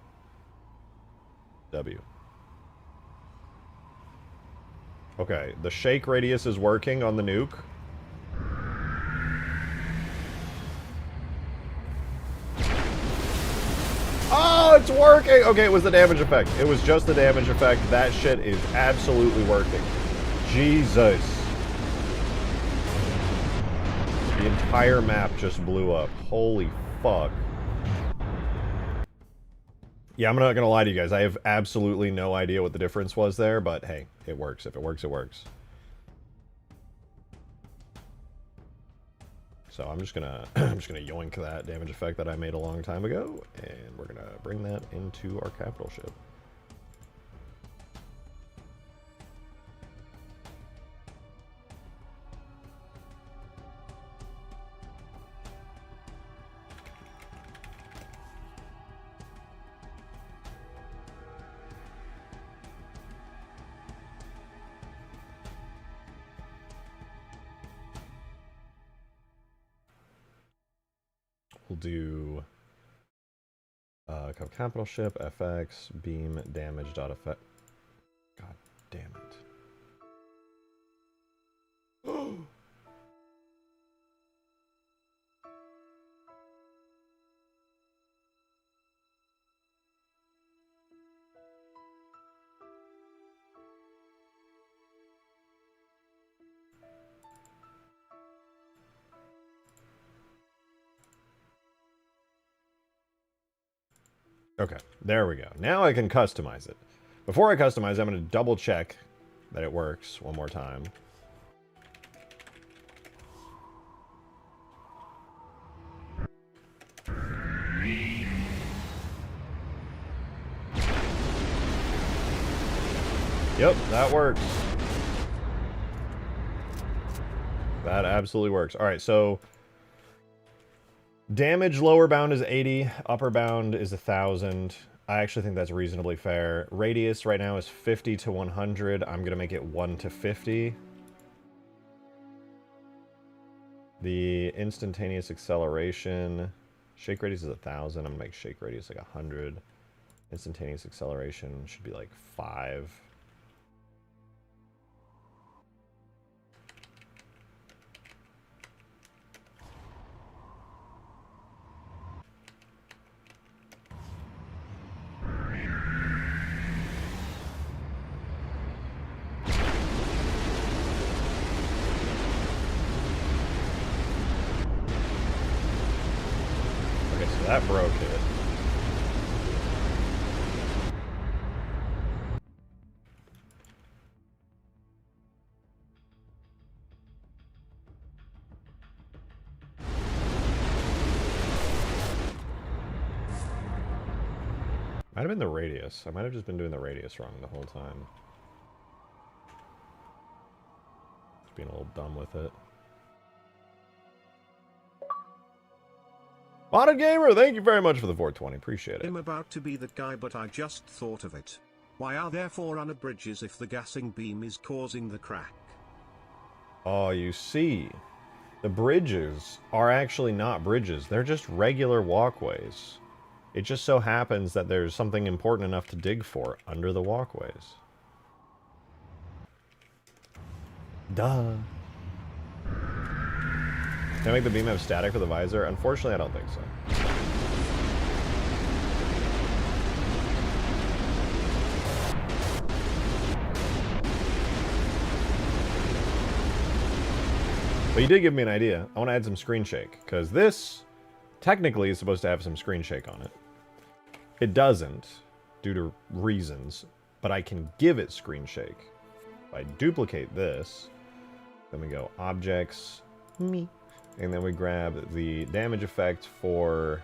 W. Okay, the shake radius is working on the nuke. Oh, it's working! Okay, it was the damage effect. It was just the damage effect. That shit is absolutely working. Jesus. The entire map just blew up. Holy fuck. Yeah, I'm not gonna lie to you guys. I have absolutely no idea what the difference was there, but hey, it works. If it works, it works. So I'm just gonna yoink that damage effect that I made a long time ago, and we're gonna bring that into our capital ship. We'll do capital ship, FX, beam, damage, dot effect. God damn it. Okay, there we go. Now I can customize it. Before I customize, I'm going to double check that it works one more time. Yep, that works. That absolutely works. All right, so damage lower bound is 80, upper bound is 1,000. I actually think that's reasonably fair. Radius right now is 50 to 100. I'm going to make it 1 to 50. The instantaneous acceleration, shake radius is 1,000. I'm going to make shake radius like 100. Instantaneous acceleration should be like 5. That broke it. Might have been the radius. I might have just been doing the radius wrong the whole time. Just being a little dumb with it. Modded Gamer, thank you very much for the 420. Appreciate it. I'm about to be that guy, but I just thought of it. Why are there 4 runner bridges if the gassing beam is causing the crack? Oh, you see. The bridges are actually not bridges. They're just regular walkways. It just so happens that there's something important enough to dig for under the walkways. Duh. Can I make the beam have static for the visor? Unfortunately, I don't think so. But you did give me an idea. I want to add some screen shake, because this technically is supposed to have some screen shake on it. It doesn't, due to reasons, but I can give it screen shake. If I duplicate this, then we go objects, me. And then we grab the damage effect for...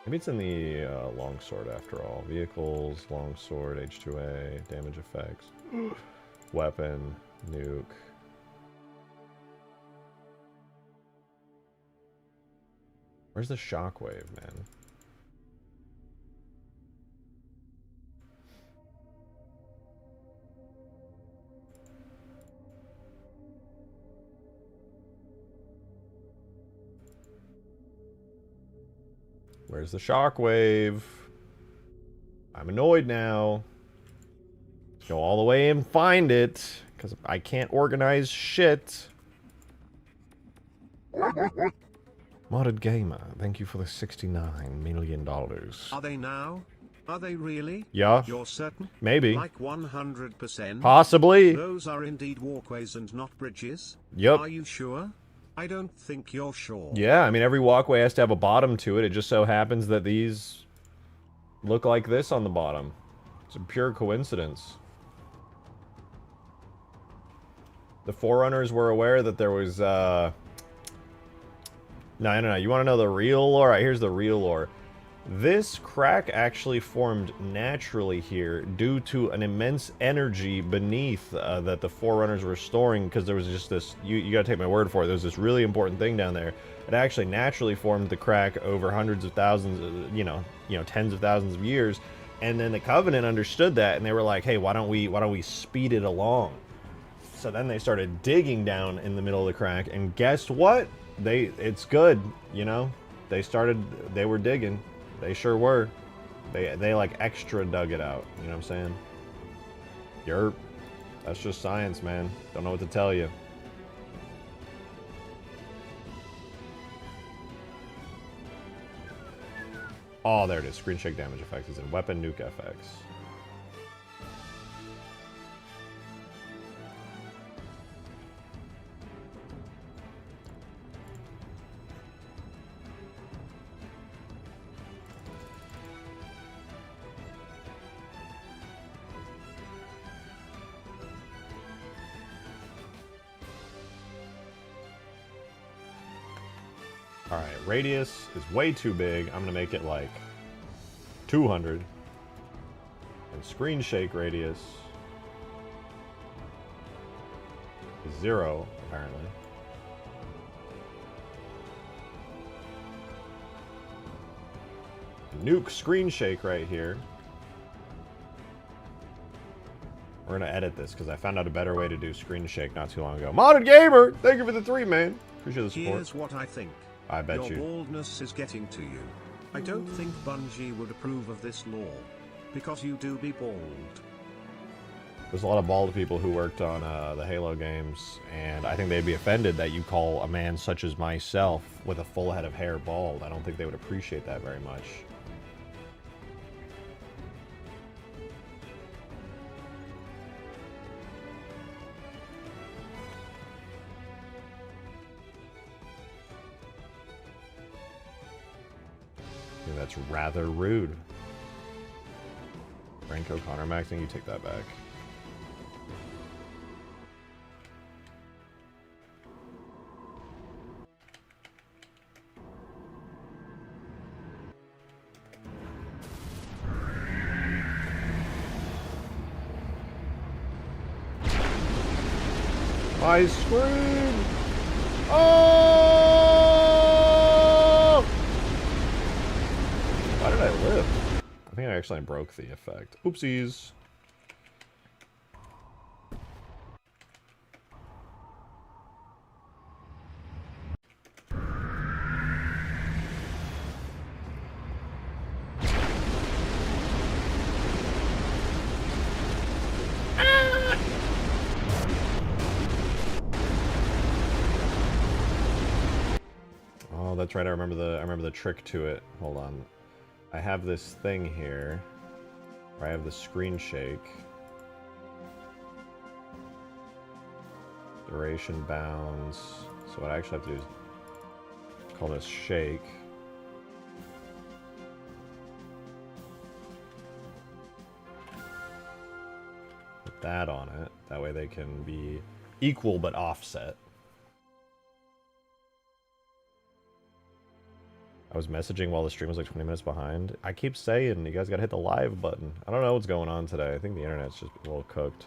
Maybe it's in the longsword after all. Vehicles, longsword, H2A, damage effects, weapon, nuke. Where's the shockwave, man? Where's the shockwave? I'm annoyed now. Let's go all the way and find it, because I can't organize shit. Modded Gamer, thank you for the $69 million. Are they now? Are they really? Yeah. You're certain? Maybe. Like 100%? Possibly. Those are indeed walkways and not bridges? Yep. Are you sure? I don't think you're sure. Yeah, I mean, every walkway has to have a bottom to it. It just so happens that these look like this on the bottom. It's a pure coincidence. The Forerunners were aware that there was, No. You want to know the real lore? All right, here's the real lore. This crack actually formed naturally here due to an immense energy beneath that the Forerunners were storing, because there was just this, you gotta take my word for it, there's this really important thing down there. It actually naturally formed the crack over hundreds of thousands, tens of thousands of years, and then the Covenant understood that, and they were like, hey, why don't we speed it along? So then they started digging down in the middle of the crack, and guess what? It's good, you know? They were digging. They sure were. They like extra dug it out, you know what I'm saying? That's just science, man. Don't know what to tell you. Oh, there it is. Screen shake damage effects is in weapon nuke FX. Alright, radius is way too big. I'm gonna make it like 200. And screen shake radius is 0, apparently. Nuke screen shake right here. We're gonna edit this because I found out a better way to do screen shake not too long ago. Modded Gamer! Thank you for the 3, man. Appreciate the support. Here's what I think. I bet Your you. baldness is getting to you. I don't think Bungie would approve of this law. Because you do be bald. There's a lot of bald people who worked on the Halo games, and I think they'd be offended that you call a man such as myself with a full head of hair bald. I don't think they would appreciate that very much. I think that's rather rude. Frank O'Connor maxing, you take that back. My screen! Oh! Why did I live? I think I actually broke the effect. Oopsies. Oh, that's right. I remember the trick to it. Hold on. I have this thing here where I have the screen shake. Duration bounds. So what I actually have to do is call this shake. Put that on it. That way they can be equal but offset. I was messaging while the stream was like 20 minutes behind. I keep saying, you guys gotta hit the live button. I don't know what's going on today. I think the internet's just a little cooked.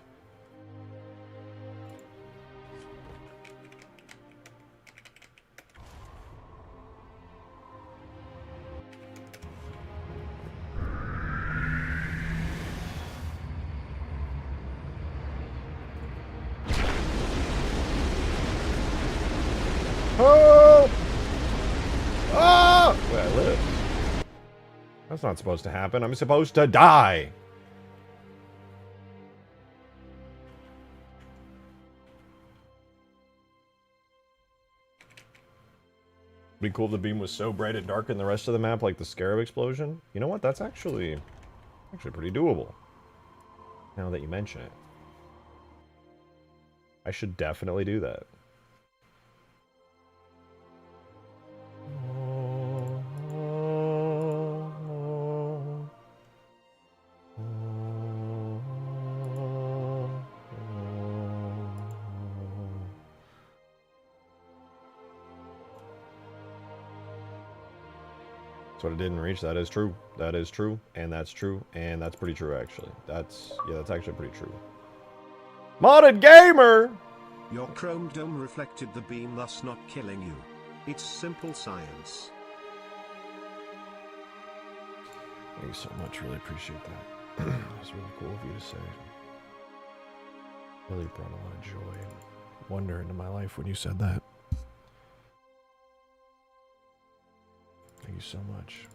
Help! Ah! Wait, I lived. That's not supposed to happen. I'm supposed to die. Be cool if the beam was so bright it darkened the rest of the map like the Scarab explosion. You know what? That's actually pretty doable. Now that you mention it. I should definitely do that. That's what it didn't reach. That is true. That is true. And that's true. And that's pretty true, actually. That's actually pretty true. Modded Gamer! Your chrome dome reflected the beam, thus not killing you. It's simple science. Thank you so much. Really appreciate that. That's really cool of you to say. Really brought a lot of joy and wonder into my life when you said that. Thank you so much.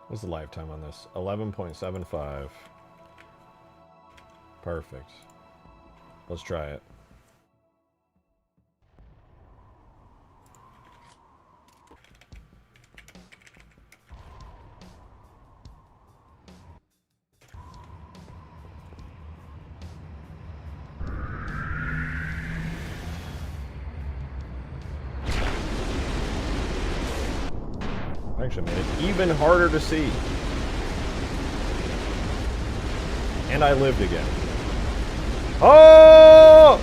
What's the lifetime on this? 11.75. Perfect. Let's try it. Actually made it even harder to see. And I lived again. Oh!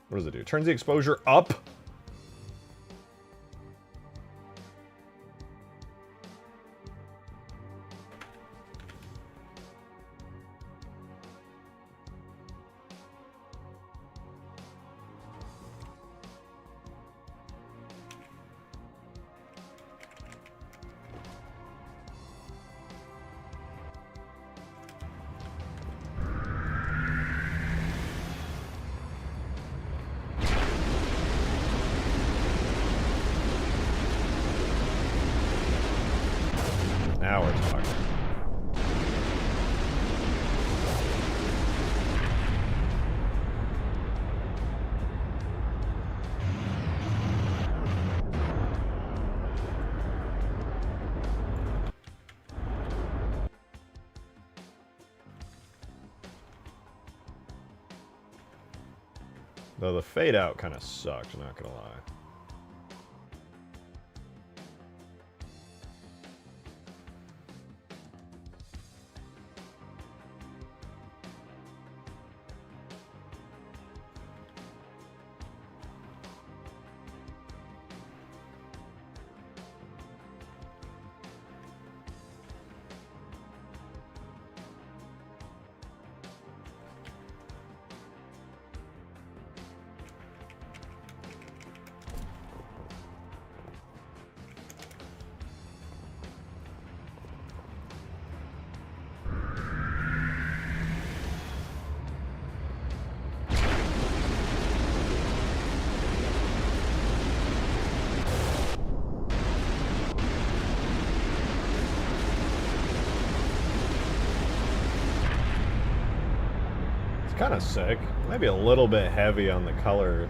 What does it do? Turns the exposure up? Now we're talking. Though the fade out kind of sucked, not gonna lie. Kind of sick. Maybe a little bit heavy on the color.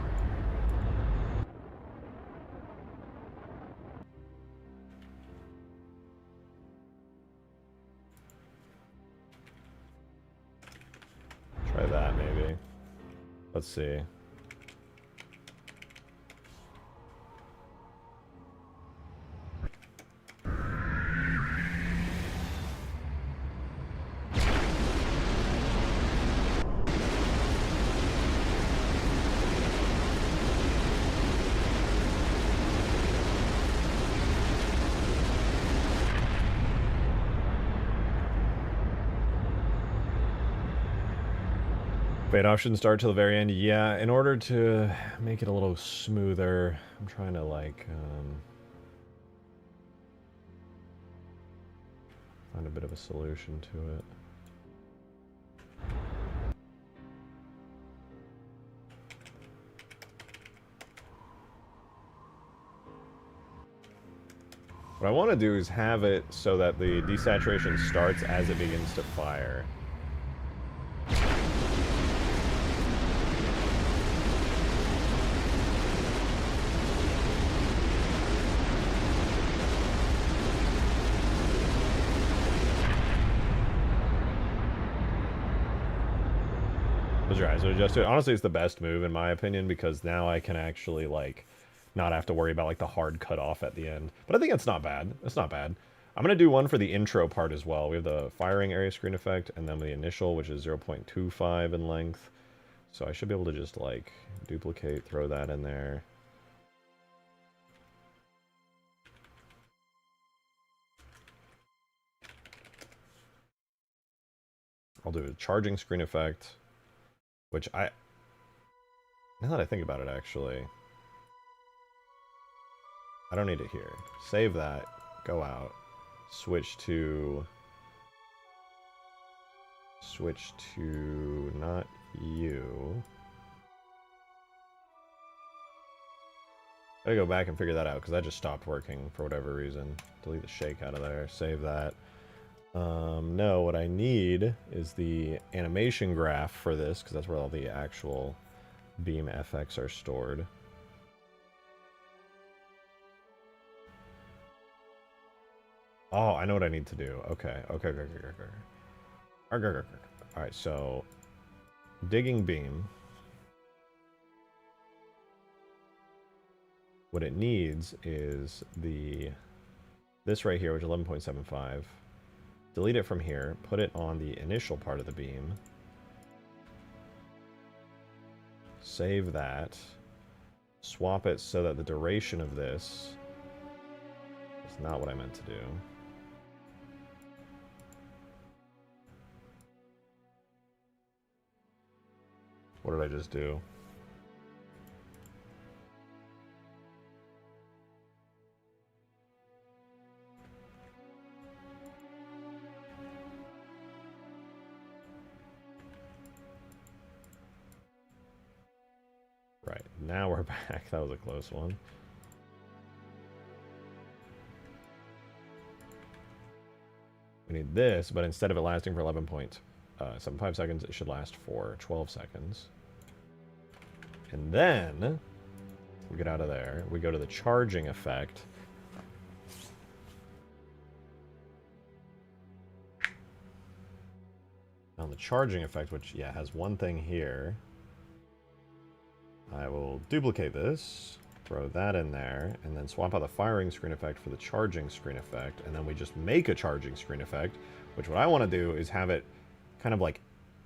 Let's see. Fade off shouldn't start till the very end. Yeah, in order to make it a little smoother, I'm trying to like find a bit of a solution to it. What I want to do is have it so that the desaturation starts as it begins to fire. Close your eyes and adjust to it. Honestly, it's the best move in my opinion because now I can actually like not have to worry about like the hard cutoff at the end. But I think it's not bad. It's not bad. I'm going to do one for the intro part as well. We have the firing area screen effect and then the initial, which is 0.25 in length. So I should be able to just like duplicate, throw that in there. I'll do a charging screen effect, which now that I think about it actually, I don't need it here. Save that, go out, switch to not you. Gotta go back and figure that out because that just stopped working for whatever reason. Delete the shake out of there, save that. No, what I need is the animation graph for this because that's where all the actual beam FX are stored. Oh, I know what I need to do. Okay. Alright, so digging beam. What it needs is this right here, which is 11.75. Delete it from here, put it on the initial part of the beam. Save that. Swap it so that the duration of this is not what I meant to do. What did I just do? Right, now we're back. That was a close one. We need this, but instead of it lasting for 11.75 seconds, it should last for 12 seconds. And then we get out of there. We go to the charging effect. On the charging effect, which, yeah, has one thing here. I will duplicate this, throw that in there, and then swap out the firing screen effect for the charging screen effect, and then we just make a charging screen effect, which what I want to do is have it kind of like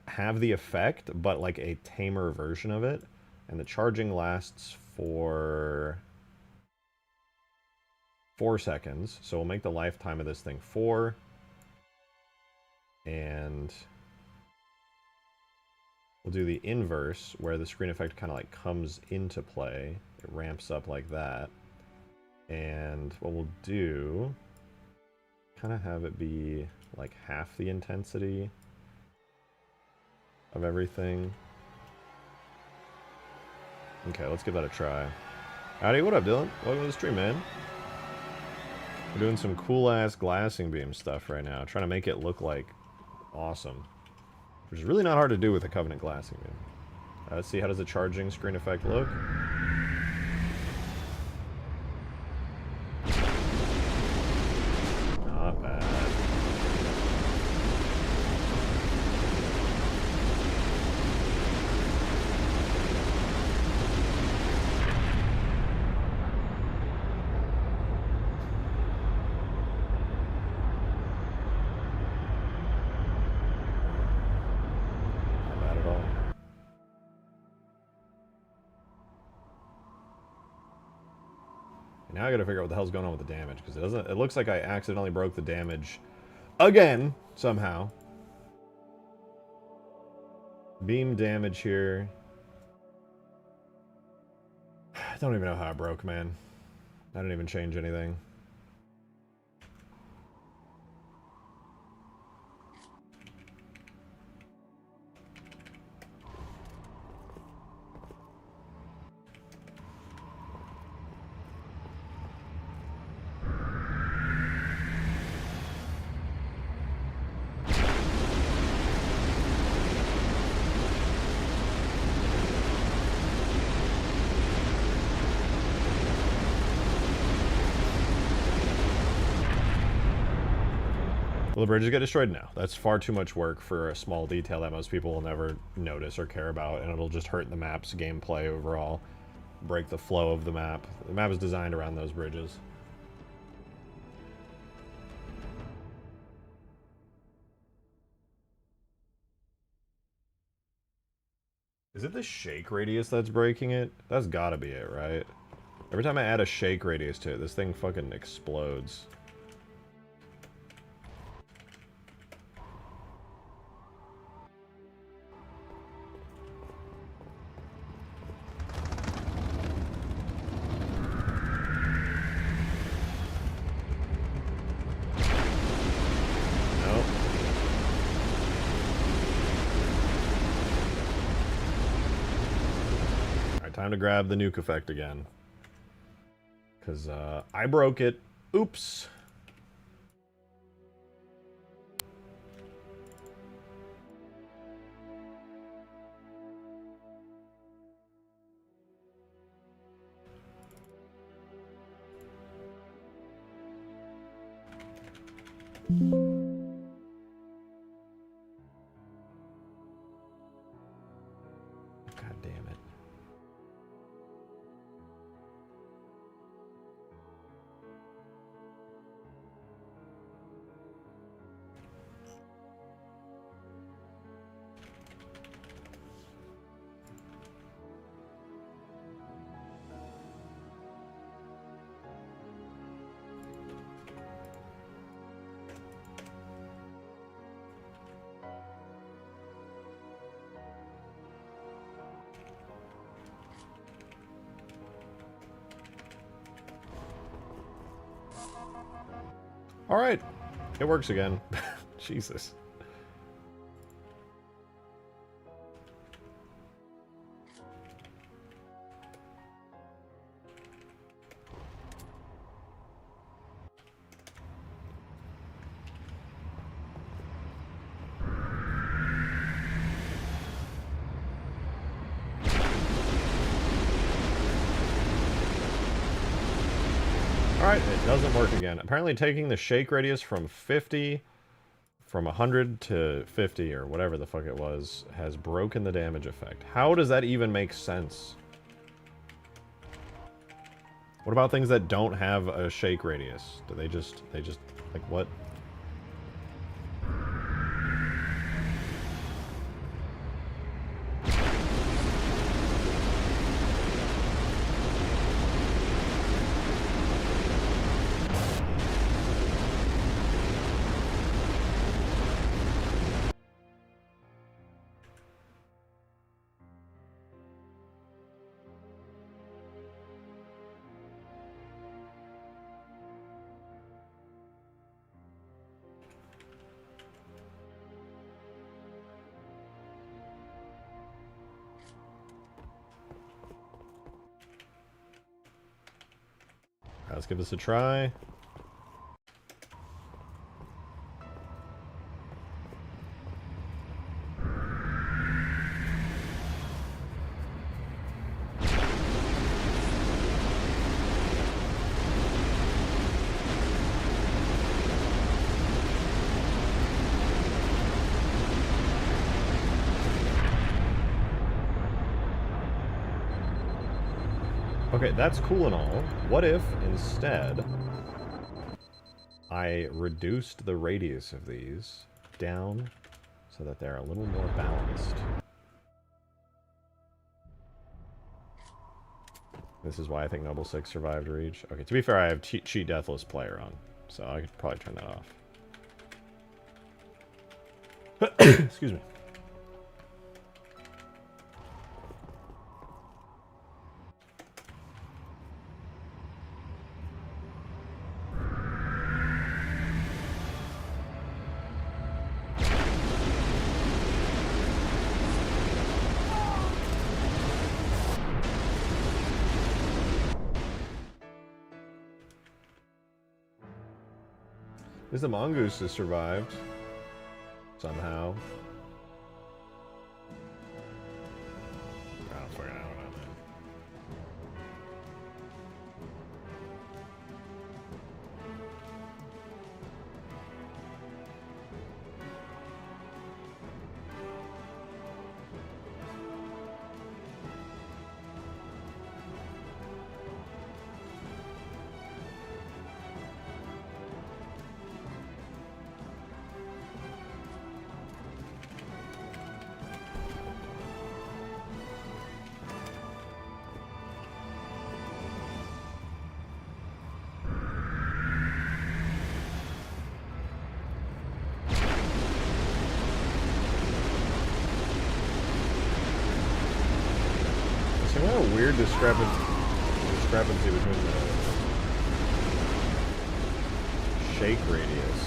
have the effect, but like a tamer version of it, and the charging lasts for 4 seconds, so we'll make the lifetime of this thing 4, and we'll do the inverse, where the screen effect kind of like comes into play. It ramps up like that. And what we'll do, kind of have it be like half the intensity of everything. Okay, let's give that a try. Howdy, what up, Dylan? Welcome to the stream, man. We're doing some cool-ass glassing beam stuff right now, trying to make it look like awesome. Which is really not hard to do with a Covenant glassing beam. Let's see, how does the charging screen effect look? Not bad. Now I gotta figure out what the hell's going on with the damage, because it looks like I accidentally broke the damage again, somehow. Beam damage here. I don't even know how I broke, man. I didn't even change anything. Will the bridges get destroyed? No. That's far too much work for a small detail that most people will never notice or care about, and it'll just hurt the map's gameplay overall. Break the flow of the map. The map is designed around those bridges. Is it the shake radius that's breaking it? That's gotta be it, right? Every time I add a shake radius to it, this thing fucking explodes. Time to grab the nuke effect again. Because I broke it. Oops. God damn it. Alright. It works again. Jesus. Alright, it doesn't work again. Apparently taking the shake radius from 50, from 100 to 50, or whatever the fuck it was, has broken the damage effect. How does that even make sense? What about things that don't have a shake radius? Do they just, like, what? Let's give this a try. Okay, that's cool and all. What if, instead, I reduced the radius of these down so that they're a little more balanced? This is why I think Noble 6 survived Reach. Okay, to be fair, I have Cheat Deathless Player on, so I could probably turn that off. Excuse me. The mongoose has survived somehow. I don't fucking know, man. What a weird discrepancy between the shake radius.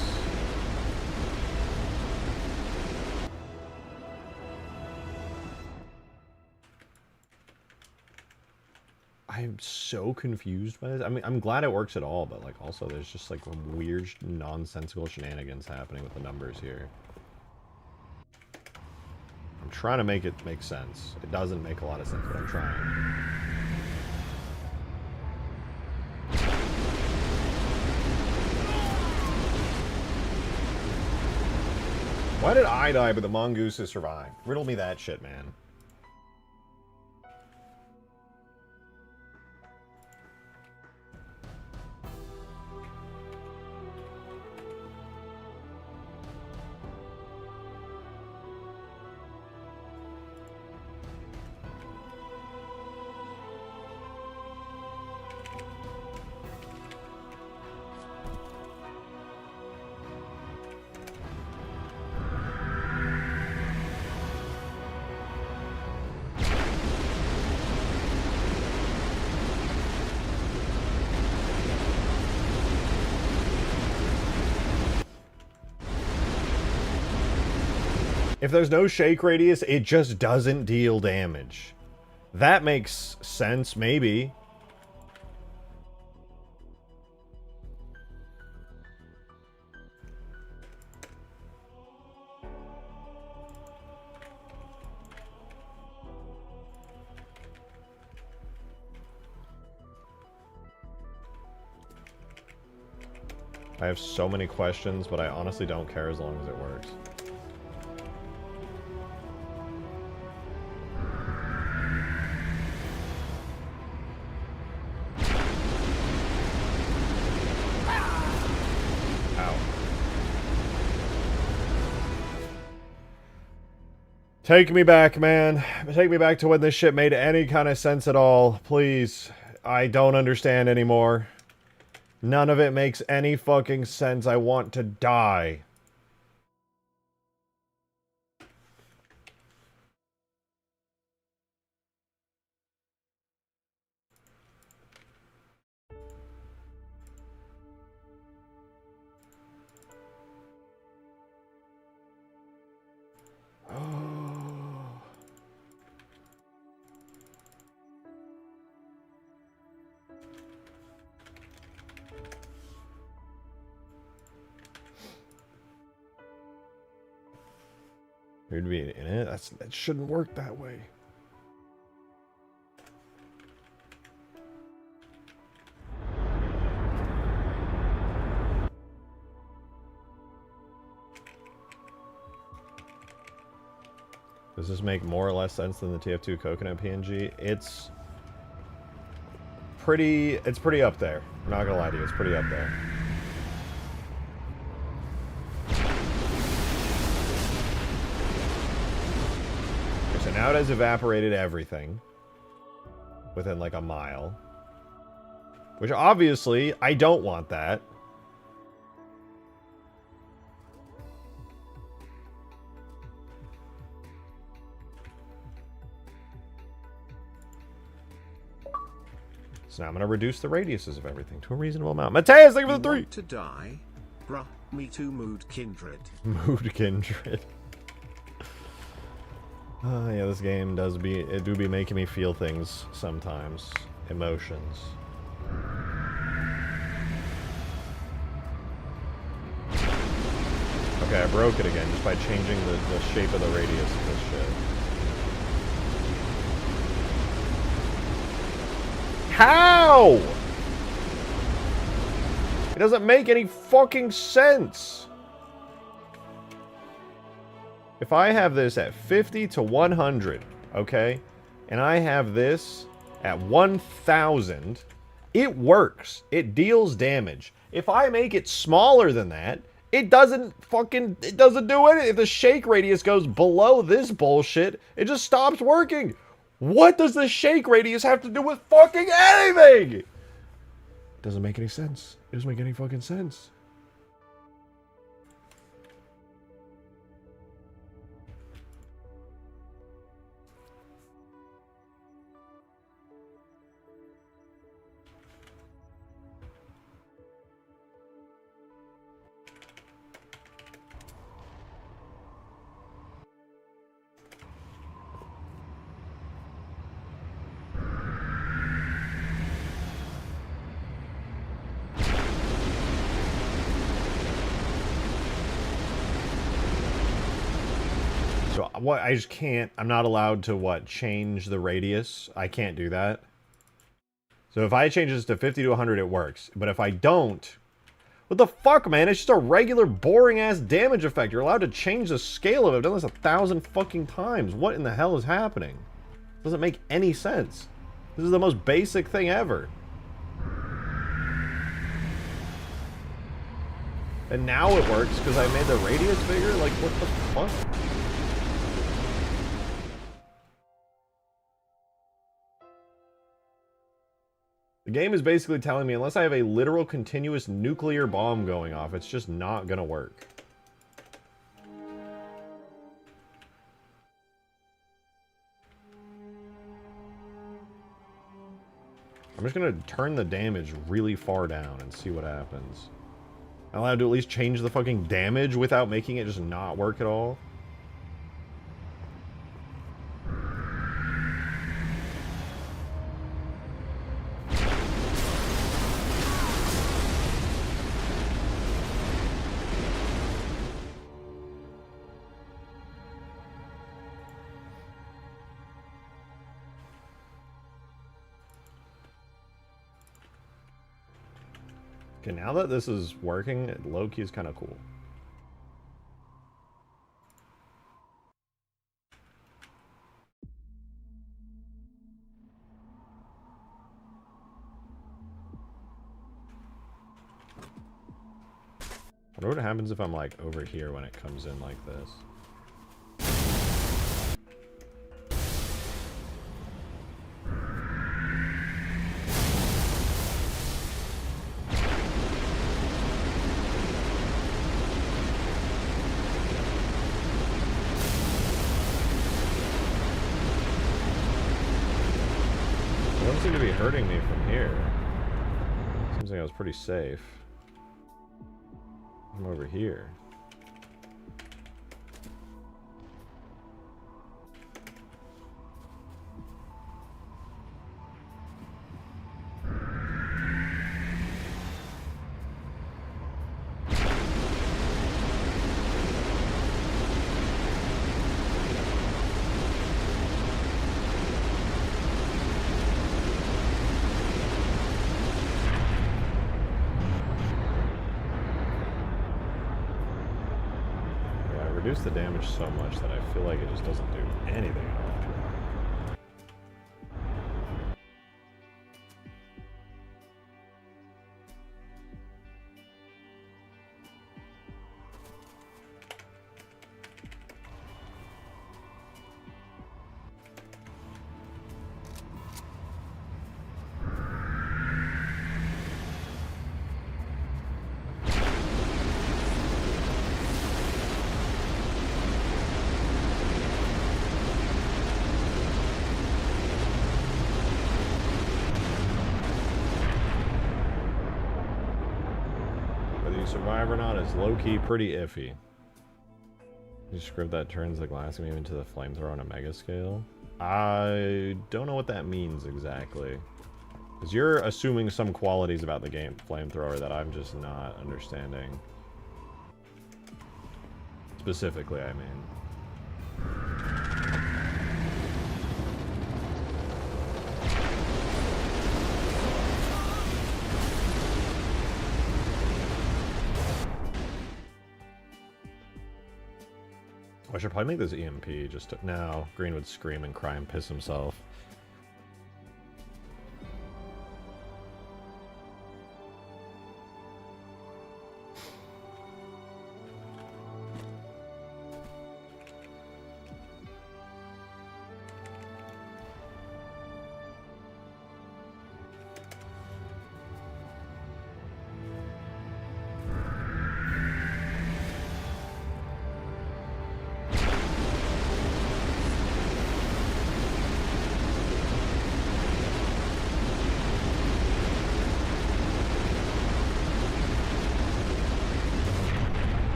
I'm so confused by this. I mean, I'm glad it works at all, but like also there's just like weird, nonsensical shenanigans happening with the numbers here. I'm trying to make it make sense. It doesn't make a lot of sense, but I'm trying. Why did I die but the mongooses survived? Riddle me that shit, man. If there's no shake radius, it just doesn't deal damage. That makes sense, maybe. I have so many questions, but I honestly don't care as long as it works. Take me back, man. Take me back to when this shit made any kind of sense at all. Please. I don't understand anymore. None of it makes any fucking sense. I want to die. You'd be in it. That shouldn't work that way. Does this make more or less sense than the TF2 coconut PNG? It's pretty up there. I'm not gonna lie to you, it's pretty up there. So now it has evaporated everything within like a mile. Which obviously, I don't want that. So now I'm going to reduce the radiuses of everything to a reasonable amount. Mateus, thank you for the 3! Want to die? Bruh, me too, Mood Kindred. Mood Kindred. Yeah, this game do be making me feel things sometimes. Emotions. Okay, I broke it again just by changing the shape of the radius of this shit. How? It doesn't make any fucking sense. If I have this at 50 to 100, okay, and I have this at 1000, it works. It deals damage. If I make it smaller than that, it doesn't do anything. If the shake radius goes below this bullshit, it just stops working. What does the shake radius have to do with fucking anything? It doesn't make any sense. It doesn't make any fucking sense. So what? I just can't. I'm not allowed to what? Change the radius. I can't do that. So if I change this to 50 to 100, it works. But if I don't, what the fuck, man? It's just a regular boring ass damage effect. You're allowed to change the scale of it. I've done this 1,000 fucking times. What in the hell is happening? It doesn't make any sense. This is the most basic thing ever. And now it works because I made the radius bigger? Like, what the fuck? The game is basically telling me unless I have a literal continuous nuclear bomb going off, it's just not gonna work. I'm just gonna turn the damage really far down and see what happens. I'm allowed to at least change the fucking damage without making it just not work at all. Okay, now that this is working, low-key is kind of cool. I wonder what happens if I'm like over here when it comes in like this. It doesn't seem to be hurting me from here. Seems like I was pretty safe. I'm over here. Reduce the damage so much that I feel like it just doesn't do anything I want to. Whether you survive or not is low-key pretty iffy. You script that turns the glass beam into the flamethrower on a mega scale? I don't know what that means exactly. Because you're assuming some qualities about the game flamethrower that I'm just not understanding. Specifically, I mean. I should probably make this EMP just to... No, Green would scream and cry and piss himself.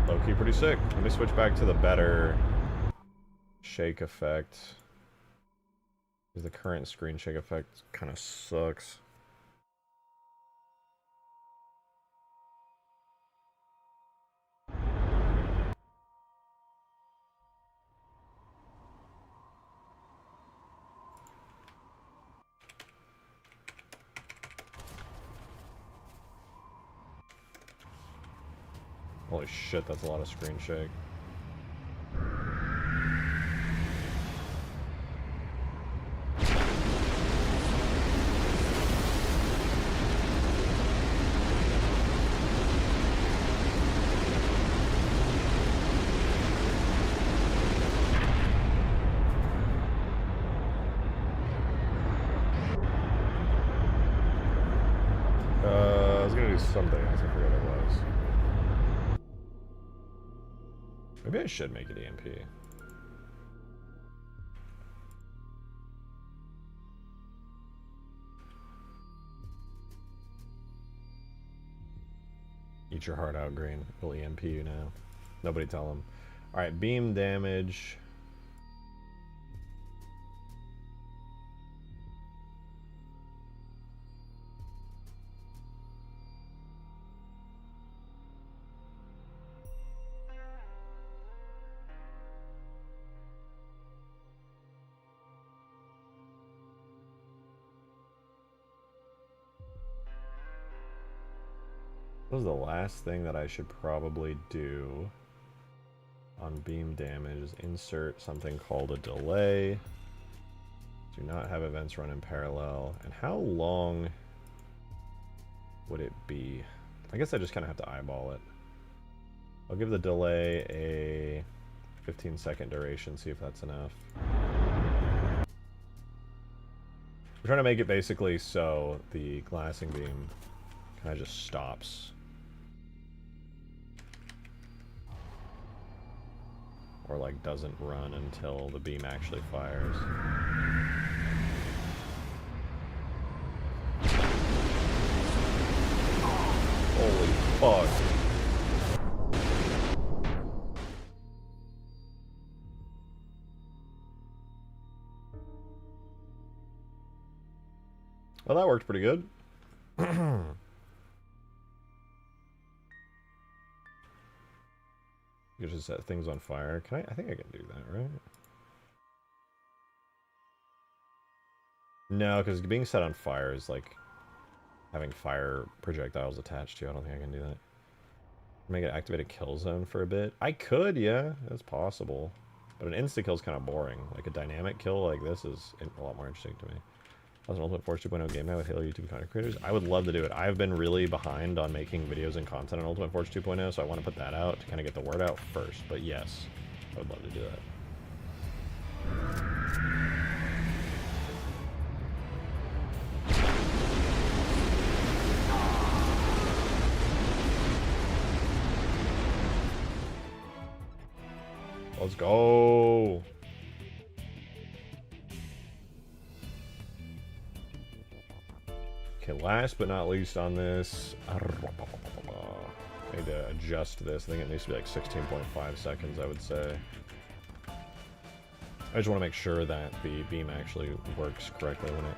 Low-key pretty sick. Let me switch back to the better shake effect. Because the current screen shake effect kind of sucks. Holy shit, that's a lot of screen shake. I was gonna do something else, I forgot what it was. Maybe I should make it EMP. Eat your heart out, Green. He'll EMP you now. Nobody tell him. Alright, beam damage. What was the last thing that I should probably do on beam damage? Is insert something called a delay. Do not have events run in parallel. And how long would it be? I guess I just kind of have to eyeball it. I'll give the delay a 15-second duration, see if that's enough. We're trying to make it basically so the glassing beam kind of just stops. Or like doesn't run until the beam actually fires. Holy fuck. Well, that worked pretty good. You just set things on fire. Can I think I can do that, right? No, because being set on fire is like having fire projectiles attached to you. I don't think I can do that. Make it activate a kill zone for a bit. I could, yeah, that's possible. But an insta kill is kind of boring. Like a dynamic kill like this is a lot more interesting to me. I was an Ultimate Force 2.0 game night with Halo YouTube content creators. I would love to do it. I've been really behind on making videos and content on Ultimate Force 2.0, so I want to put that out to kind of get the word out first. But yes, I would love to do that. Let's go. Okay, last but not least on this, I need to adjust this. I think it needs to be like 16.5 seconds, I would say. I just want to make sure that the beam actually works correctly when it...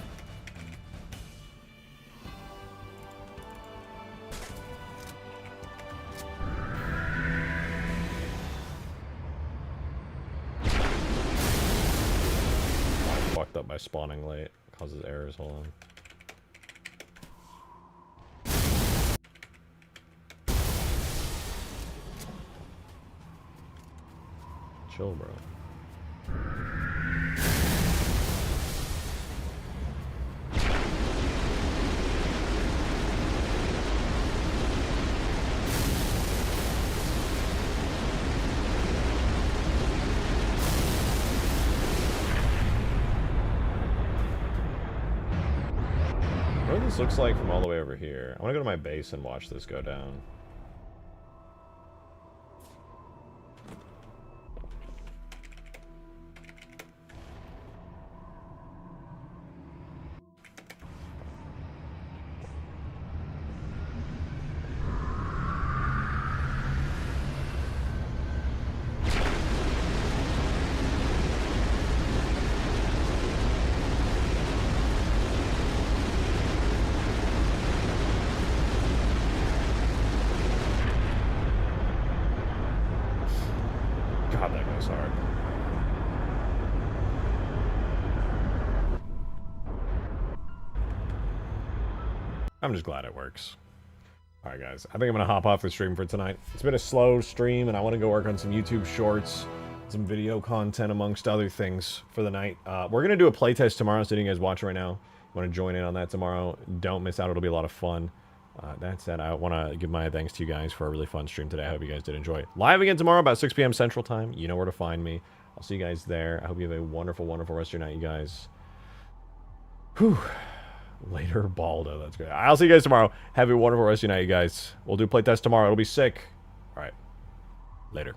I fucked up by spawning late. Causes errors, hold on. Chill, bro. What this looks like from all the way over here. I want to go to my base and watch this go down. God, that goes hard. I'm just glad it works. Alright guys, I think I'm gonna hop off the stream for tonight. It's been a slow stream and I want to go work on some YouTube shorts, some video content amongst other things for the night. We're gonna do a playtest tomorrow, so you guys watching right now, you want to join in on that tomorrow, don't miss out, it'll be a lot of fun. That said, I want to give my thanks to you guys for a really fun stream today. I hope you guys did enjoy it. Live again tomorrow about 6 p.m. Central Time. You know where to find me. I'll see you guys there. I hope you have a wonderful, wonderful rest of your night, you guys. Whew. Later, Baldo. That's great. I'll see you guys tomorrow. Have a wonderful rest of your night, you guys. We'll do playtest tomorrow. It'll be sick. All right. Later.